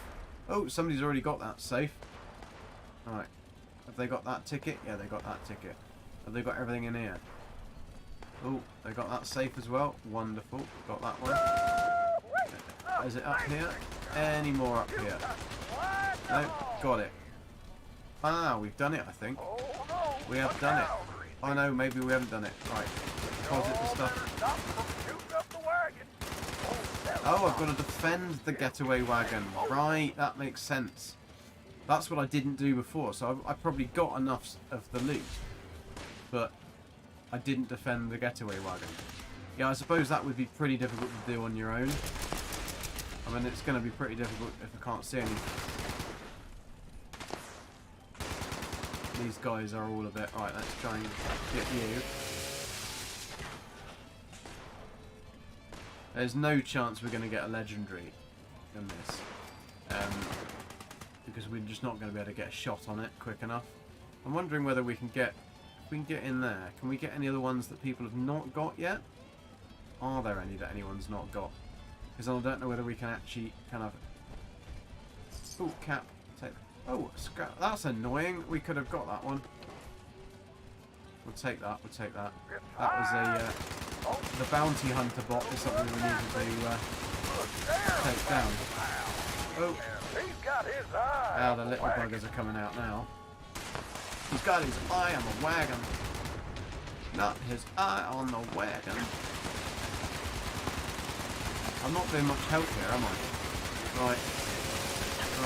Oh, somebody's already got that safe. Alright. Have they got that ticket? Yeah, they got that ticket. Have they got everything in here? Oh, they got that safe as well. Wonderful. Got that one. Is it up here? Any more up here? No, got it. Ah, we've done it, I think. We have done it. Oh no, maybe we haven't done it. Right. Deposit the stuff. Oh, I've got to defend the getaway wagon. Right, that makes sense. That's what I didn't do before, so I probably got enough of the loot. But I didn't defend the getaway wagon. Yeah, I suppose that would be pretty difficult to do on your own. I mean, it's going to be pretty difficult if I can't see any. These guys are all a bit... Right, let's try and get you. There's no chance we're going to get a legendary in this. Because we're just not going to be able to get a shot on it quick enough. I'm wondering whether we can get... If we can get in there, can we get any other ones that people have not got yet? Are there any that anyone's not got? Because I don't know whether we can actually kind of... Oh, cap. Take... Oh, scrap. That's annoying. We could have got that one. We'll take that. We'll take that. That was a... the bounty hunter bot is something we need to take down. Oh. Ah, the little buggers are coming out now. He's got his eye on the wagon. Not his eye on the wagon. I'm not doing much help here, am I? Right.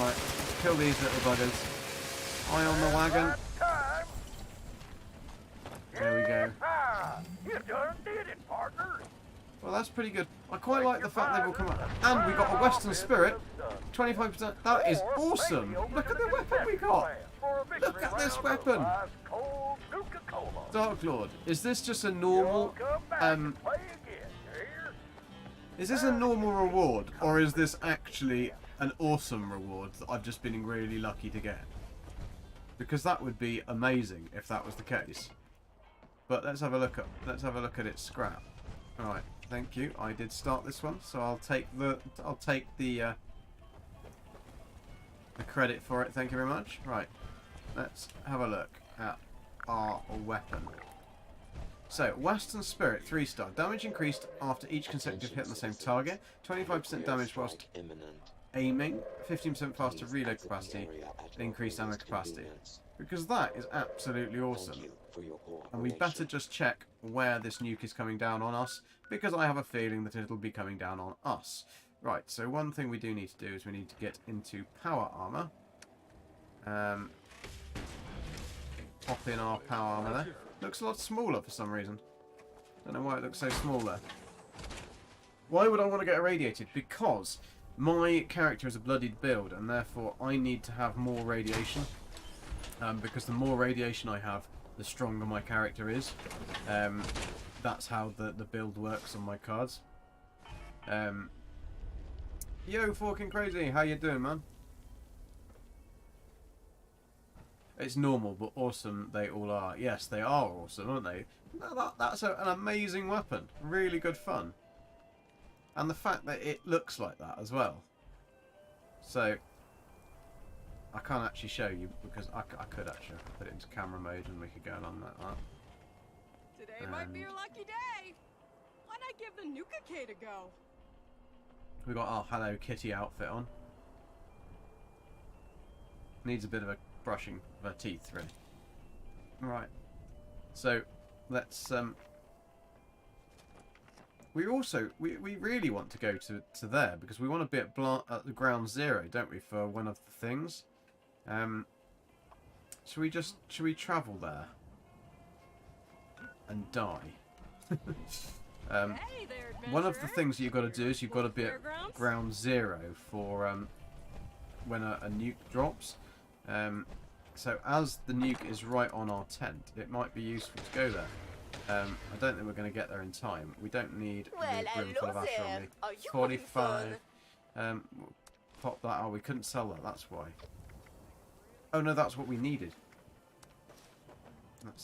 Right. Kill these little buggers. Eye on the wagon. There we go. You done did it, partner. Well, that's pretty good. I quite like the fact they've all come out. And we got a Western Spirit. 25%. That is awesome. Look at the weapon we got. Look at this weapon. Dark Lord. Is this just a normal... Is this a normal reward? Or is this actually an awesome reward that I've just been really lucky to get? Because that would be amazing if that was the case. But let's have a look at its scrap. All right, thank you. I did start this one, so I'll take the credit for it. Thank you very much. Right, let's have a look at our weapon. So, Western Spirit, 3-star. Damage increased after each consecutive hit on the same target. 25% damage whilst aiming, 15% faster reload capacity, and increased ammo capacity. Because that is absolutely awesome. And we better just check where this nuke is coming down on us, because I have a feeling that it'll be coming down on us. Right, so one thing we do need to do is we need to get into power armor. Pop in our power armor there. Looks a lot smaller for some reason. Don't know why it looks so small there. Why would I want to get irradiated? Because my character is a bloodied build, and therefore I need to have more radiation. Because the more radiation I have, the stronger my character is. That's how the build works on my cards. Yo, Forking Crazy, how you doing, man? It's normal, but awesome they all are. Yes, they are awesome, aren't they? That's an amazing weapon. Really good fun. And the fact that it looks like that as well. So, I can't actually show you, because I could actually put it into camera mode and we could go along like that. Today might be your lucky day. Why not give the Nuka-cade a go? We got our Hello Kitty outfit on. Needs a bit of a brushing of her teeth, really. Right. So, let's we really want to go to there, because we want to be at the ground zero, don't we, for one of the things. Should we travel there and die? Hey there, one of the things you've got to do is you've got to be at ground zero for when a nuke drops. So as the nuke is right on our tent, it might be useful to go there. I don't think we're going to get there in time. We don't need a room full of Ash on me. 45. Pop that. Oh, we couldn't sell that. That's why. Oh no, that's what we needed.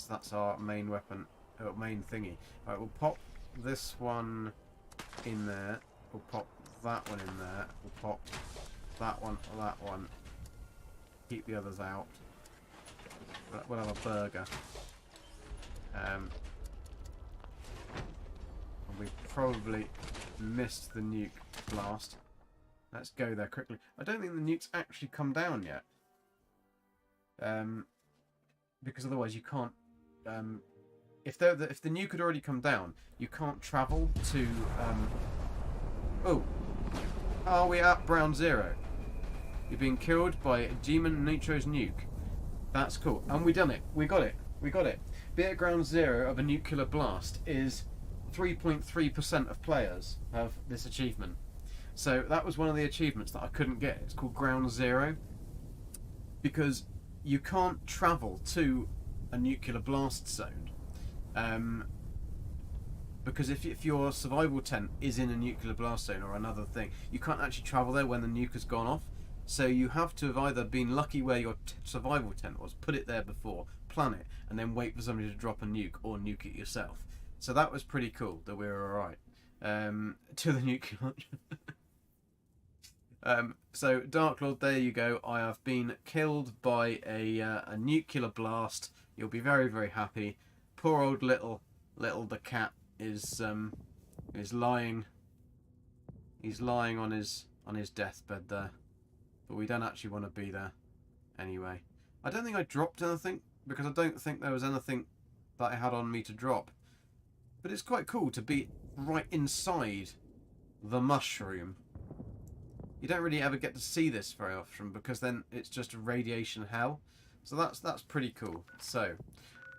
That's our main weapon, main thingy. All right, we'll pop this one in there. We'll pop that one in there. We'll pop that one. Keep the others out. We'll have a burger. And we probably missed the nuke blast. Let's go there quickly. I don't think the nuke's actually come down yet. Because otherwise you can't... if the nuke had already come down, you can't travel to... Oh! Are we at ground zero? You're being killed by Demon Nitro's nuke. That's cool. And we done it. We got it. We got it. Be at ground zero of a nuclear blast is 3.3% of players have this achievement. So that was one of the achievements that I couldn't get. It's called ground zero. Because you can't travel to a nuclear blast zone. Because if your survival tent is in a nuclear blast zone or another thing, you can't actually travel there when the nuke has gone off. So you have to have either been lucky where your survival tent was, put it there before, plan it, and then wait for somebody to drop a nuke or nuke it yourself. So that was pretty cool that we were alright. To the nuke launch. So Dark Lord, there you go. I have been killed by a nuclear blast. You'll be very, very happy. Poor old little the cat is lying. He's lying on his deathbed there. But we don't actually want to be there anyway. I don't think I dropped anything, because I don't think there was anything that I had on me to drop. But it's quite cool to be right inside the mushroom. You don't really ever get to see this very often, because then it's just a radiation hell. So that's pretty cool. So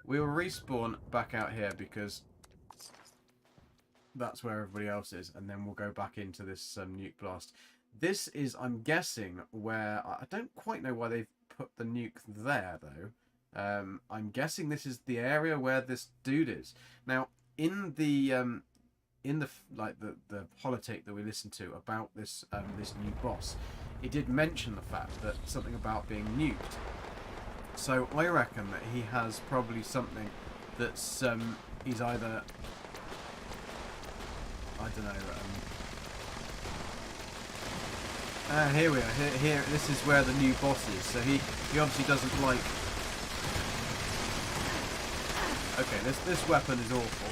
we will respawn back out here, because that's where everybody else is, and then we'll go back into this nuke blast. This is, I'm guessing, where... I don't quite know why they've put the nuke there, though. I'm guessing this is the area where this dude is. Now, in the holotape that we listened to about this this new boss, it did mention the fact that something about being nuked. So I reckon that he has probably something that's he's either, I don't know. Here we are. Here, this is where the new boss is. So he obviously doesn't like. Okay, this weapon is awful.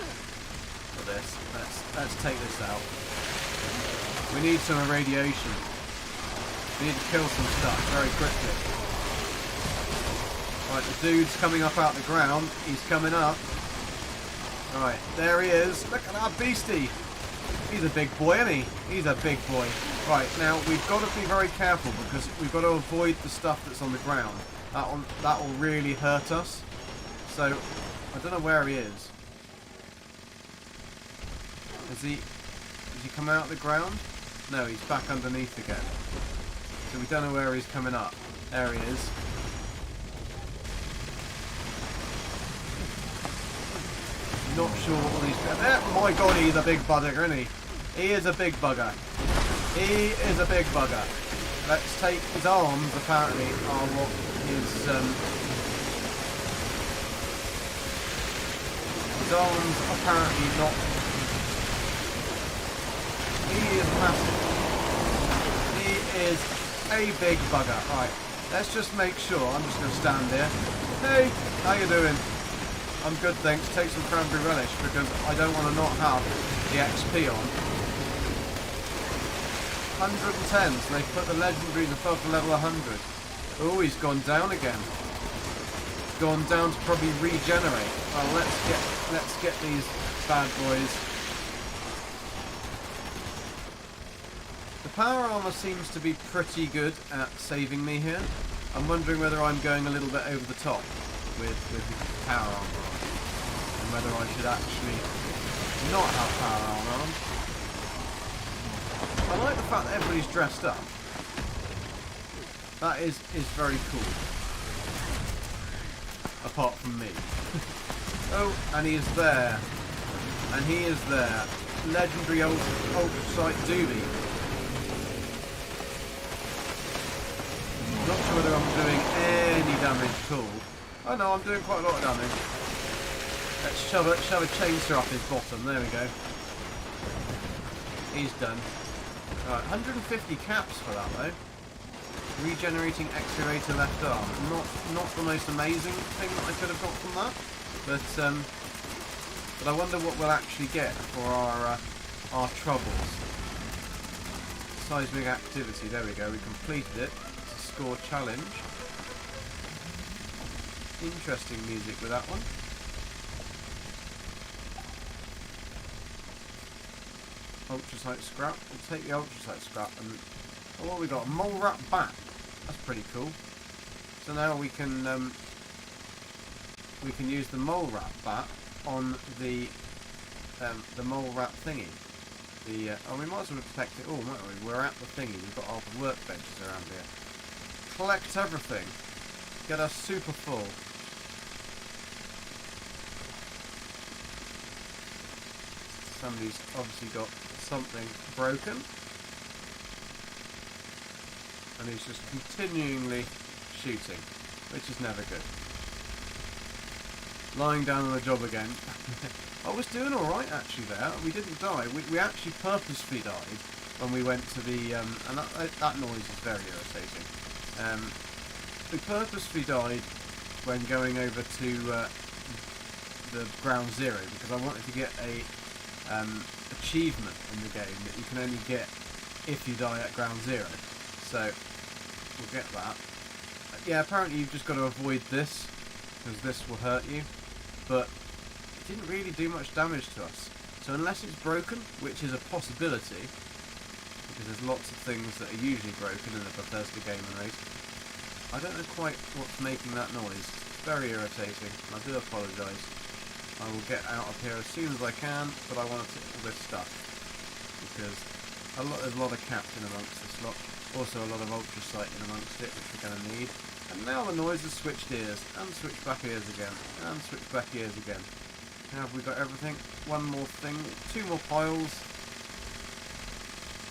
For this, let's take this out. We need some irradiation. We need to kill some stuff very quickly. Right, the dude's coming up out the ground. He's coming up. Right, there he is. Look at that beastie. He's a big boy, isn't he? He's a big boy. Right, now we've got to be very careful because we've got to avoid the stuff that's on the ground. That will really hurt us. So, I don't know where he is. Has he come out of the ground? No, he's back underneath again. So we don't know where he's coming up. There he is. Not sure what he's doing. Oh my god, he's a big bugger, isn't he? He is a big bugger. He is a big bugger. Let's take his arms, apparently, are what his arms apparently not. He is massive. He is a big bugger. Right, let's just make sure. I'm just going to stand here. Hey, how you doing? I'm good, thanks. Take some cranberry relish because I don't want to not have the XP on. 110, so they put the legendaries above the level 100. Oh, he's gone down again. Gone down to probably regenerate. Well, let's get these bad boys. The power armor seems to be pretty good at saving me here. I'm wondering whether I'm going a little bit over the top with the power armor on, and whether I should actually not have power armor on. I like the fact that everybody's dressed up. That is very cool. Apart from me. Oh, and he is there. And he is there. Legendary Ultracite Doobie. Not sure whether I'm doing any damage at all. Oh no, I'm doing quite a lot of damage. Let's shove a chainsaw up his bottom. There we go. He's done. Right, 150 caps for that though. Regenerating excavator left arm. Not the most amazing thing that I could have got from that, but I wonder what we'll actually get for our troubles. Seismic activity. There we go. We completed it. It's a score challenge. Interesting music with that one. Ultracite scrap. We'll take the ultracite scrap and what have we got? Mole rat bat. That's pretty cool. So now we can use the mole rat bat on the mole rat thingy. Oh, we might as well protect it all, mightn't we? We're at the thingy. We've got all the workbenches around here. Collect everything. Get us super full. Somebody's obviously got something broken. And he's just continually shooting, which is never good. Lying down on the job again. I was doing alright actually there. We didn't die. We actually purposefully died when we went to the... and that noise is very irritating. We purposefully died when going over to the ground zero because I wanted to get a achievement in the game that you can only get if you die at ground zero. So we'll get that. Yeah, apparently you've just got to avoid this because this will hurt you, but it didn't really do much damage to us. So unless it's broken, which is a possibility, because there's lots of things that are usually broken in a Bethesda game and race, I don't know quite what's making that noise. It's very irritating. I do apologise. I will get out of here as soon as I can, but I want to take all this stuff because there's a lot of caps in amongst this lot. Also a lot of ultracite in amongst it, which we're going to need. And now the noise has switched ears, and switched back ears again, and switched back ears again. Now have we got everything? One more thing, 2 more piles,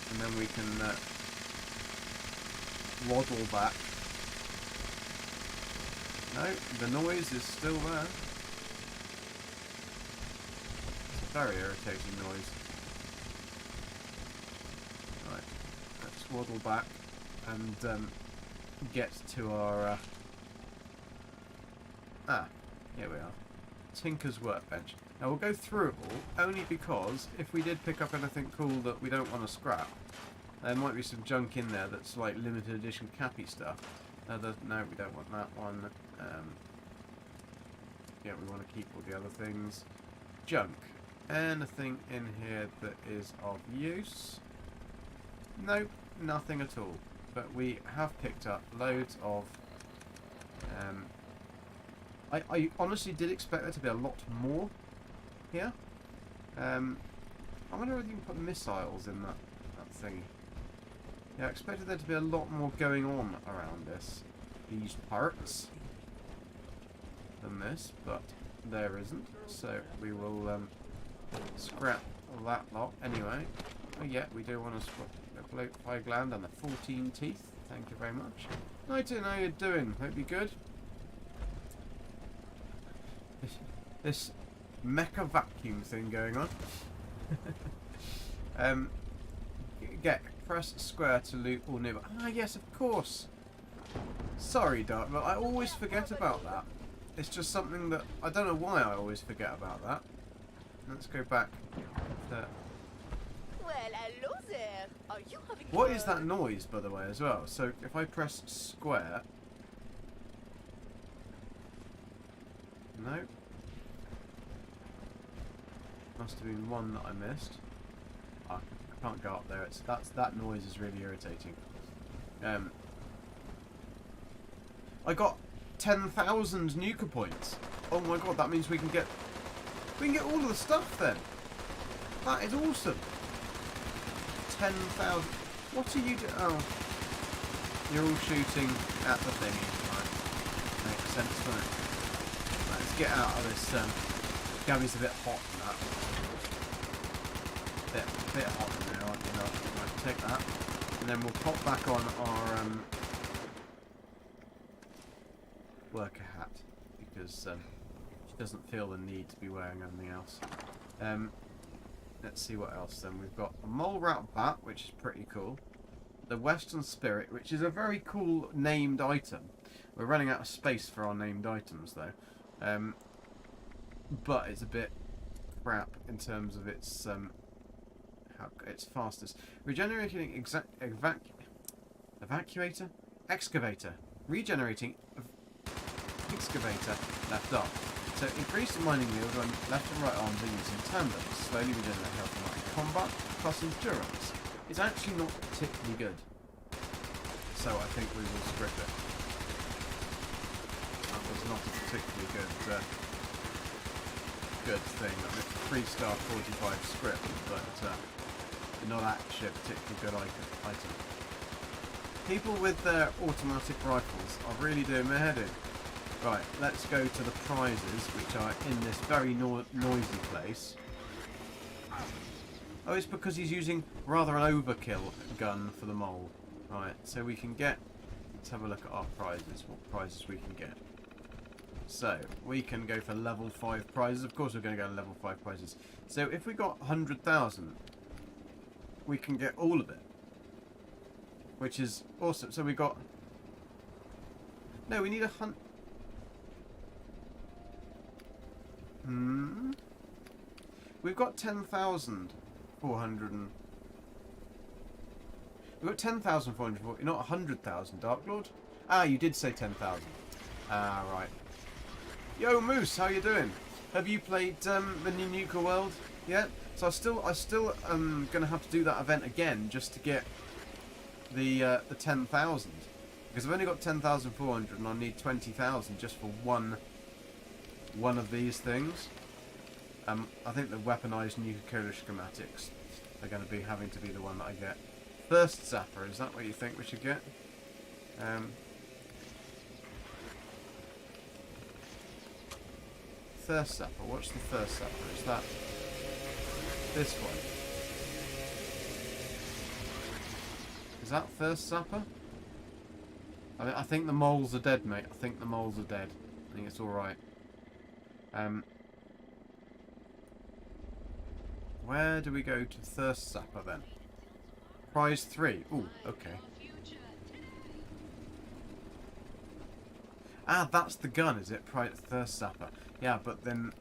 and then we can waddle back. No, the noise is still there. Very irritating noise. Right, let's waddle back and get to our... here we are. Tinker's Workbench. Now we'll go through it all, only because if we did pick up anything cool that we don't want to scrap, There might be some junk in there that's like limited edition cappy stuff. No, we don't want that one. Yeah, we want to keep all the other things. Junk. Anything in here that is of use? Nope, nothing at all. But we have picked up loads of... I honestly did expect there to be a lot more here. I wonder if you can put missiles in that thingy. Yeah, I expected there to be a lot more going on around these parts than this, but there isn't. So we will scrap that lot anyway. Oh yeah, we do want to swap the blowfly gland and the 14 teeth. Thank you very much. Nightin, how you doing? Hope you're good. This mecha vacuum thing going on. Gek, press square to loot all nearby. Ah, yes, of course. Sorry, Dark, but I always forget about that. It's just something that I don't know why I always forget about that. Let's go back to... Well, hello there. Are you having What is that noise, by the way, as well? So if I press square... No. Must have been one that I missed. I can't go up there. That noise is really irritating. I got 10,000 Nuka points. Oh my god, that means we can get all of the stuff then. That is awesome. 10,000. What are you doing? Oh, you're all shooting at the thingy. Right. Makes sense, doesn't it? Let's get out of this. Gabby's a bit hot in that. Bit hot in there, aren't you? Right, take that, and then we'll pop back on our worker hat because she doesn't feel the need to be wearing anything else. Let's see what else then. We've got a mole rat bat, which is pretty cool. The Western Spirit, which is a very cool named item. We're running out of space for our named items though. But it's a bit crap in terms of its fastest. Regenerating evacuator? Excavator. Regenerating excavator left arm. So increase the mining yield when left and right arms are used in tandem. Slowly regenerate health and light combat plus endurance. It's actually not particularly good. So I think we will strip it. That was not a particularly good thing. I mean, it's a 3-star 45 script, but not actually a particularly good item. People with their automatic rifles are really doing their head in. Right, let's go to the prizes, which are in this very noisy place. Oh, it's because he's using rather an overkill gun for the mole. Right, so we can get... Let's have a look at our prizes, what prizes we can get. So, we can go for level 5 prizes. Of course we're going to go to level 5 prizes. So, if we got 100,000, we can get all of it. Which is awesome. So, we got... No, we need 100... We've got 10,400 and... We've got 10,440, not 100,000, Dark Lord? Ah, you did say 10,000. Ah, right. Yo, Moose, how you doing? Have you played the new Nuka World yet? So I still gonna have to do that event again just to get the 10,000, because I've only got 10,400 and I need 20,000 just for one of these things. I think the weaponized Nuka-cade schematics are going to be having to be the one that I get. Thirst Zapper, is that what you think we should get? Thirst Zapper, what's the Thirst Zapper? Is that this one? Is that Thirst Zapper? I think the moles are dead, mate. I think the moles are dead. I think it's alright. Where do we go to Thirst Zapper then? Prize 3. Ooh, okay. Ah, that's the gun, is it? Thirst Zapper. Yeah, but then...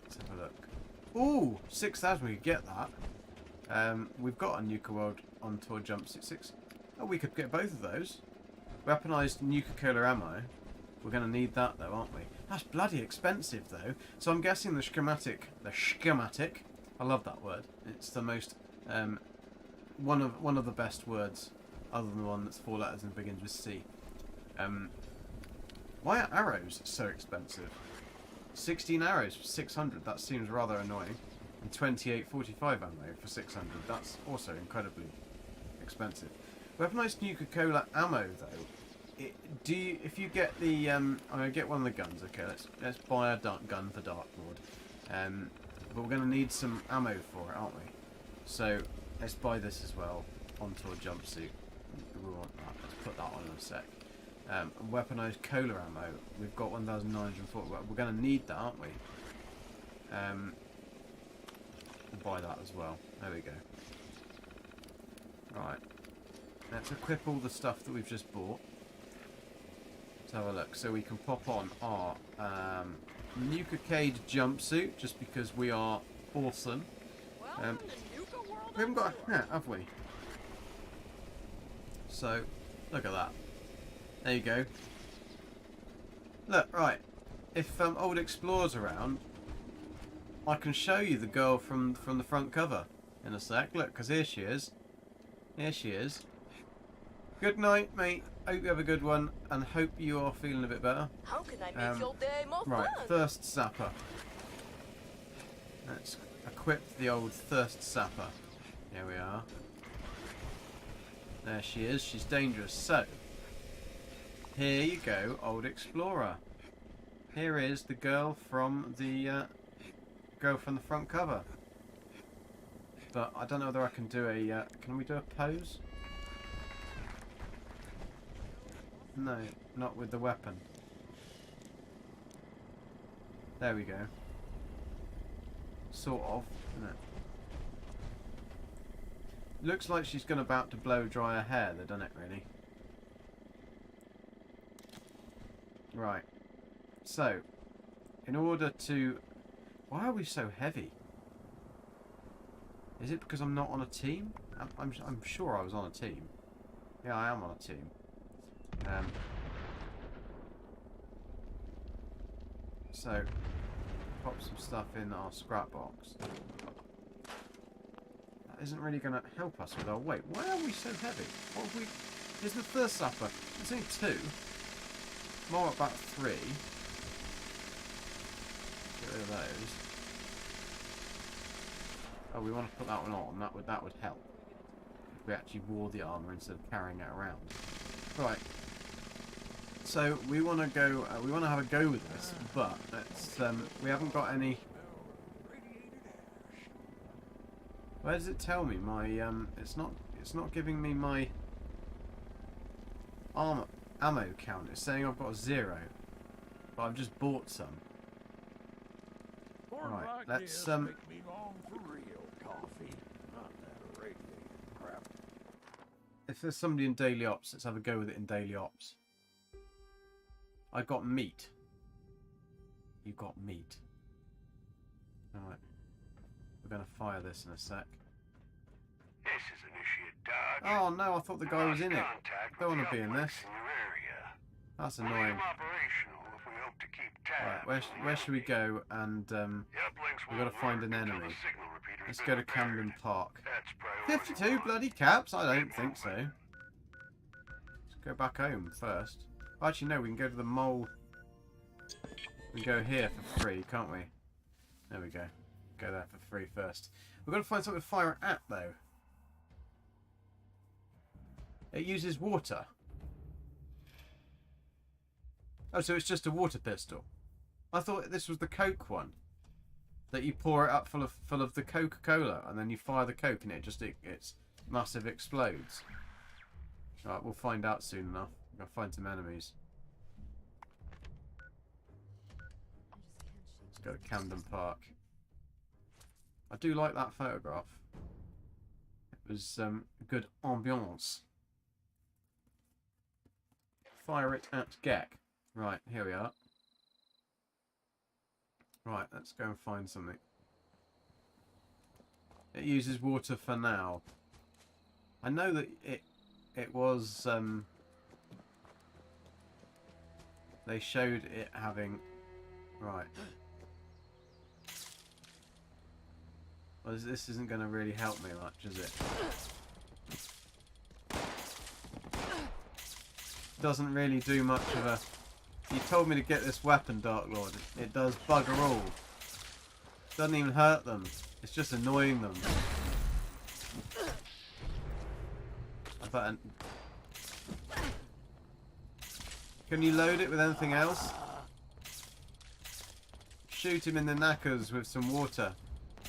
Let's have a look. Ooh, 6,000, we could get that. We've got a Nuka World on tour jumpsuit 6. Oh, we could get both of those. Weaponized Nuka-cade ammo. We're going to need that though, aren't we? That's bloody expensive though. So I'm guessing the schematic, I love that word. It's the most, one of the best words, other than the one that's 4 letters and begins with C. Why are arrows so expensive? 16 arrows for 600, that seems rather annoying. And 2845 ammo for 600, that's also incredibly expensive. Weaponized Nuka-cade ammo though, if you get the, I'm going to get one of the guns, okay, let's buy a gun for Dartboard. But we're going to need some ammo for it, aren't we? So, let's buy this as well, onto a jumpsuit. We want that, let's put that on in a sec. Weaponized cola ammo, we've got 1,940, we're going to need that, aren't we? We'll buy that as well, there we go. Right, let's equip all the stuff that we've just bought. Let's have a look, so we can pop on our Nuka-cade jumpsuit, just because we are awesome. We haven't got a hat, have we? So, look at that. There you go. Look, right. If Old Explorer's around, I can show you the girl from the front cover in a sec. Look, because here she is. Here she is. Good night, mate. Hope you have a good one, and hope you are feeling a bit better. How can I make your day more right, fun? Thirst Sapper. Let's equip the old Thirst Sapper. Here we are. There she is. She's dangerous. So, here you go, Old Explorer. Here is the girl from the front cover. But I don't know whether I can do a. Can we do a pose? No, not with the weapon. There we go. Sort of, isn't it? Looks like she's about to blow dry her hair, though, doesn't it, really? Right. So, in order to... Why are we so heavy? Is it because I'm not on a team? I'm sure I was on a team. Yeah, I am on a team. So, pop some stuff in our scrap box. That isn't really going to help us with our weight. Why are we so heavy? What have we... Here's the Thirst Sapper. There's only 2. More about 3. Get rid of those. Oh, we want to put that one on. That would help. If we actually wore the armour instead of carrying it around. Right. So we want to go. We want to have a go with this, but let's. We haven't got any. Where does it tell me my? It's not giving me my ammo count. It's saying I've got a 0, but I've just bought some. Right. Let's If there's somebody in daily ops, let's have a go with it in daily ops. I got meat. You got meat. Alright. We're going to fire this in a sec. This is Initiate Dodge. Oh no, I thought the guy was in it. Don't want to be in this. That's annoying. Right, where should we go? And we've got to find an enemy. Let's go to Camden Park. 52 bloody caps? I don't think so. Let's go back home first. Actually, no, we can go to the mole. We can go here for free, can't we? There we go. Go there for free first. We've got to find something to fire at, though. It uses water. Oh, so it's just a water pistol. I thought this was the Coke one. That you pour it up full of the Coca-Cola, and then you fire the Coke, and it's massive explodes. Right, we'll find out soon enough. I'll find some enemies. Let's go to Camden Park. I do like that photograph. It was good ambiance. Fire it at Gek. Right, here we are. Right, let's go and find something. It uses water for now. I know that it was they showed it having right. Well, this isn't going to really help me much, is it? Doesn't really do much of a... You told me to get this weapon, Dark Lord. It does bugger all. Doesn't even hurt them. It's just annoying them. Can you load it with anything else? Shoot him in the knackers with some water.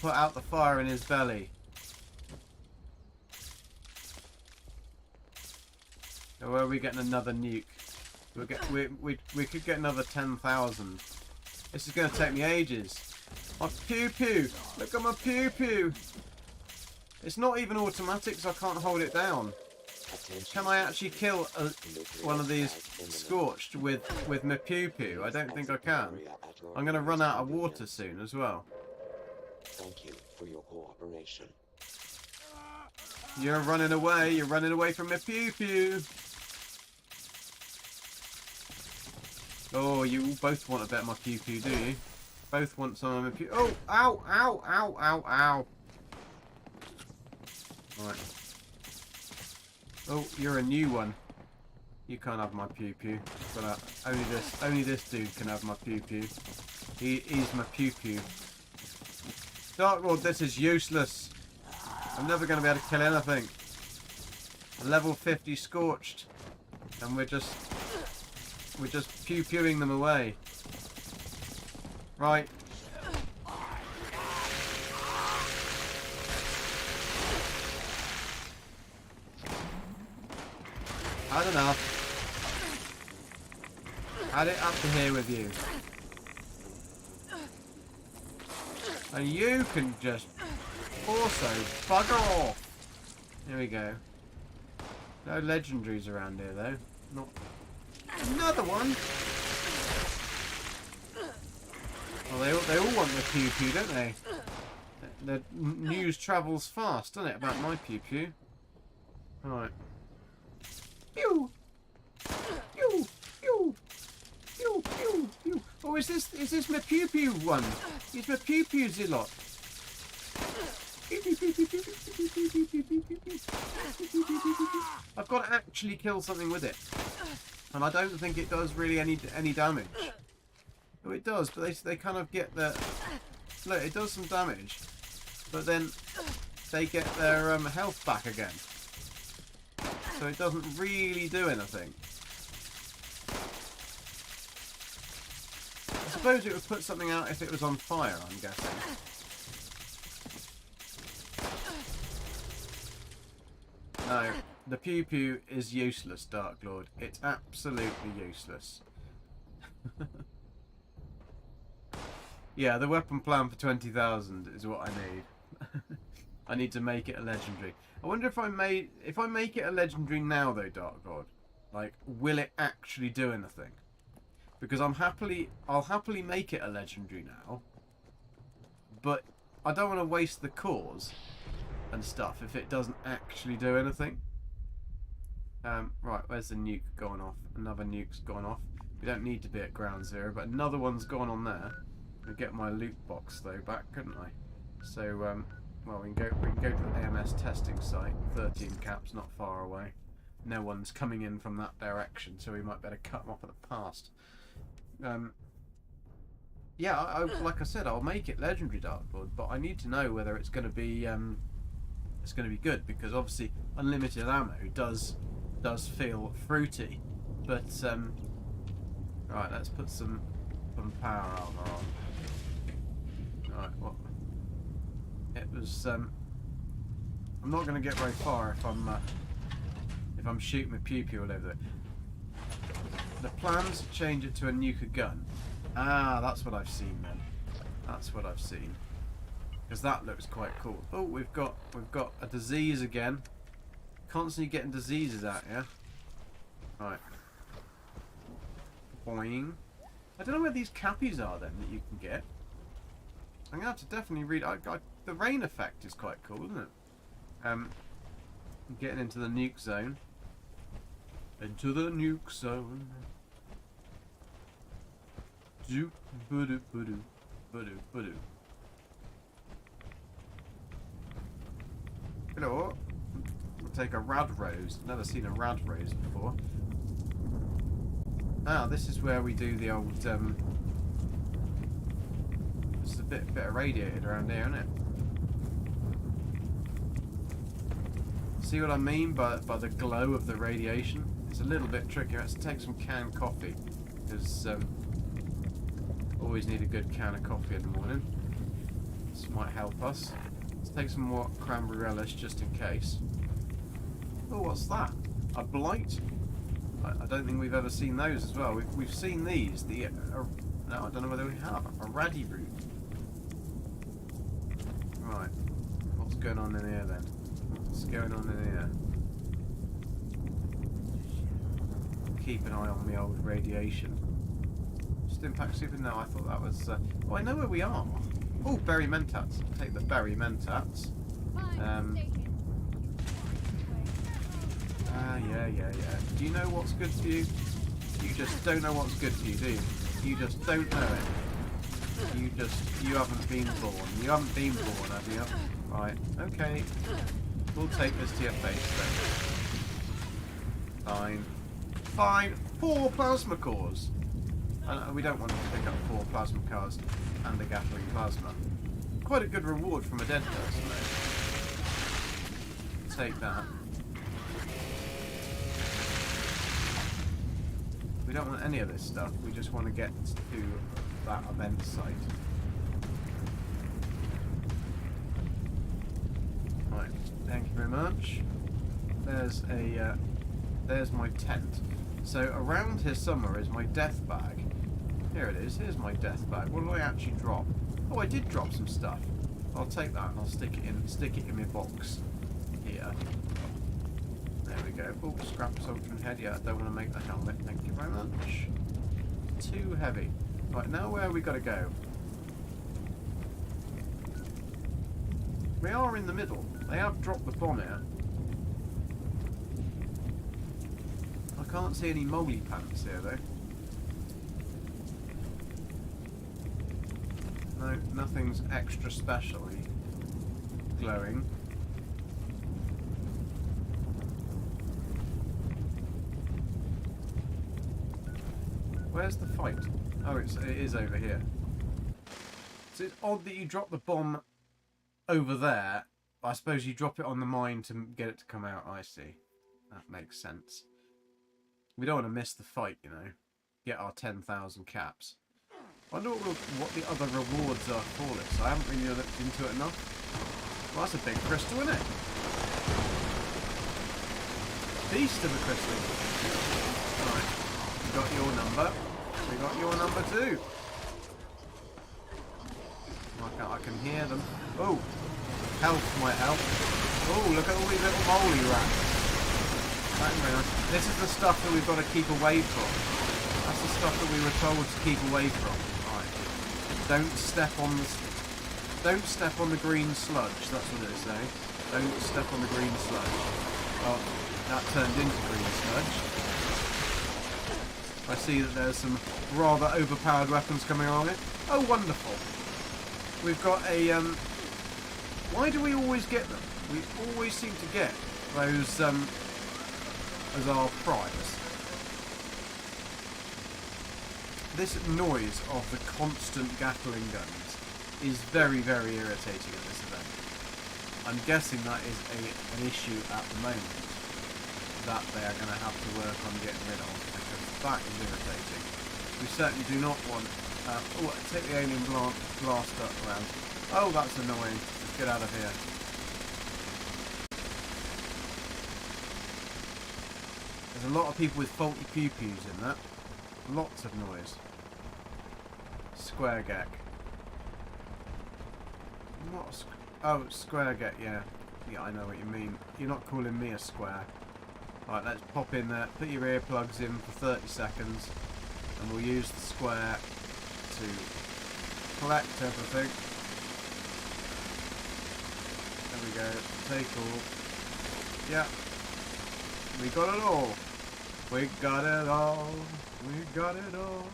Put out the fire in his belly. Or are we getting another nuke? We could get another 10,000. This is going to take me ages. My pew pew! Look at my pew pew! It's not even automatic, so I can't hold it down. Can I actually kill one of these scorched with my pew pew? I don't think I can. I'm going to run out of water soon as well. Thank you for your cooperation. You're running away. You're running away from my pew pew. Oh, you both want a bit of my pew pew, do you? Both want some of my pew. Oh, ow, ow, ow, ow, ow. Right. Oh, you're a new one. You can't have my pew pew. But only this dude can have my pew pew. He's my pew pew. Dark Lord, this is useless. I'm never going to be able to kill anything. Level 50 scorched, and we're just pew pewing them away. Right. Had enough. Had it up to here with you. And you can just also bugger off. Here we go. No legendaries around here though. Not another one. Well, they all want the pew pew, don't they? The news travels fast, doesn't it, about my pew pew? Right. Pew. Pew. Pew. Pew. Pew. Pew. Oh, is this my pew pew one? It's my pew pew zilot. I've got to actually kill something with it, and I don't think it does really any damage. Oh, it does, but they kind of get the look. It does some damage, but then they get their health back again. So it doesn't really do anything. I suppose it would put something out if it was on fire, I'm guessing. No, the pew pew is useless, Dark Lord. It's absolutely useless. Yeah, the weapon plan for 20,000 is what I need. I need to make it a legendary. I wonder if I make it a legendary now though, Dark Lord. Like, will it actually do anything? Because I'll happily make it a legendary now. But I don't want to waste the cores and stuff if it doesn't actually do anything. Right, where's the nuke going off? Another nuke's gone off. We don't need to be at ground zero, but another one's gone on there. I'd get my loot box though back, couldn't I? So, well, we can go to the AMS testing site. 13 caps, not far away. No one's coming in from that direction, so we might better cut them off at the past. Yeah, like I said, I'll make it legendary, Dark Lord, but I need to know whether it's going to be good, because obviously unlimited ammo does feel fruity, but right, let's put some power armor on. Right, what? It was I'm not going to get very far if I'm shooting my pew pew all over there. The plan's to change it to a Nuka gun. Ah, that's what I've seen then. That's what I've seen. Because that looks quite cool. Oh, we've got a disease again. Constantly getting diseases out here. Right. Boing. I don't know where these cappies are then that you can get. I'm gonna have to definitely read. The rain effect is quite cool, isn't it? Getting into the nuke zone. Into the nuke zone. Doop, ba-doop, ba-doop, ba-doop, ba-doop. You know what? We'll take a rad rose. Never seen a rad rose before. Ah, this is where we do the old. There's a bit of radiated around here, isn't it? See what I mean by the glow of the radiation? It's a little bit tricky. Let's take some canned coffee, because always need a good can of coffee in the morning. This might help us. Let's take some more cranberry relish just in case. Oh, what's that? A blight? I don't think we've ever seen those as well. We've seen these. No, I don't know whether we have. A raddy root. Right. What's going on in here then? What's going on in here? Keep an eye on the old radiation. Just impact super. No, I thought that was. Oh, I know where we are. Oh, berry mentats. I'll take the berry mentats. Yeah. Do you know what's good for you? You just don't know what's good for you, do you? You just don't know it. You haven't been born. You haven't been born, have you? Right, okay. We'll take this to your face then. Fine. Fine. 4 plasma cores. We don't want to pick up 4 plasma cores and a Gatling plasma. Quite a good reward from a dead person, though. Take that. We don't want any of this stuff. We just want to get to that event site. Right. Thank you very much. There's my tent. So around here somewhere is my death bag. Here it is. Here's my death bag. What did I actually drop? Oh, I did drop some stuff. I'll take that and I'll stick it in my box here. There we go. Oh, scrap soldiering head. Yeah, I don't want to make the helmet. Thank you very much. Too heavy. Right, now where have we got to go? We are in the middle. They have dropped the bomb here. I can't see any moly pants here, though. No, nothing's extra specially glowing. Where's the fight? Oh, it is over here. So it's odd that you drop the bomb over there. I suppose you drop it on the mine to get it to come out. I see. That makes sense. We don't want to miss the fight, you know. Get our 10,000 caps. I wonder what the other rewards are for this. I haven't really looked into it enough. Well, that's a big crystal, isn't it? Beast of a crystal. Right. We got your number. We got your number too. I can hear them. Oh, health might help. Oh, look at all these little moly rats. That's very nice. This is the stuff that we've got to keep away from. That's the stuff that we were told to keep away from. Right. Don't step on the green sludge. That's what it is saying. Don't step on the green sludge. Oh, that turned into green sludge. I see that there's some rather overpowered weapons coming along here. Oh, wonderful. We've got a, why do we always get them? We always seem to get those, as our prize. This noise of the constant Gatling guns is very, very irritating at this event. I'm guessing that is an issue at the moment that they are going to have to work on getting rid of, because that is irritating. We certainly do not want... oh, take the alien blaster around. Oh, that's annoying. Let's get out of here. There's a lot of people with faulty pew-pews in that. Lots of noise. Square Gek. What oh, Square Gek, yeah. Yeah, I know what you mean. You're not calling me a square. Right, let's pop in there. Put your earplugs in for 30 seconds. And we'll use the square to collect everything. There we go. Take all. Yeah. We got it all. We got it all. We got it all.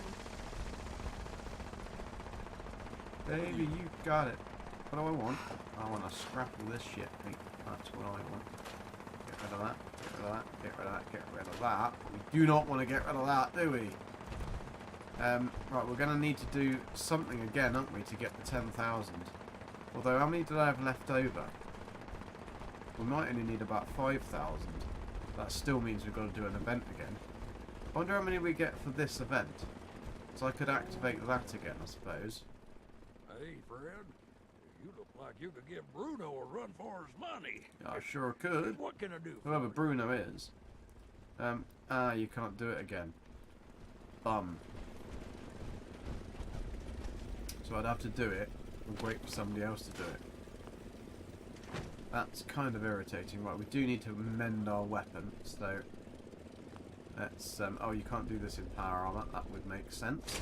Baby, you got it. What do I want? I want to scrap all this shit. I think that's what I want. Get rid of that. Get rid of that. Get rid of that. Get rid of that. We do not want to get rid of that, do we? Right, we're going to need to do something again, aren't we, to get the 10,000. Although, how many did I have left over? We might only need about 5,000. That still means we've got to do an event again. I wonder how many we get for this event. So I could activate that again, I suppose. Hey, friend. You look like you could give Bruno a run for his money. I sure could. What can I do? Whoever Bruno is. You can't do it again. Bum. So I'd have to do it and wait for somebody else to do it. That's kind of irritating. Right, we do need to mend our weapon, so let's oh, you can't do this in power armor. That would make sense.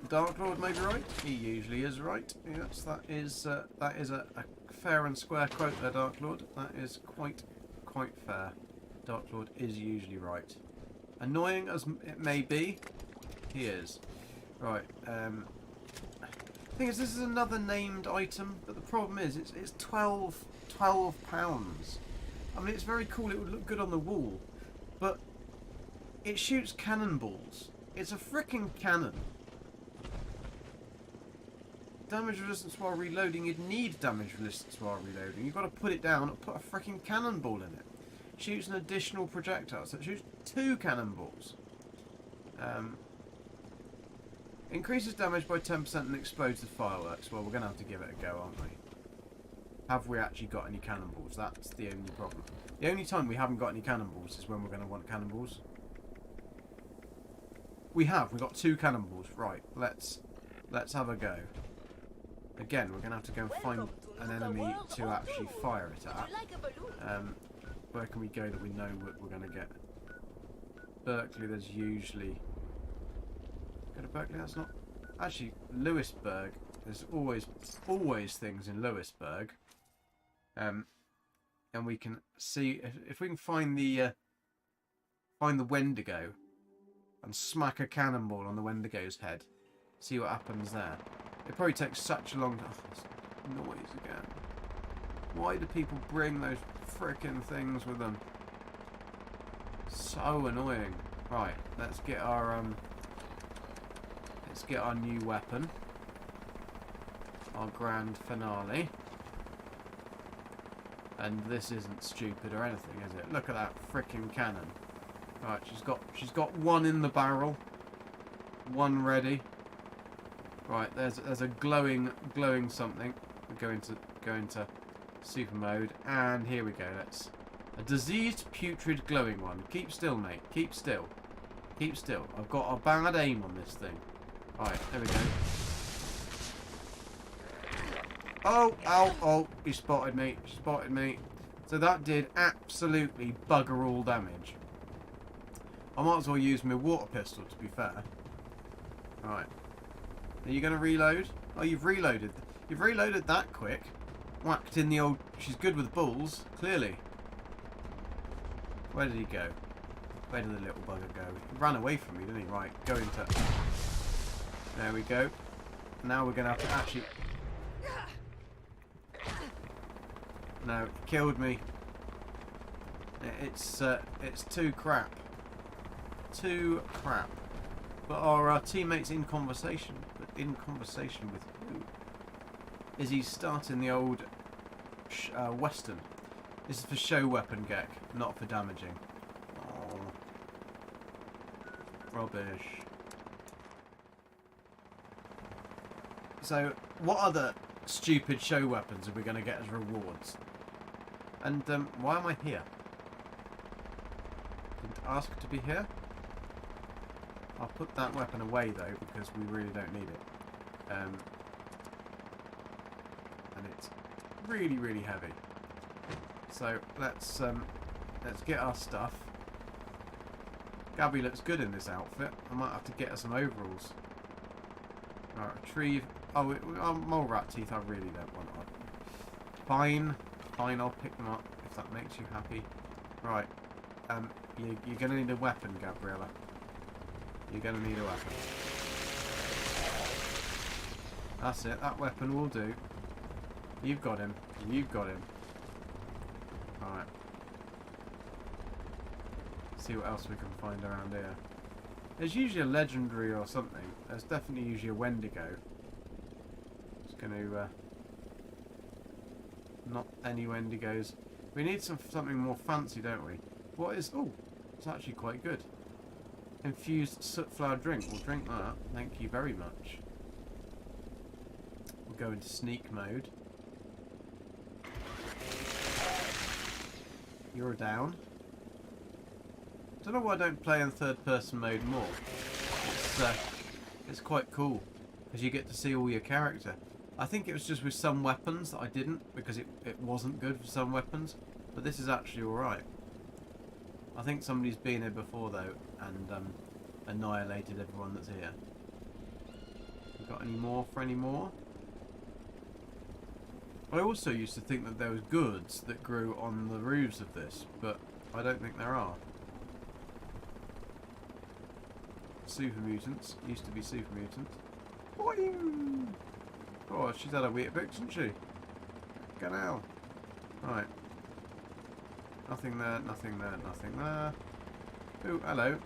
Dark Lord may be right. He usually is right. Yes, that is a fair and square quote there, Dark Lord. That is quite fair. Dark Lord is usually right. Annoying as it may be, he is. Right. Thing is, this is another named item, but the problem is it's 12 pounds. I mean, it's very cool. It would look good on the wall, but it shoots cannonballs. It's a freaking cannon. Damage resistance while reloading. You'd need damage resistance while reloading. You've got to put it down and put a freaking cannonball in it. Shoots an additional projectile, so it shoots 2 cannonballs. Increases damage by 10% and explodes the fireworks. Well, we're going to have to give it a go, aren't we? Have we actually got any cannonballs? That's the only problem. The only time we haven't got any cannonballs is when we're going to want cannonballs. We have. We've got 2 cannonballs. Right, let's have a go. Again, we're going to have to go and find an enemy to actually fire it at. Where can we go that we know what we're going to get? Berkeley, there's usually... Go to Berkeley, that's not... Actually, Lewisburg, there's always things in Lewisburg. And we can see... If we can find the Wendigo and smack a cannonball on the Wendigo's head, see what happens there. It probably takes such a long time... Oh, noise again. Why do people bring those frickin' things with them? So annoying. Right, let's get our new weapon. Our grand finale. And this isn't stupid or anything, is it? Look at that frickin' cannon. Right, she's got one in the barrel. One ready. Right, there's a glowing something. We're go into super mode, and here we go. Let's a diseased, putrid, glowing one. Keep still, mate. Keep still. Keep still. I've got a bad aim on this thing. Right, there we go. Oh! He spotted me. He spotted me. So that did absolutely bugger all damage. I might as well use my water pistol, to be fair. Right. Are you going to reload? Oh, you've reloaded. You've reloaded that quick. Whacked in the old... She's good with bulls, clearly. Where did he go? Where did the little bugger go? He ran away from me, didn't he? Right, go into... There we go. Now we're going to have to actually... No, it killed me. It's too crap. Too crap. But our teammate's in conversation. But in conversation with who? Is he starting the old Western? This is for show weapon, Gek, not for damaging. Oh. Rubbish. So, what other stupid show weapons are we going to get as rewards? And why am I here? Didn't ask to be here. I'll put that weapon away though, because we really don't need it. And it's really, really heavy. So let's get our stuff. Gabby looks good in this outfit. I might have to get her some overalls. Right, retrieve. Oh, mole rat teeth. I really don't want. Fine. Fine, I'll pick them up if that makes you happy. Right. You're going to need a weapon, Gabriela. You're going to need a weapon. That's it. That weapon will do. You've got him. You've got him. Alright. See what else we can find around here. There's usually a legendary or something. There's definitely usually a Wendigo. It's going to... not any Wendigos. We need something more fancy, don't we? What is... oh, it's actually quite good. Infused soot flower drink. We'll drink that. Thank you very much. We'll go into sneak mode. You're down. Don't know why I don't play in third person mode more. It's quite cool because you get to see all your character. I think it was just with some weapons that I didn't because it wasn't good for some weapons, but this is actually alright. I think somebody's been here before though and annihilated everyone that's here. You got any more for any more? I also used to think that there was goods that grew on the roofs of this, but I don't think there are. Super mutants. Used to be super mutants. Boing! Oh, she's had a Weetabix, hasn't she? Get out. Right. Nothing there, nothing there, nothing there. Ooh, hello.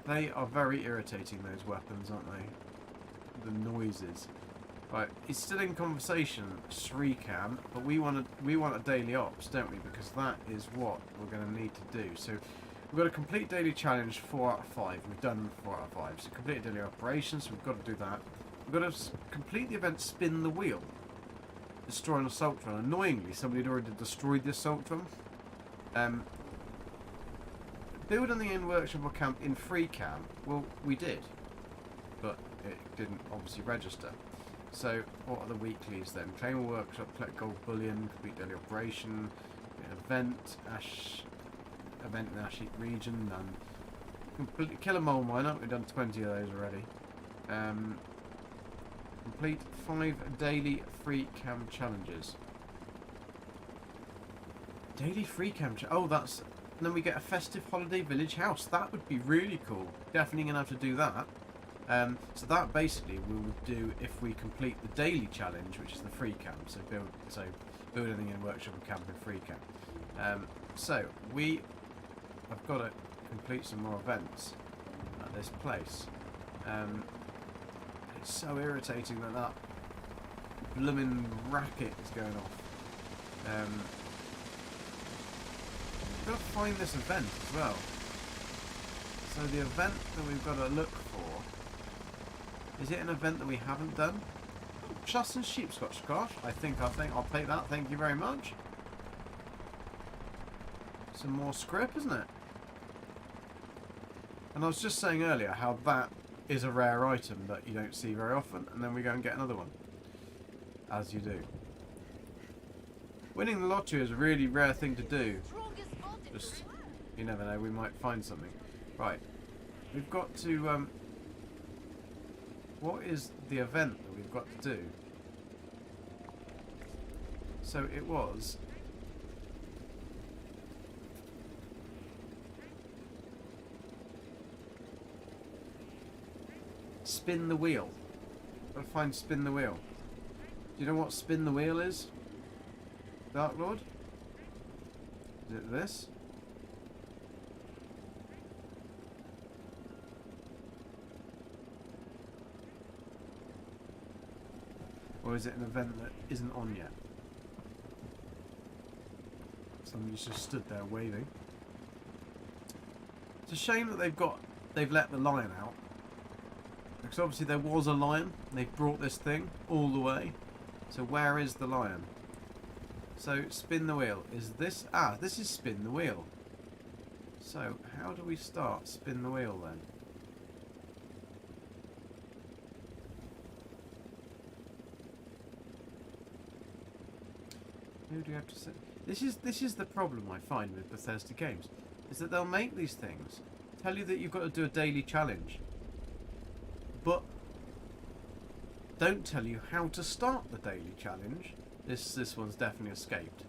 They are very irritating, those weapons, aren't they? The noises. Right, it's still in conversation, Shriekan, but we want a daily ops, don't we? Because that is what we're going to need to do. So we've got a complete daily challenge, 4 out of 5. We've done 4 out of 5. So complete daily operations, so we've got to do that. We've got to complete the event Spin the Wheel. Destroy an assault run. Annoyingly, somebody had already destroyed the assault run. Build on the in-workshop or camp in free camp. Well, we did. But it didn't obviously register. So, what are the weeklies then? Claim a workshop, collect gold bullion, complete daily operation, event, event in the Ash Heap region, none. Complete, kill a mole miner, we've done 20 of those already. Complete 5 daily free cam challenges. Daily free cam oh, that's... And then we get a festive holiday village house. That would be really cool. Definitely going to have to do that. So that basically we will do if we complete the daily challenge, which is the free camp. So build anything in workshop and camp in free camp. So we have got to complete some more events at this place. It's so irritating that blooming racket is going off. We've got to find this event as well. So the event that we've got to look for, is it an event that we haven't done? Just and sheepscotch, gosh. I think I'll take that. Thank you very much. Some more script, isn't it? And I was just saying earlier how that is a rare item that you don't see very often, and then we go and get another one. As you do. Winning the lottery is a really rare thing to do. Just, you never know, we might find something. Right. We've got to, what is the event that we've got to do? So it was... Spin the wheel. Gotta find spin the wheel. Do you know what spin the wheel is? Dark Lord? Is it this? Or is it an event that isn't on yet? Somebody's just stood there waving. It's a shame that they've let the lion out. Because obviously there was a lion. They've brought this thing all the way. So where is the lion? So spin the wheel. Is this... Ah, this is spin the wheel. So how do we start spin the wheel then? Who do you have to say? This is the problem I find with Bethesda games, is that they'll make these things, tell you that you've got to do a daily challenge, but don't tell you how to start the daily challenge. This one's definitely escaped.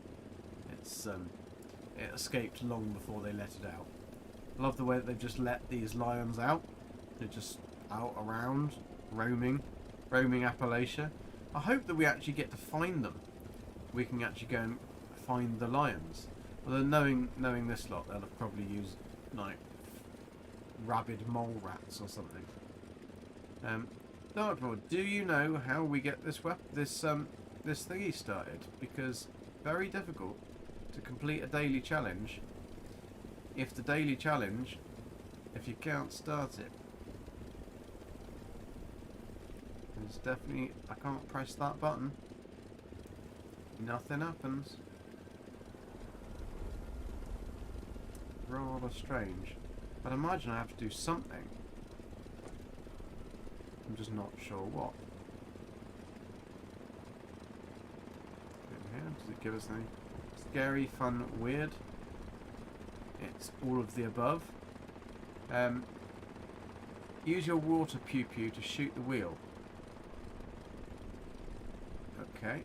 It escaped long before they let it out. I love the way that they've just let these lions out. They're just out around, roaming Appalachia. I hope that we actually get to find them. We can actually go and find the lions. Although knowing this lot, they'll have probably used like rabid mole rats or something. Dartboard, do you know how we get this this thingy started? Because very difficult to complete a daily challenge. If you can't start it, there's definitely, I can't press that button. Nothing happens. Rather strange. But I imagine I have to do something. I'm just not sure what. Here, does it give us anything? Scary, fun, weird. It's all of the above. Use your water pew-pew to shoot the wheel. Okay.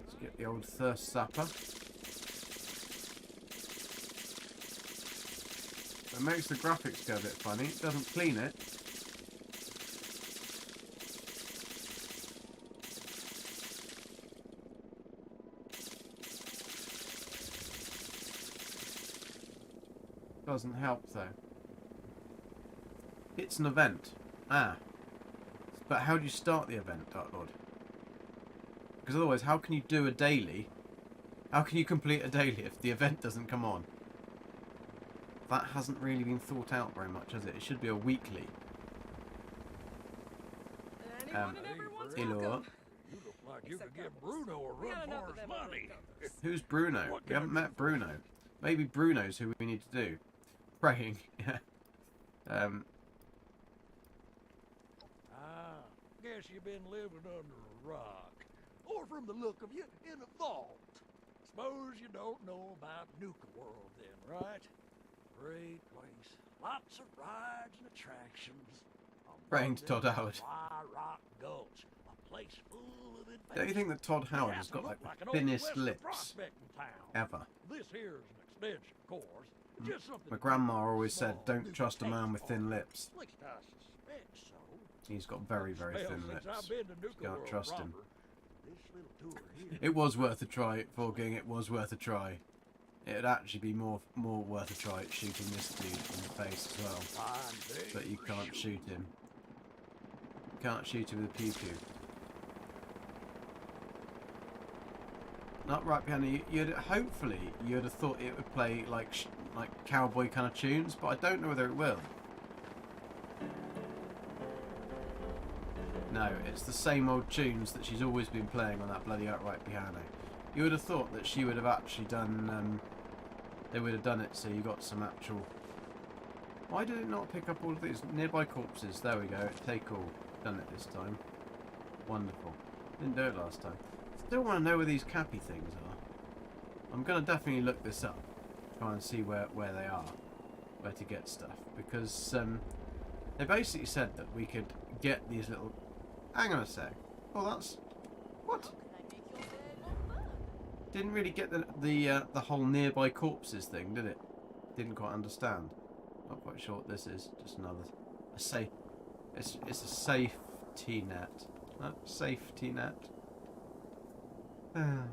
Let's get the old thirst zapper. It makes the graphics go a bit funny. It doesn't clean it. Doesn't help though. It's an event. Ah. But how do you start the event, Dark Lord? Because otherwise, how can you do a daily? How can you complete a daily if the event doesn't come on? That hasn't really been thought out very much, has it? It should be a weekly. Hello. You look like you could give Bruno a run for his money. Who's Bruno? We haven't met Bruno. Maybe Bruno's who we need to do. Praying. Yeah. Guess you've been living under a rock. Or from the look of you, in a vault. Suppose you don't know about Nuka World then, right? Great place. Lots of rides and attractions. Praying to Todd Howard. Rock Gulch. A place full of adventure. Don't you think that Todd Howard has got like the thinnest lips ever? This here's an extension, of course. Just something My grandma always said, don't trust a man with thin lips. At least I suspect so. He's got very, very thin lips. You can't trust him. It was worth a try, Forking. It was worth a try. It would actually be more worth a try at shooting this dude in the face as well. But you can't shoot him. You can't shoot him with a pew-pew. Not right behind you. Hopefully you'd have thought it would play like cowboy kind of tunes, but I don't know whether it will. No, it's the same old tunes that she's always been playing on that bloody upright piano. You would have thought that she would have actually done, they would have done it so you got some actual... Why did it not pick up all of these nearby corpses? There we go, take all. Done it this time. Wonderful. Didn't do it last time. Still want to know where these cappy things are. I'm going to definitely look this up. Try and see where they are. Where to get stuff. Because they basically said that we could get these little... Hang on a sec. Oh, that's... What? Didn't really get the whole nearby corpses thing, did it? Didn't quite understand. Not quite sure what this is. Just another... A safe... It's a safety net. Safety net. No.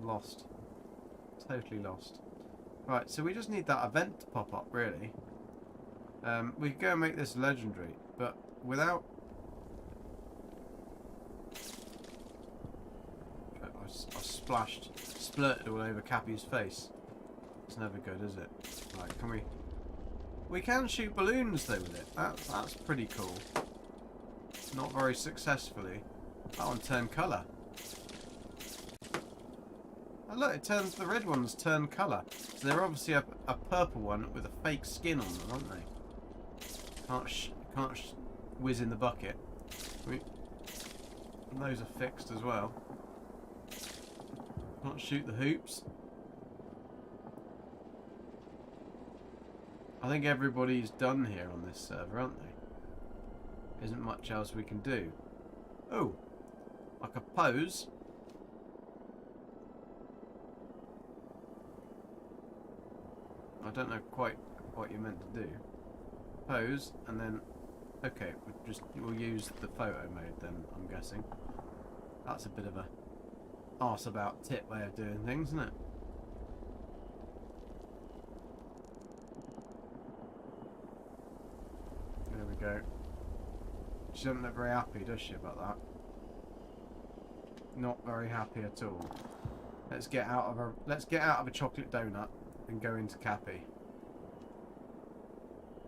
Lost. Totally lost. Right, so we just need that event to pop up, really. We could go and make this legendary, but without... I splurted all over Cappy's face. It's never good, is it? Right, can we... We can shoot balloons, though, with it. That's pretty cool. Not very successfully. That one turned colour. Oh, look, it turns... The red ones turn colour. So they're obviously a purple one with a fake skin on them, aren't they? Can't whiz in the bucket. And those are fixed as well. Can't shoot the hoops. I think everybody's done here on this server, aren't they? Isn't much else we can do. Oh, I could pose. I don't know quite what you're meant to do. Pose, and then... Okay, we'll use the photo mode then, I'm guessing. That's a bit of a arse about tit way of doing things, isn't it? There we go. She doesn't look very happy, does she, about that? Not very happy at all. Let's get out of a chocolate donut and go into Cappy.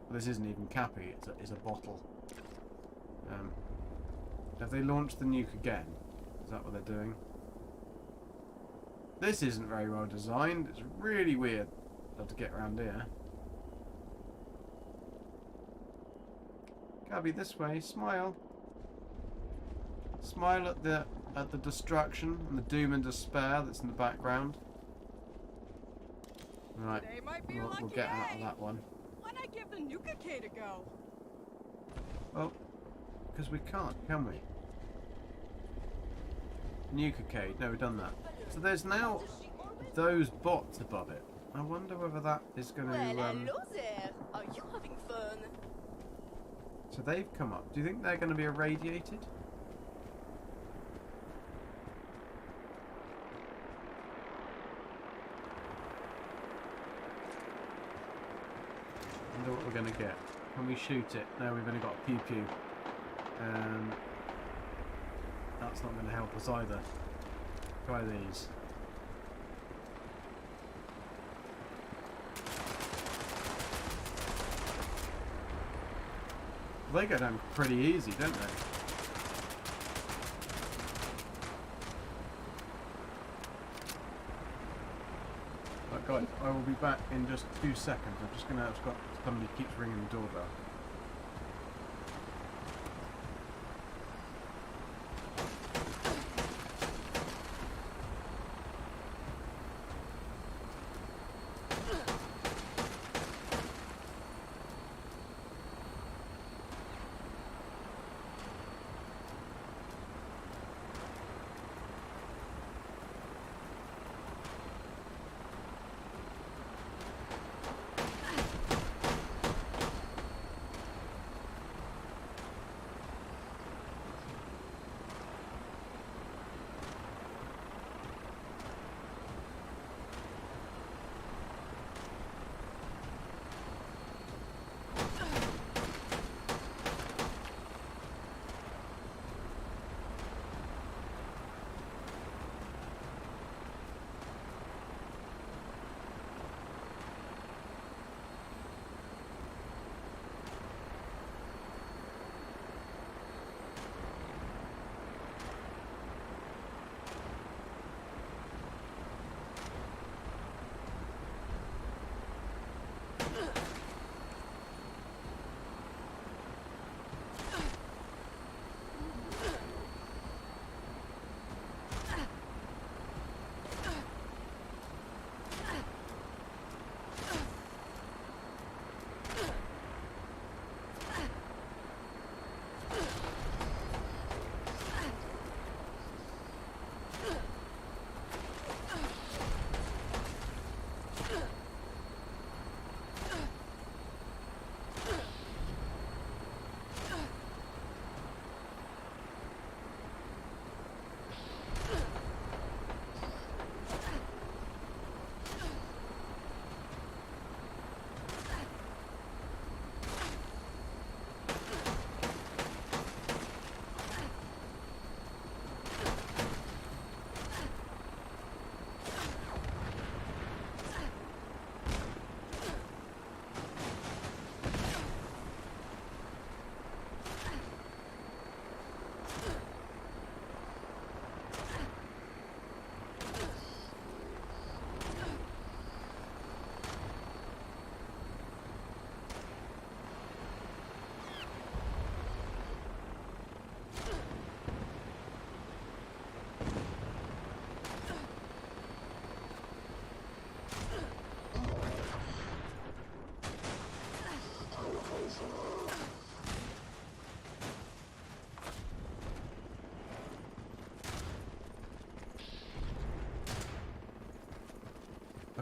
Well, this isn't even Cappy, it's a bottle. Have they launched the nuke again? Is that what they're doing? This isn't very well designed. It's really weird how to get around here. Cabby, this way. Smile. Smile at the destruction and the doom and despair that's in the background. Right, we'll get out of that one. Why not give the Nuka-cade a go? Oh, because we can't, can we? Nuka-cade. No, we've done that. So there's now those bots above it. I wonder whether that is going to... Well, hello there. Are you having fun? So they've come up. Do you think they're going to be irradiated? I wonder what we're going to get. Can we shoot it? No, we've only got a pew pew. That's not going to help us either. Try these. They go down pretty easy, don't they? Right, guys, I will be back in just 2 seconds. I'm just gonna. I've got somebody keeps ringing the doorbell.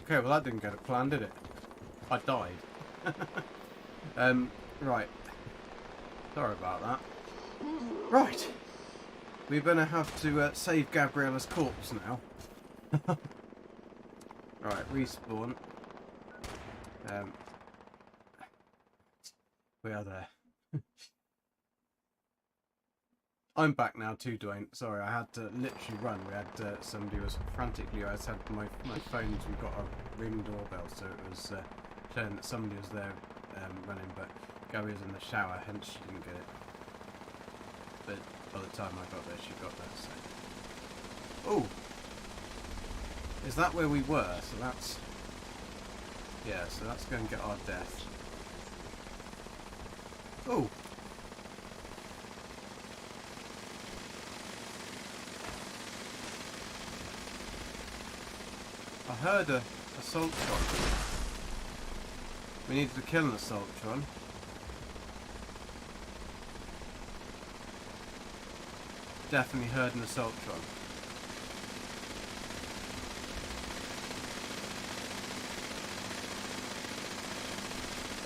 Okay, well that didn't go to plan, did it? I died. Right. Sorry about that. Right. We're going to have to save Gabriela's corpse now. Right, respawn. We are there. I'm back now too, Dwayne. Sorry, I had to literally run. We had somebody was frantically. I had my phones. We got a ring doorbell, so it was showing that somebody was there running. But Gary was in the shower, hence she didn't get it. But by the time I got there, she got there. So, oh, is that where we were? So that's so that's going to get our death. Oh. I heard a Assaultron. We needed to kill an Assaultron. Definitely heard an Assaultron.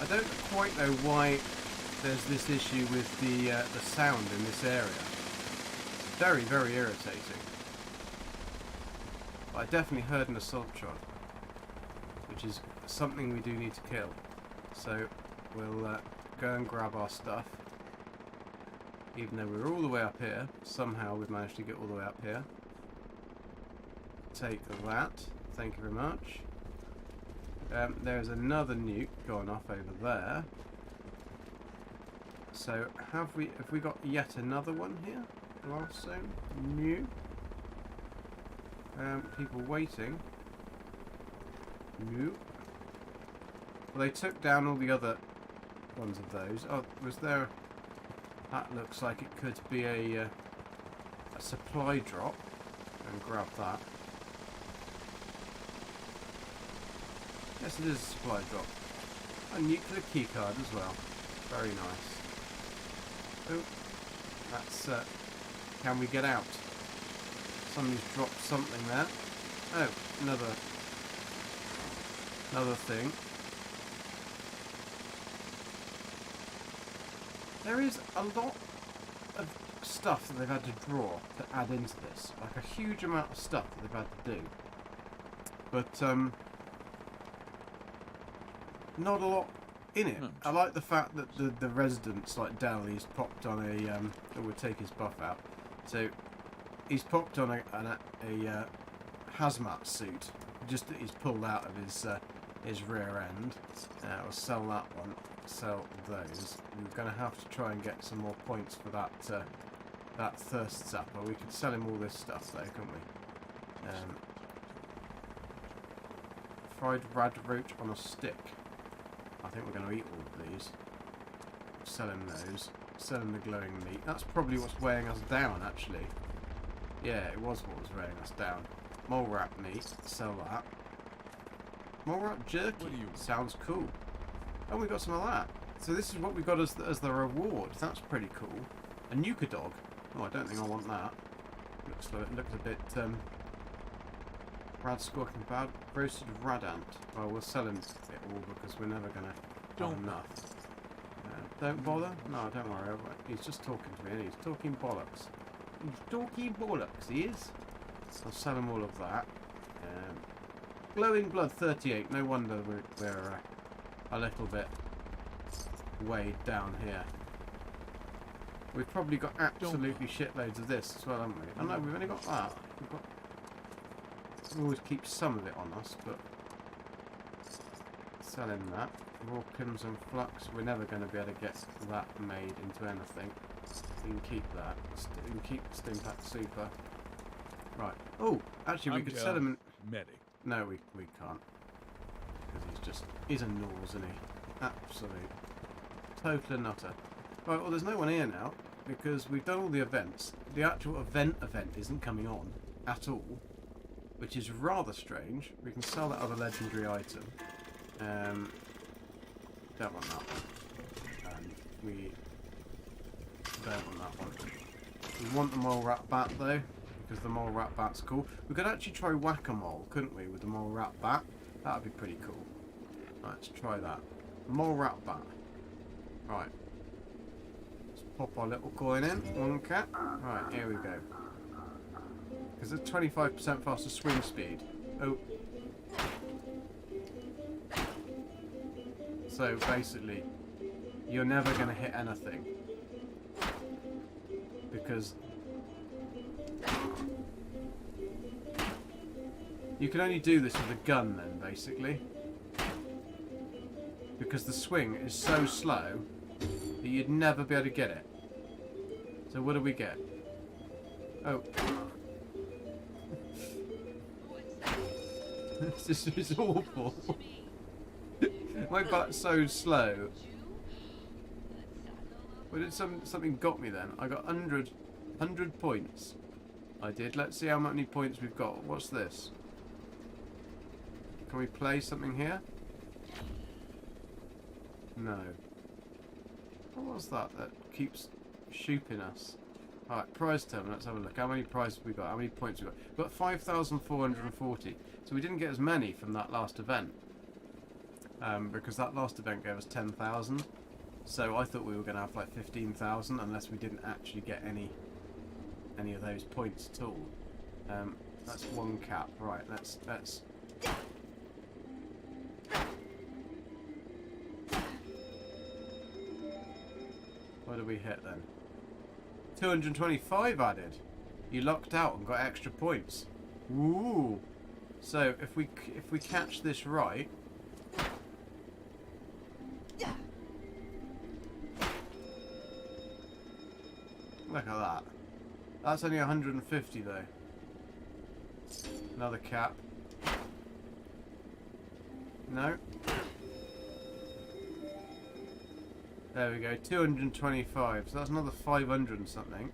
I don't quite know why there's this issue with the sound in this area. It's very, very irritating. But I definitely heard an Assaultron, which is something we do need to kill. So we'll go and grab our stuff. Even though we're all the way up here, somehow we've managed to get all the way up here. Take that. Thank you very much. There's another nuke going off over there. So have we got yet another one here? Last zone? New? People waiting. New. Well, they took down all the other ones of those. Oh, was there... That looks like it could be a supply drop. And grab that. Yes, it is a supply drop. A nuclear keycard as well. Very nice. Oh, that's... can we get out? Somebody's dropped something there. Oh, another thing. There is a lot of stuff that they've had to draw to add into this. Like a huge amount of stuff that they've had to do. But, not a lot in it. I like the fact that the residents, like Dell, he's popped on a, that would take his buff out. So, he's popped on a hazmat suit, just that he's pulled out of his rear end. We'll sell that one, sell those. We're going to have to try and get some more points for that that thirst sapper. We could sell him all this stuff though, couldn't we? Fried rad roach on a stick. I think we're going to eat all of these. Sell him those. Sell him the glowing meat. That's probably what's weighing us down, actually. Yeah, it was what was weighing us down. Mole rat meat. Sell that. Mole rat jerky. Sounds cool. Oh, we got some of that. So this is what we got as the reward. That's pretty cool. A Nuka dog. Oh, I don't think I want that. Looks a bit rad squawking bad. Roasted radant. Well, we'll sell him it all because we're never gonna have enough. Don't bother? No, don't worry. He's just talking to me, and he's talking bollocks. He's talking bollocks. He is. I'll sell him all of that. Glowing blood 38. No wonder we're a little bit weighed down here. We've probably got absolutely shitloads of this as well, haven't we? Oh no, we've only got that. We always keep some of it on us, but selling that. Raw Crimson Flux. We're never going to be able to get that made into anything. We can keep that. We can keep the Stimpack Super. Right. Oh, actually, we could sell him in... Medic. No, we can't. Because he's a nose, isn't he? Absolute. Total and utter. Right, well, there's no one here now, because we've done all the events. The actual event isn't coming on at all, which is rather strange. We can sell that other legendary item. Don't want that one. And we don't want that one. We want the mole rat bat though, because the mole rat bat's cool. We could actually try whack-a-mole, couldn't we, with the mole rat bat? That'd be pretty cool. Right, let's try that. More rat bat. Right. Let's pop our little coin in. 1 cat. Right, here we go. Because it's 25% faster swing speed. Oh. So basically, you're never going to hit anything. Because you can only do this with a gun then, basically. Because the swing is so slow that you'd never be able to get it. So what do we get? Oh. This is awful. My butt's so slow. But did something got me then? I got 100 points. I did. Let's see how many points we've got. What's this? Can we play something here? No. What was that keeps shooting us? Alright, prize terminal. Let's have a look. How many prizes have we got? How many points have we got? We've got 5,440. So we didn't get as many from that last event. Because that last event gave us 10,000. So I thought we were going to have like 15,000 unless we didn't actually get any of those points at all. That's 1 cap. Right, let's what did we hit then? 225 added. You locked out and got extra points. Ooh. So if we catch this right. Look at that. That's only 150 though. Another cap. No. There we go. 225. So that's another 500 and something.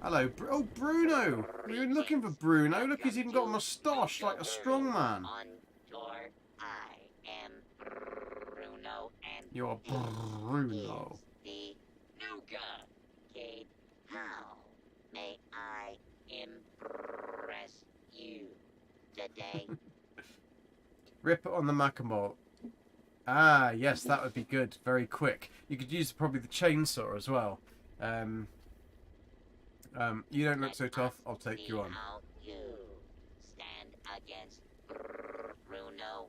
Hello. Oh, Bruno! We've been looking for Bruno. Look, he's even got a moustache like a strong man. On tour, I am Bruno, and You're Bruno. the Nuka-cade. How may I impress you today? Rip it on the Macklemore. Ah, yes, that would be good. Very quick. You could use probably the chainsaw as well. You don't look so tough. I'll take you on. How you stand against Bruno.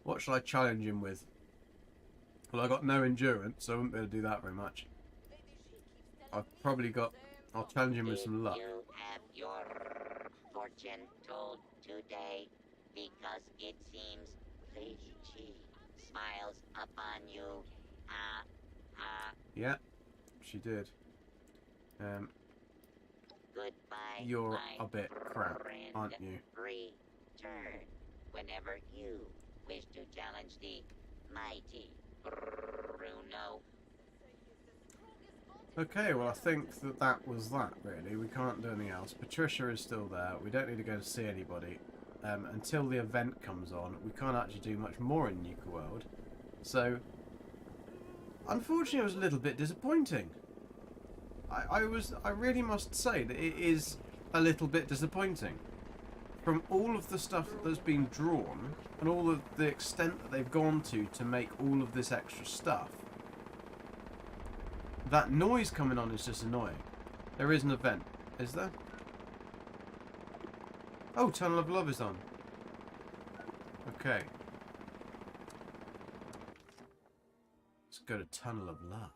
What shall I challenge him with? Well, I got no endurance, so I wouldn't be able to do that very much. I've probably got... I'll challenge him with some luck. You have your fortune told today, because it seems Lady G smiles upon you. Yeah, she did. Goodbye. You're a bit crap, friend. aren't you? Return whenever you wish to challenge the mighty Bruno. Okay, well I think that was that really. We can't do anything else. Patricia is still there. We don't need to go to see anybody. Until the event comes on, we can't actually do much more in Nuka World. So, unfortunately, it was a little bit disappointing. I really must say that it is a little bit disappointing. From all of the stuff that's been drawn, and all of the extent that they've gone to make all of this extra stuff, that noise coming on is just annoying. There is an event, is there? Oh, Tunnel of Love is on. Okay. Let's go to Tunnel of Love.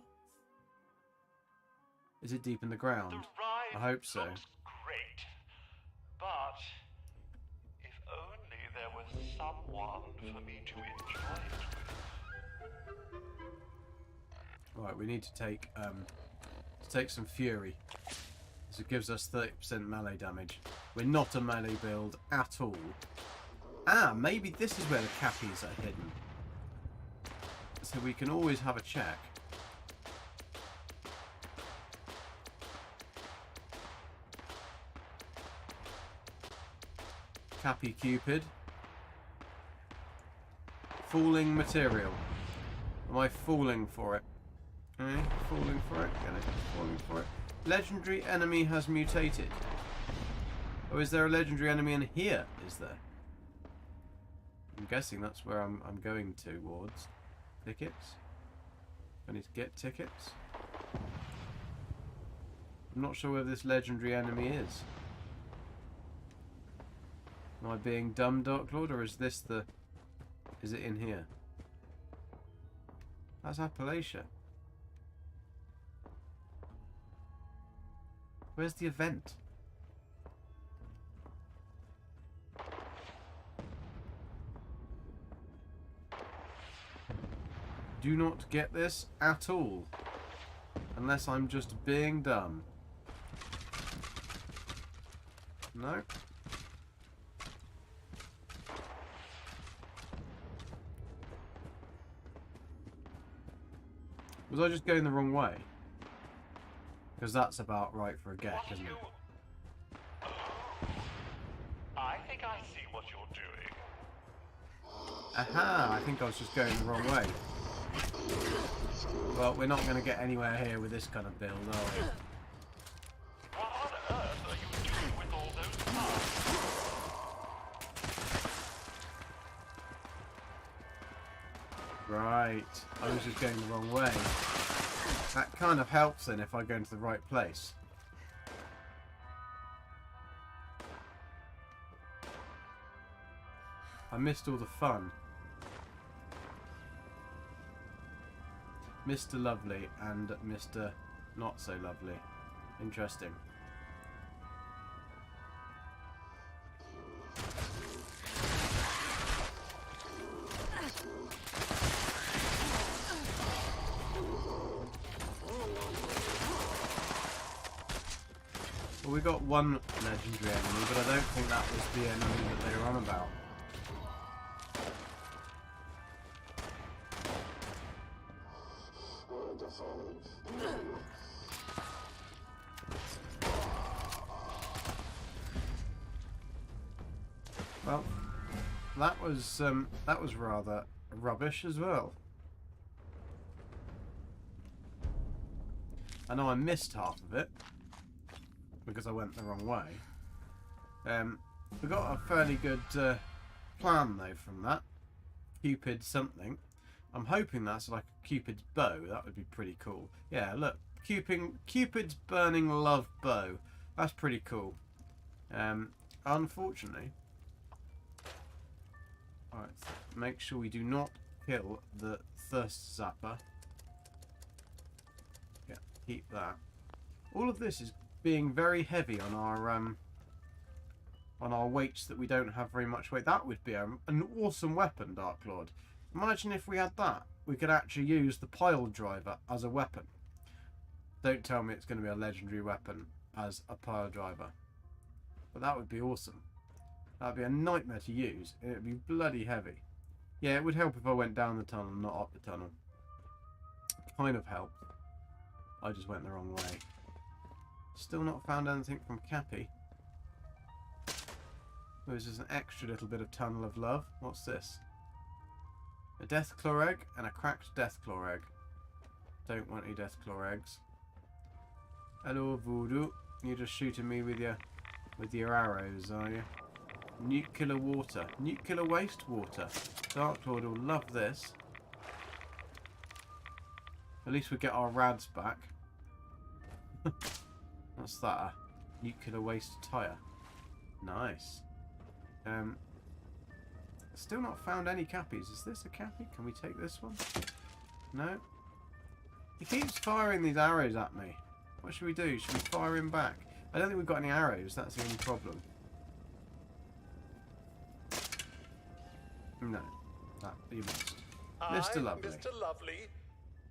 Is it deep in the ground? I hope so. Great, but if only there was someone for me to enjoy it with. Right, we need to take some Fury. So it gives us 30% melee damage. We're not a melee build at all. Ah, maybe this is where the cappies are hidden. So we can always have a check. Cappy Cupid. Falling material. Am I falling for it? Okay, falling for it. Falling for it. Legendary enemy has mutated. Oh, is there a legendary enemy in here? Is there? I'm guessing that's where I'm going towards. Tickets? I need to get tickets. I'm not sure where this legendary enemy is. Am I being dumb, Dark Lord, or is this the... Is it in here? That's Appalachia. Where's the event? Do not get this at all. Unless I'm just being dumb. No. Was I just going the wrong way? Because that's about right for a Gek, isn't it? I think I see what you're doing. Aha! I think I was just going the wrong way. Well, we're not going to get anywhere here with this kind of build, are we? What on earth are you doing with all those parts? Right. I was just going the wrong way. That kind of helps then if I go into the right place. I missed all the fun. Mr. Lovely and Mr. Not So Lovely. Interesting. Well, we got one legendary enemy, but I don't think that was the enemy that they were on about. Well, that was rather rubbish as well. I know I missed half of it because I went the wrong way. We got a fairly good plan though from that. Cupid something. I'm hoping that's like a Cupid's bow. That would be pretty cool. Yeah, look, Cupid's burning love bow. That's pretty cool. Unfortunately, alright, make sure we do not kill the thirst zapper. Yeah, keep that. All of this is being very heavy on our weights that we don't have very much weight. That would be an awesome weapon, Dark Lord. Imagine if we had that. We could actually use the pile driver as a weapon. Don't tell me it's going to be a legendary weapon as a pile driver. But that would be awesome. That would be a nightmare to use. It would be bloody heavy. Yeah, it would help if I went down the tunnel, not up the tunnel. Kind of helped. I just went the wrong way. Still not found anything from Cappy. There's just an extra little bit of Tunnel of Love. What's this? A Deathclaw egg and a cracked Deathclaw egg. Don't want any Deathclaw eggs. Hello, Voodoo. You're just shooting me with your arrows, are you? Nuclear water. Nuclear wastewater. Dark Lord will love this. At least we get our rads back. What's that? A nuclear waste tire. Nice. Still not found any Cappies. Is this a Cappy? Can we take this one? No. He keeps firing these arrows at me. What should we do? Should we fire him back? I don't think we've got any arrows. That's the only problem. No. That you missed. Mr. Lovely. Mr. Lovely,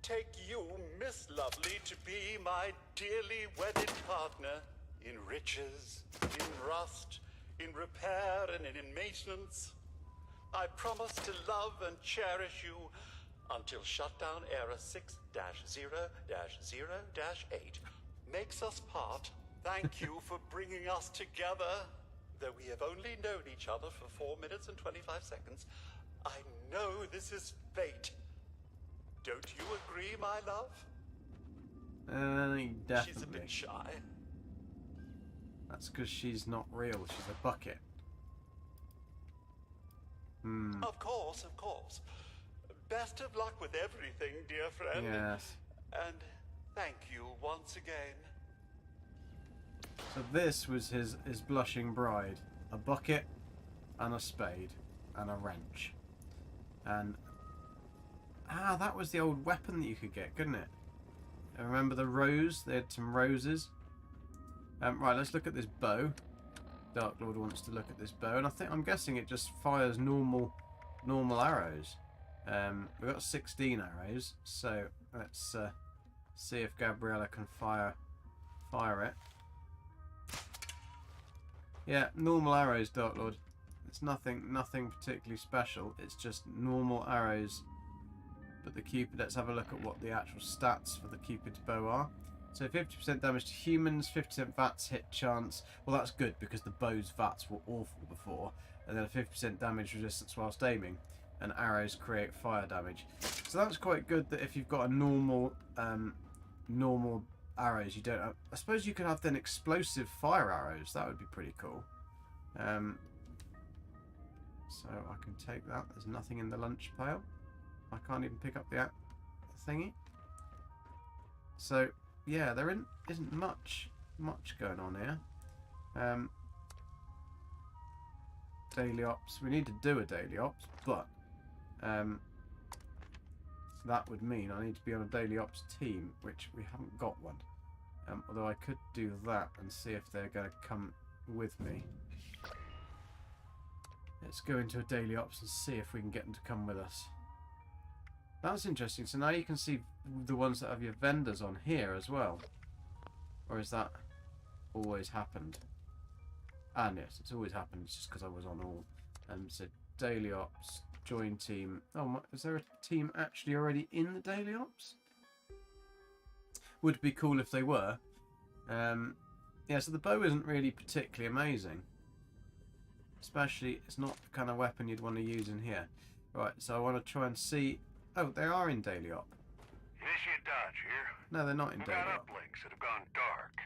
take you, Miss Lovely, to be my dearly wedded partner in riches, in rust, in repair, and in maintenance. I promise to love and cherish you until shutdown error 6-0-0-8 makes us part. Thank you for bringing us together. Though we have only known each other for 4 minutes and 25 seconds, I know this is fate. Don't you agree, my love? Definitely. She's a bit shy. That's because she's not real. She's a bucket. Of course, of course. Best of luck with everything, dear friend. Yes. And thank you once again. So this was his blushing bride. A bucket and a spade and a wrench. And that was the old weapon that you could get, couldn't it? I remember the rose. They had some roses. Right, let's look at this bow. Dark Lord wants to look at this bow, and I'm guessing it just fires normal arrows. We've got 16 arrows, so let's see if Gabriela can fire it. Yeah, normal arrows, Dark Lord. It's nothing particularly special. It's just normal arrows. But the Cupid, let's have a look at what the actual stats for the Cupid's bow are. So 50% damage to humans, 50% VATS hit chance. Well, that's good because the bow's VATS were awful before. And then a 50% damage resistance whilst aiming. And arrows create fire damage. So that's quite good that if you've got a normal arrows, you don't have, I suppose you could have then explosive fire arrows. That would be pretty cool. So I can take that. There's nothing in the lunch pail. I can't even pick up the thingy. So yeah, there isn't much going on here. Daily ops. We need to do a daily ops, but that would mean I need to be on a daily ops team, which we haven't got one. Although I could do that and see if they're going to come with me. Let's go into a daily ops and see if we can get them to come with us. That's interesting. So now you can see the ones that have your vendors on here as well. Or has that always happened? And yes, it's always happened. It's just because I was on all. So daily ops, join team. Oh, is there a team actually already in the daily ops? Would be cool if they were. Yeah, so the bow isn't really particularly amazing. Especially, it's not the kind of weapon you'd want to use in here. Right, so I want to try and see. Oh, they are in daily op. Initiate Dodge here. No, they're not in daily got op. uplinks that have gone dark.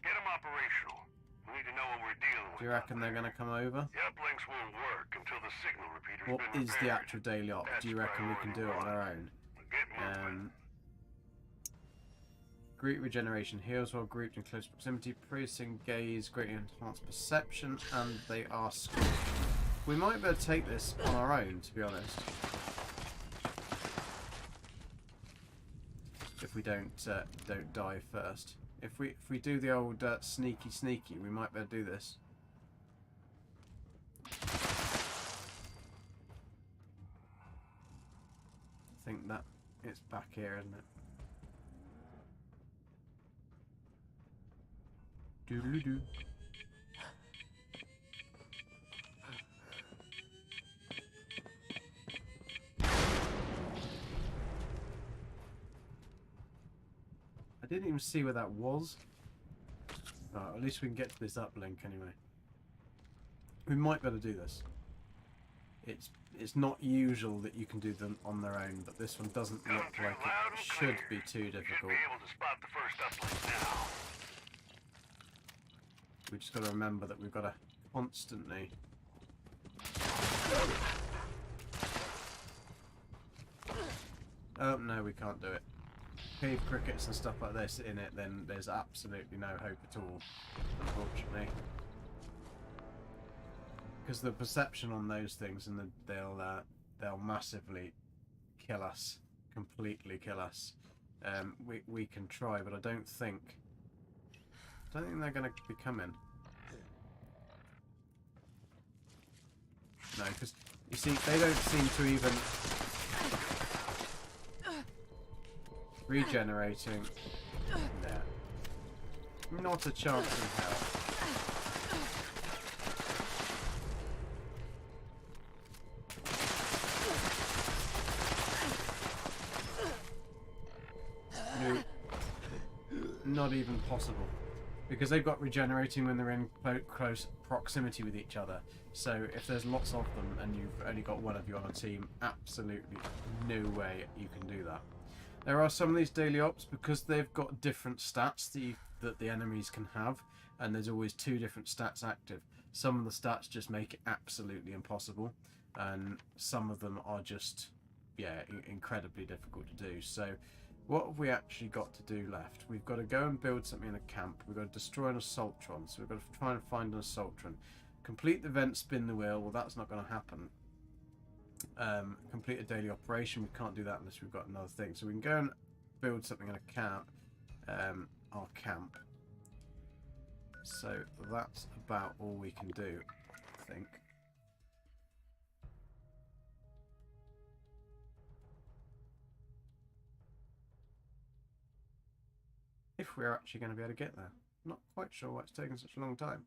Get them operational. We need to know what we're dealing with. Do you reckon they're going to come over? The uplinks won't work until the signal repeater's What been is repaired. the actual daily op? Do you reckon we can do it on our own? Greet regeneration heals while grouped in close proximity. Piercing gaze, greatly enhanced perception, and they are squished. We might be able to take this on our own, to be honest. If we don't die first. If we do the old sneaky, we might be able to do this. I think that it's back here, isn't it? Doodly-doo. I didn't even see where that was. Oh, at least we can get to this uplink anyway. We might be able to do this. It's not usual that you can do them on their own, but this one doesn't look like it should be too difficult. Be able to spot the first uplink now. We just got to remember that we've got to constantly. Oh no, we can't do it. Cave crickets and stuff like this in it, then there's absolutely no hope at all, unfortunately. Because the perception on those things, and they'll massively kill us, completely kill us. We can try, but I don't think they're going to be coming. No, because you see, they don't seem to even regenerating. Yeah, not a chance in hell. No, not even possible. Because they've got regenerating when they're in close proximity with each other. So if there's lots of them and you've only got one of you on a team, absolutely no way you can do that. There are some of these daily ops, because they've got different stats that the enemies can have. and there's always 2 different stats active. Some of the stats just make it absolutely impossible, and some of them are just, yeah, incredibly difficult to do. So what have we actually got to do left? We've got to go and build something in a camp. We've got to destroy an assaultron, so we've got to try and find an assaultron. Complete the event, spin the wheel. Well, that's not going to happen. Complete a daily operation. We can't do that unless we've got another thing. So we can go and build something in a camp, our camp. So that's about all we can do, I think. If we're actually going to be able to get there. I'm not quite sure why it's taken such a long time.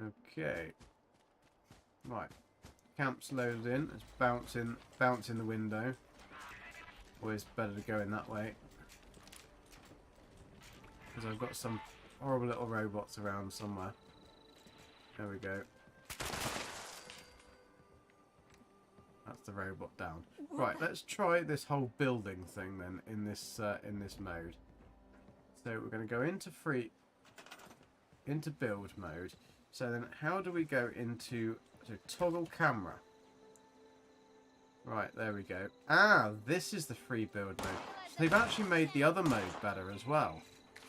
Okay. Right. Camp's loaded in. It's bouncing the window. Always better to go in that way. Because I've got some horrible little robots around somewhere. There we go. That's the robot down. Right, let's try this whole building thing then in this mode. So we're going to go into build mode. So then how do we go into toggle camera? Right, there we go. Ah, this is the free build mode. So they've actually made the other mode better as well.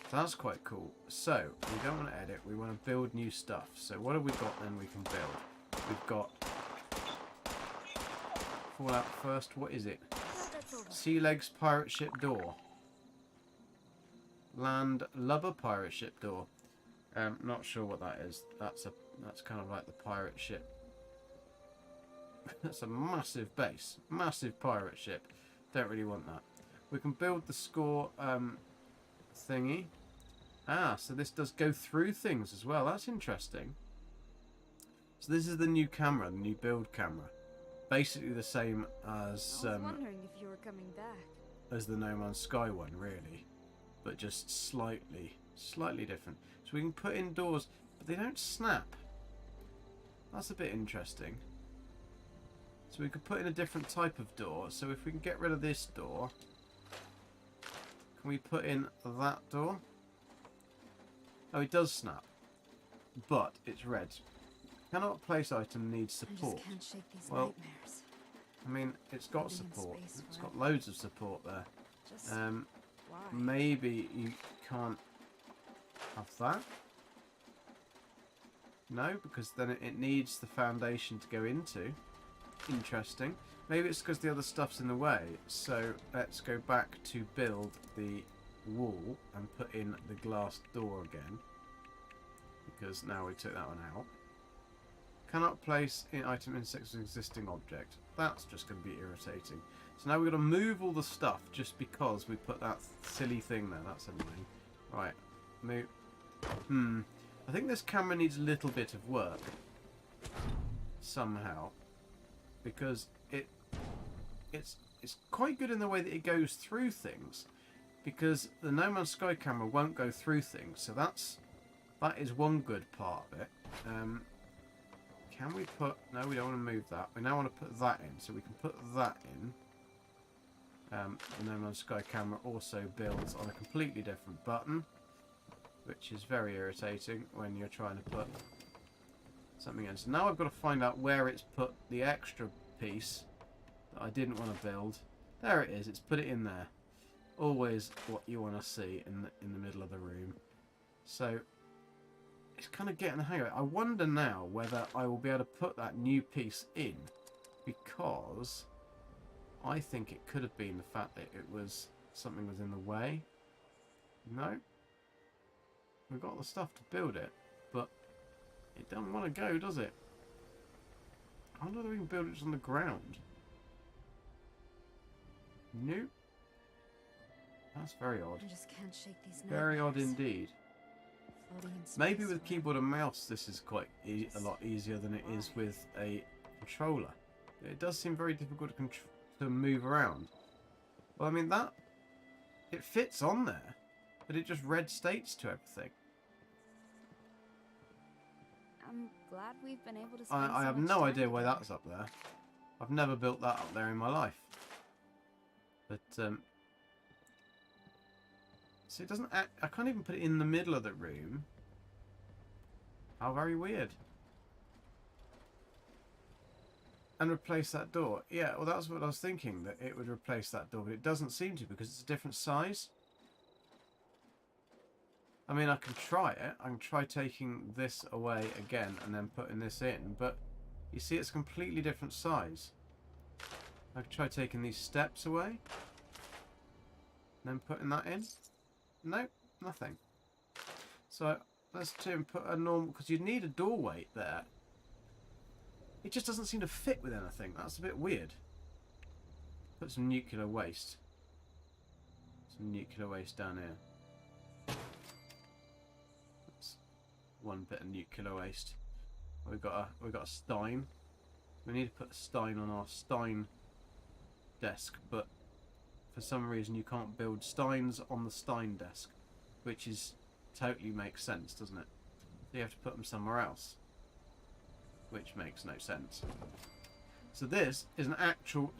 So that's quite cool. So we don't want to edit, we want to build new stuff. So what have we got then we can build? We've got Fallout first, what is it? Sea Legs pirate ship door. Land Lubber pirate ship door. Not sure what that is. That's kind of like the pirate ship. That's a massive base. Massive pirate ship. Don't really want that. We can build the score thingy. Ah, so this does go through things as well. That's interesting. So this is the new camera, the new build camera. Basically the same as I was wondering if you were coming back. As the No Man's Sky one, really, but just slightly different. So we can put in doors, but they don't snap. That's a bit interesting. So we could put in a different type of door. So if we can get rid of this door, can we put in that door? Oh, it does snap, but it's red. Cannot place item needs support. I just can't shake these well, nightmares. I mean, it's got support. It's got loads of support there. Just why? Maybe you can't have that. No, because then it needs the foundation to go into. Interesting. Maybe it's because the other stuff's in the way. So let's go back to build the wall and put in the glass door again. Because now we took that one out. Cannot place in item insects with existing object. That's just going to be irritating. So now we've got to move all the stuff just because we put that silly thing there. That's annoying. Right. Move. I think this camera needs a little bit of work. Somehow. Because it's quite good in the way that it goes through things. Because the No Man's Sky camera won't go through things. So that is one good part of it. Can we put... No, we don't want to move that. We now want to put that in. So we can put that in. The No Man's Sky camera also builds on a completely different button. Which is very irritating when you're trying to put something in. So now I've got to find out where it's put the extra piece that I didn't want to build. There it is. It's put it in there. Always what you want to see in the middle of the room. So... it's kind of getting the hang of it. I wonder now whether I will be able to put that new piece in, because I think it could have been the fact that something was in the way. No, we've got the stuff to build it, but it doesn't want to go, does it? I wonder if we can build it just on the ground. Nope. That's very odd. I just can't shake these very odd nightmares. Indeed. Maybe with keyboard and mouse this is quite a lot easier than it is with a controller. It does seem very difficult to move around. Well, I mean, it fits on there, but it just red states to everything. I'm glad we've been able to I have no idea why that's up there. I've never built that up there in my life. But, so it doesn't act, I can't even put it in the middle of the room. How very weird. And replace that door. Yeah, well that's what I was thinking, that it would replace that door, but it doesn't seem to because it's a different size. I mean, I can try it. I can try taking this away again and then putting this in, but you see it's a completely different size. I could try taking these steps away and then putting that in. Nope, nothing. So let's try and put a normal, because you'd need a door weight there. It just doesn't seem to fit with anything. That's a bit weird. Put some nuclear waste. Some nuclear waste down here. That's one bit of nuclear waste. We've got a Stein. We need to put a Stein on our Stein desk, but for some reason you can't build Steins on the Stein desk, which is totally makes sense, doesn't it? So you have to put them somewhere else, which makes no sense. So this is an actual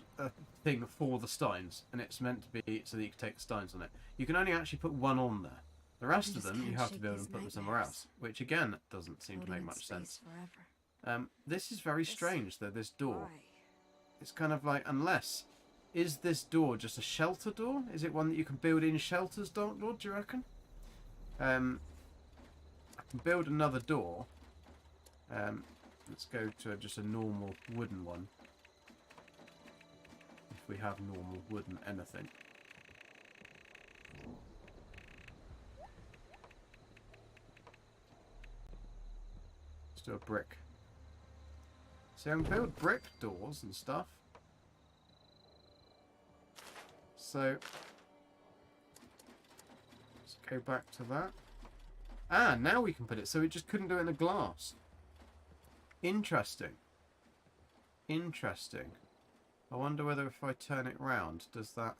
thing for the Steins, and it's meant to be so that you can take the Steins on it. You can only actually put one on there. The rest of them you have to build and put them somewhere else, which again doesn't seem to make much sense. This is very strange though, this door. It's kind of like, unless, is this door just a shelter door? Is it one that you can build in shelters, do you reckon? I can build another door. Let's go to just a normal wooden one. If we have normal wooden anything. Let's do a brick. So I can build brick doors and stuff. So let's go back to that. Ah, now we can put it. So it just couldn't do it in the glass. Interesting. Interesting. I wonder whether if I turn it round, does that...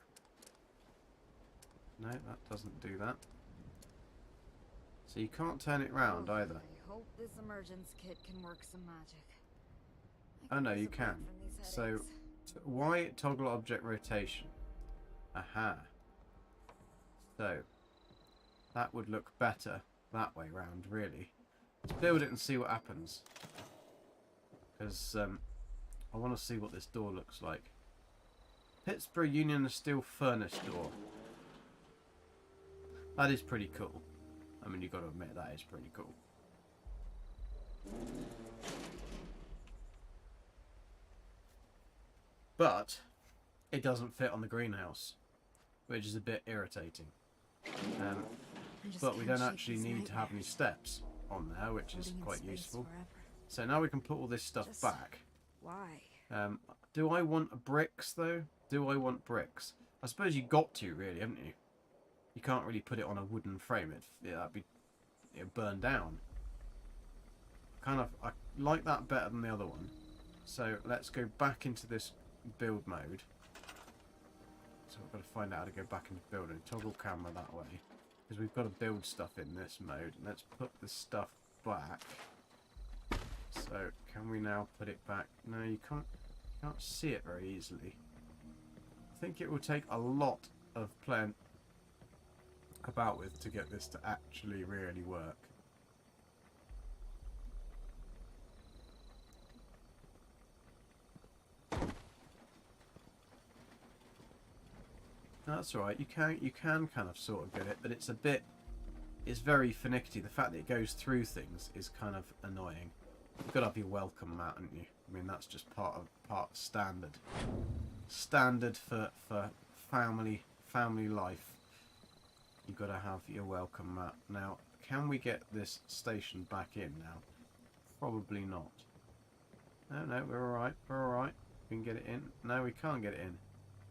No, that doesn't do that. So you can't turn it round either. I hope this emergence kit can work some magic. Oh no, you can. So, why toggle object rotation? Aha. So, that would look better that way round, really. Let's build it and see what happens. Because I want to see what this door looks like. Pittsburgh Union Steel Furnace door. That is pretty cool. I mean, you've got to admit that is pretty cool. But it doesn't fit on the greenhouse, which is a bit irritating. But we don't actually need to have any steps on there, which is quite useful. So now we can put all this stuff back. Why? Do I want bricks though? Do I want bricks? I suppose you got to, really, haven't you? You can't really put it on a wooden frame. That'd be burned down. I like that better than the other one. So let's go back into this build mode. So we've got to find out how to go back into building. Toggle camera that way, because we've got to build stuff in this mode. Let's put this stuff back. So can we now put it back? No, you can't see it very easily. I think it will take a lot of playing about with to get this to actually really work. That's all right. You can kind of sort of get it, but it's very finicky. The fact that it goes through things is kind of annoying. You've got to have your welcome mat, haven't you? I mean, that's just part of standard for family life. You've got to have your welcome mat. Now, can we get this station back in now? Probably not. No, we're all right. We're all right. We can get it in. No, we can't get it in.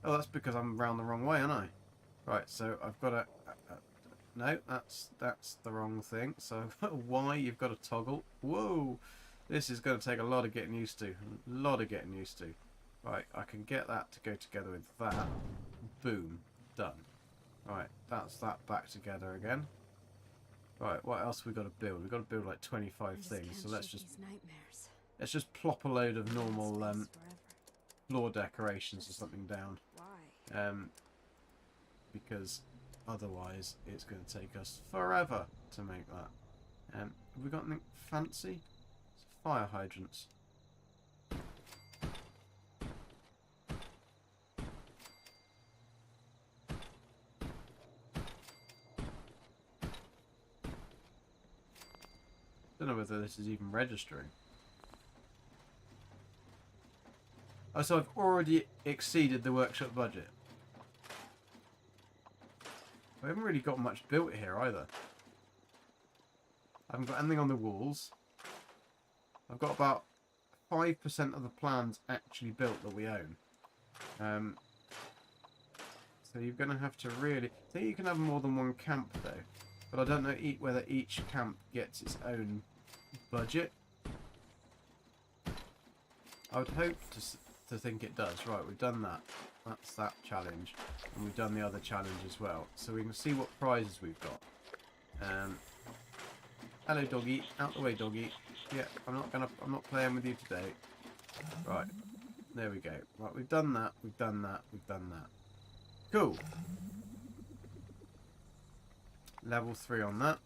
Oh, that's because I'm round the wrong way, aren't I? Right, so I've got to... no, that's the wrong thing. So why you've got to toggle. Whoa! This is going to take a lot of getting used to. A lot of getting used to. Right, I can get that to go together with that. Boom. Done. Right, that's that back together again. Right, what else we got to build? We've got to build like 25 things. So let's just plop a load of normal floor decorations or something down. Why? Because otherwise it's going to take us forever to make that. Have we got anything fancy? It's fire hydrants. Don't know whether this is even registering. Oh, so I've already exceeded the workshop budget. I haven't really got much built here either. I haven't got anything on the walls. I've got about 5% of the plans actually built that we own. So you're going to have to really... I think you can have more than one camp though. But I don't know whether each camp gets its own budget. I would hope to think it does. Right, we've done that. That's that challenge. And we've done the other challenge as well. So we can see what prizes we've got. Hello doggy. Out the way doggy. Yeah, I'm not playing with you today. Right. There we go. Right, we've done that. We've done that. We've done that. Cool. Level 3 on that.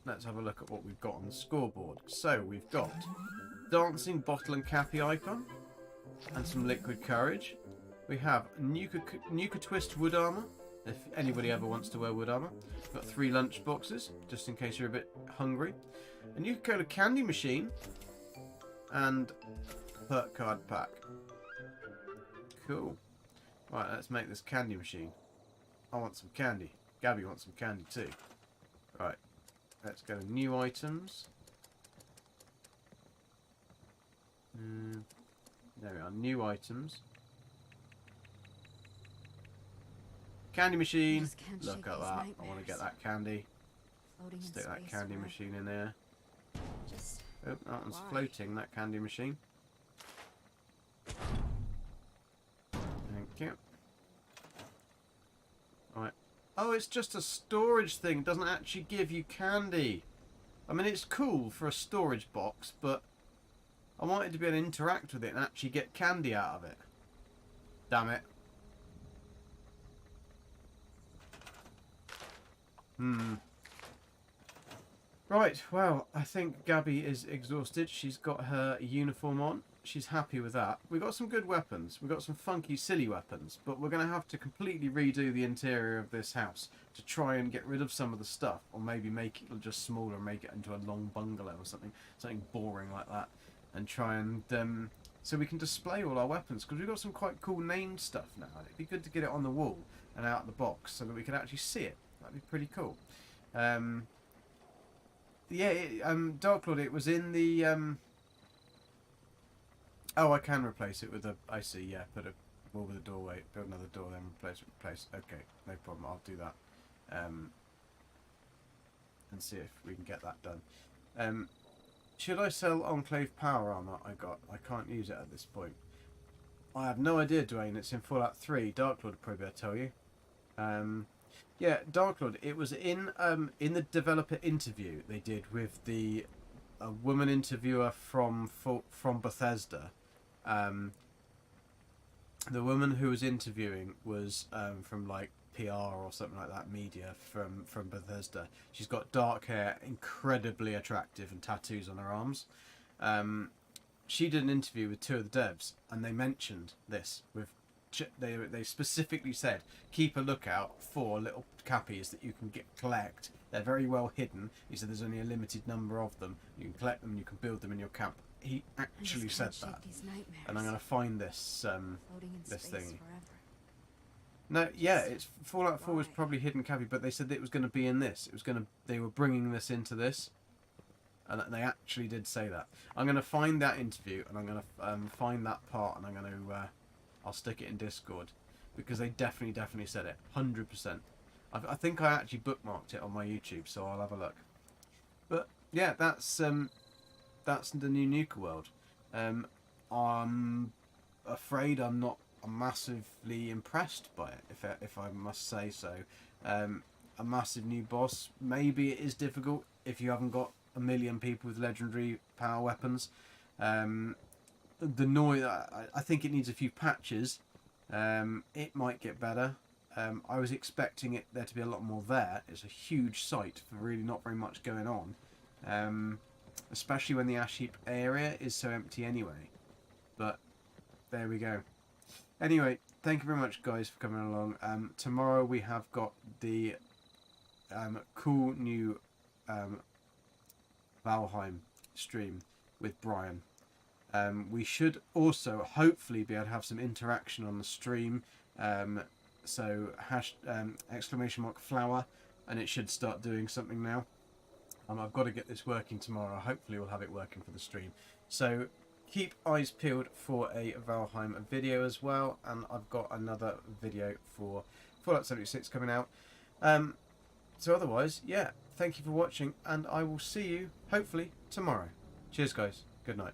Let's have a look at what we've got on the scoreboard. So we've got dancing bottle and cappy icon and some liquid courage. We have Nuka twist wood armor, if anybody ever wants to wear wood armor. We've got 3 lunch boxes, just in case you're a bit hungry. A Nuka-Cola candy machine and perk card pack. Cool. Right, let's make this candy machine. I want some candy. Gabby wants some candy too. Right, let's go to new items. There we are, new items. Candy machine. Look at that. I want to get that candy. Stick that candy machine in there. Oh, that one's floating, that candy machine. Thank you. Alright. Oh, it's just a storage thing. It doesn't actually give you candy. I mean, it's cool for a storage box, but I wanted to be able to interact with it and actually get candy out of it. Damn it. Right, well, I think Gabby is exhausted. She's got her uniform on. She's happy with that. We've got some good weapons. We've got some funky, silly weapons. But we're going to have to completely redo the interior of this house to try and get rid of some of the stuff. Or maybe make it just smaller and make it into a long bungalow or something. Something boring like that. And try and... so we can display all our weapons. Because we've got some quite cool named stuff now. It'd be good to get it on the wall and out of the box so that we can actually see it. That'd be pretty cool. Yeah, Dark Lord, it was in the... Oh, I can replace it with a... I see, yeah. Put a wall with a doorway. Build another door, then replace. Okay, no problem. I'll do that. And see if we can get that done. Should I sell Enclave power armor I got? I can't use it at this point. I have no idea, Dwayne. It's in Fallout 3. Dark Lord will probably tell you. Yeah, Dark Lord. It was in the developer interview they did with the woman interviewer from Bethesda. The woman who was interviewing was from like PR or something like that, media from Bethesda. She's got dark hair, incredibly attractive, and tattoos on her arms. She did an interview with 2 of the devs, and they mentioned this with. They specifically said keep a lookout for little cappies that you can collect. They're very well hidden. He said there's only a limited number of them. You can collect them and you can build them in your camp. He actually said that. And I'm going to find this this thing. No, yeah, it's Fallout 4 was probably hidden cappy, but they said that it was going to be in this. It was going to. They were bringing this into this, and they actually did say that. I'm going to find that interview and I'm going to find that part and I'm going to. I'll stick it in Discord because they definitely said it 100%. I think I actually bookmarked it on my YouTube, so I'll have a look. But yeah, that's the new Nuka World. I'm afraid I'm not massively impressed by it, if I must say so. A massive new boss. Maybe it is difficult if you haven't got a million people with legendary power weapons. the noise, I think it needs a few patches. It might get better. I was expecting there to be a lot more there. It's a huge site for really not very much going on. Especially when the Ash Heap area is so empty anyway. But there we go. Anyway, thank you very much, guys, for coming along. Tomorrow we have got the cool new Valheim stream with Brian. We should also hopefully be able to have some interaction on the stream. So !flower, and it should start doing something now. I've got to get this working tomorrow. Hopefully we'll have it working for the stream. So keep eyes peeled for a Valheim video as well. And I've got another video for Fallout 76 coming out. So otherwise, yeah, thank you for watching. And I will see you, hopefully, tomorrow. Cheers, guys. Good night.